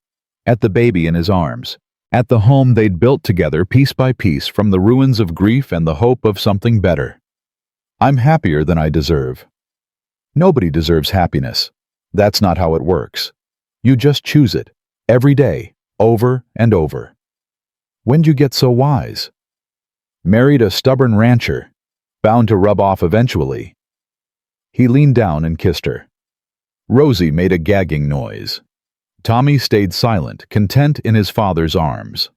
At the baby in his arms. At the home they'd built together piece by piece from the ruins of grief and the hope of something better. "I'm happier than I deserve." Nobody deserves happiness. That's not how it works. You just choose it. Every day. Over and over. When'd you get so wise? Married a stubborn rancher. Bound to rub off eventually. He leaned down and kissed her. Rosie made a gagging noise. Tommy stayed silent, content in his father's arms.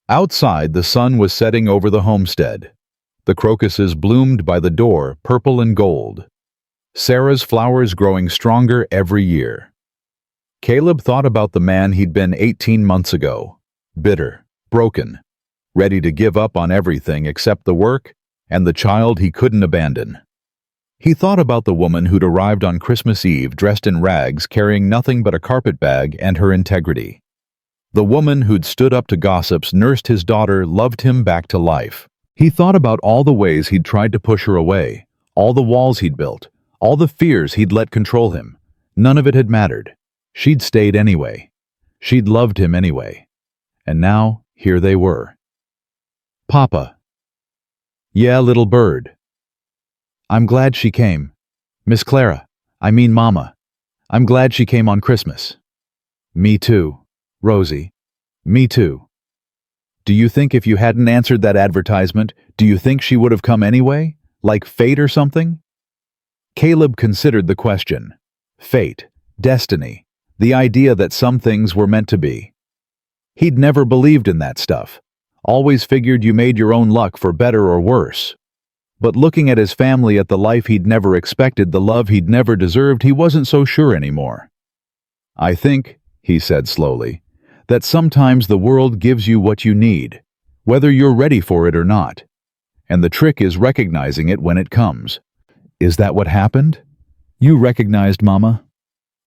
Outside, the sun was setting over the homestead. The crocuses bloomed by the door, purple and gold. Sarah's flowers growing stronger every year. Caleb thought about the man he'd been 18 months ago. Bitter, broken, ready to give up on everything except the work and the child he couldn't abandon. He thought about the woman who'd arrived on Christmas Eve dressed in rags, carrying nothing but a carpet bag and her integrity. The woman who'd stood up to gossips, nursed his daughter, loved him back to life. He thought about all the ways he'd tried to push her away, all the walls he'd built, all the fears he'd let control him. None of it had mattered. She'd stayed anyway. She'd loved him anyway. And now, here they were. "Papa." "Yeah, little bird." "I'm glad she came. Miss Clara, I mean Mama. I'm glad she came on Christmas." "Me too, Rosie. Me too." "Do you think if you hadn't answered that advertisement, do you think she would have come anyway? Like fate or something?" Caleb considered the question. Fate, destiny, the idea that some things were meant to be. He'd never believed in that stuff. Always figured you made your own luck for better or worse. But looking at his family, at the life he'd never expected, the love he'd never deserved, he wasn't so sure anymore. "I think," he said slowly, "that sometimes the world gives you what you need, whether you're ready for it or not. And the trick is recognizing it when it comes." "Is that what happened? You recognized Mama?"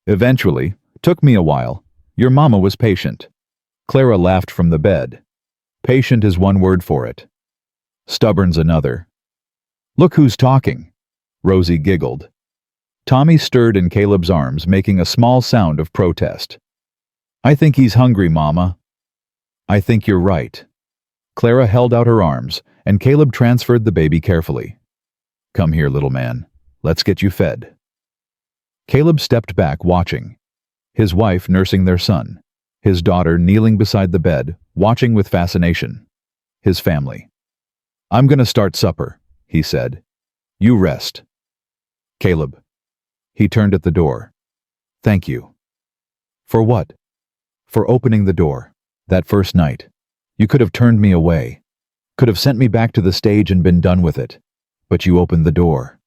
"Eventually. Took me a while. Your Mama was patient." Clara laughed from the bed. "Patient is one word for it. Stubborn's another." "Look who's talking." Rosie giggled. Tommy stirred in Caleb's arms, making a small sound of protest. "I think he's hungry, Mama." "I think you're right." Clara held out her arms, and Caleb transferred the baby carefully. "Come here, little man. Let's get you fed." Caleb stepped back, watching. His wife nursing their son. His daughter kneeling beside the bed, watching with fascination. His family. "I'm gonna start supper," he said. "You rest." "Caleb." He turned at the door. "Thank you." "For what?" "For opening the door. That first night. You could have turned me away. Could have sent me back to the stage and been done with it. But you opened the door."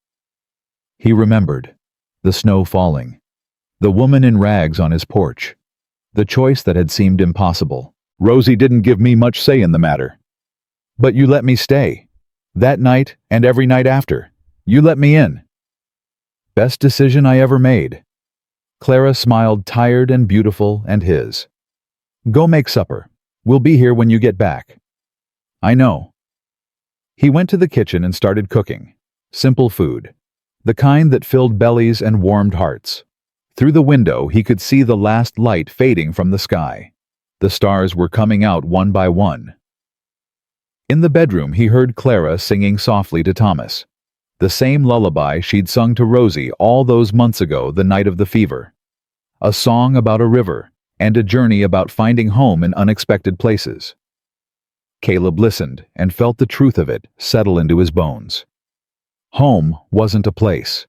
He remembered. The snow falling. The woman in rags on his porch. the choice that had seemed impossible. Rosie didn't give me much say in the matter. But you let me stay. That night and every night after. You let me in. Best decision I ever made. Clara smiled, tired and beautiful, and his. Go make supper. We'll be here when you get back. I know. He went to the kitchen and started cooking. Simple food. The kind that filled bellies and warmed hearts. Through the window, he could see the last light fading from the sky. The stars were coming out one by one. In the bedroom, he heard Clara singing softly to Thomas. The same lullaby she'd sung to Rosie all those months ago, the night of the fever. A song about a river, and a journey about finding home in unexpected places. Caleb listened and felt the truth of it settle into his bones. Home wasn't a place.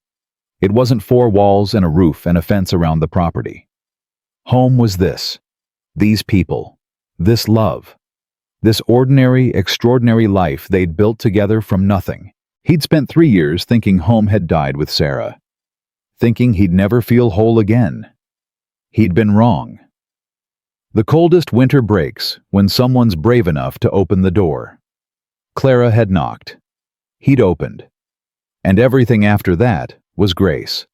It wasn't four walls and a roof and a fence around the property. Home was this. These people. This love. This ordinary, extraordinary life they'd built together from nothing. He'd spent 3 years thinking home had died with Sarah. Thinking he'd never feel whole again. He'd been wrong. The coldest winter breaks when someone's brave enough to open the door. Clara had knocked. He'd opened. And everything after that was grace.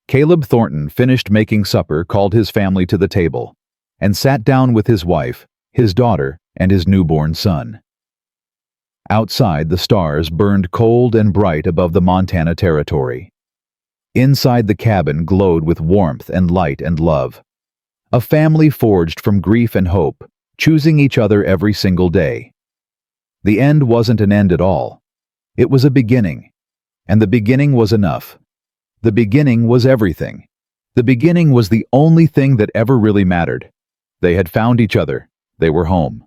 Caleb Thornton finished making supper, called his family to the table, and sat down with his wife, his daughter, and his newborn son. Outside, the stars burned cold and bright above the Montana territory. Inside, the cabin glowed with warmth and light and love. A family forged from grief and hope, choosing each other every single day. The end wasn't an end at all. It was a beginning. And the beginning was enough. The beginning was everything. The beginning was the only thing that ever really mattered. They had found each other. They were home.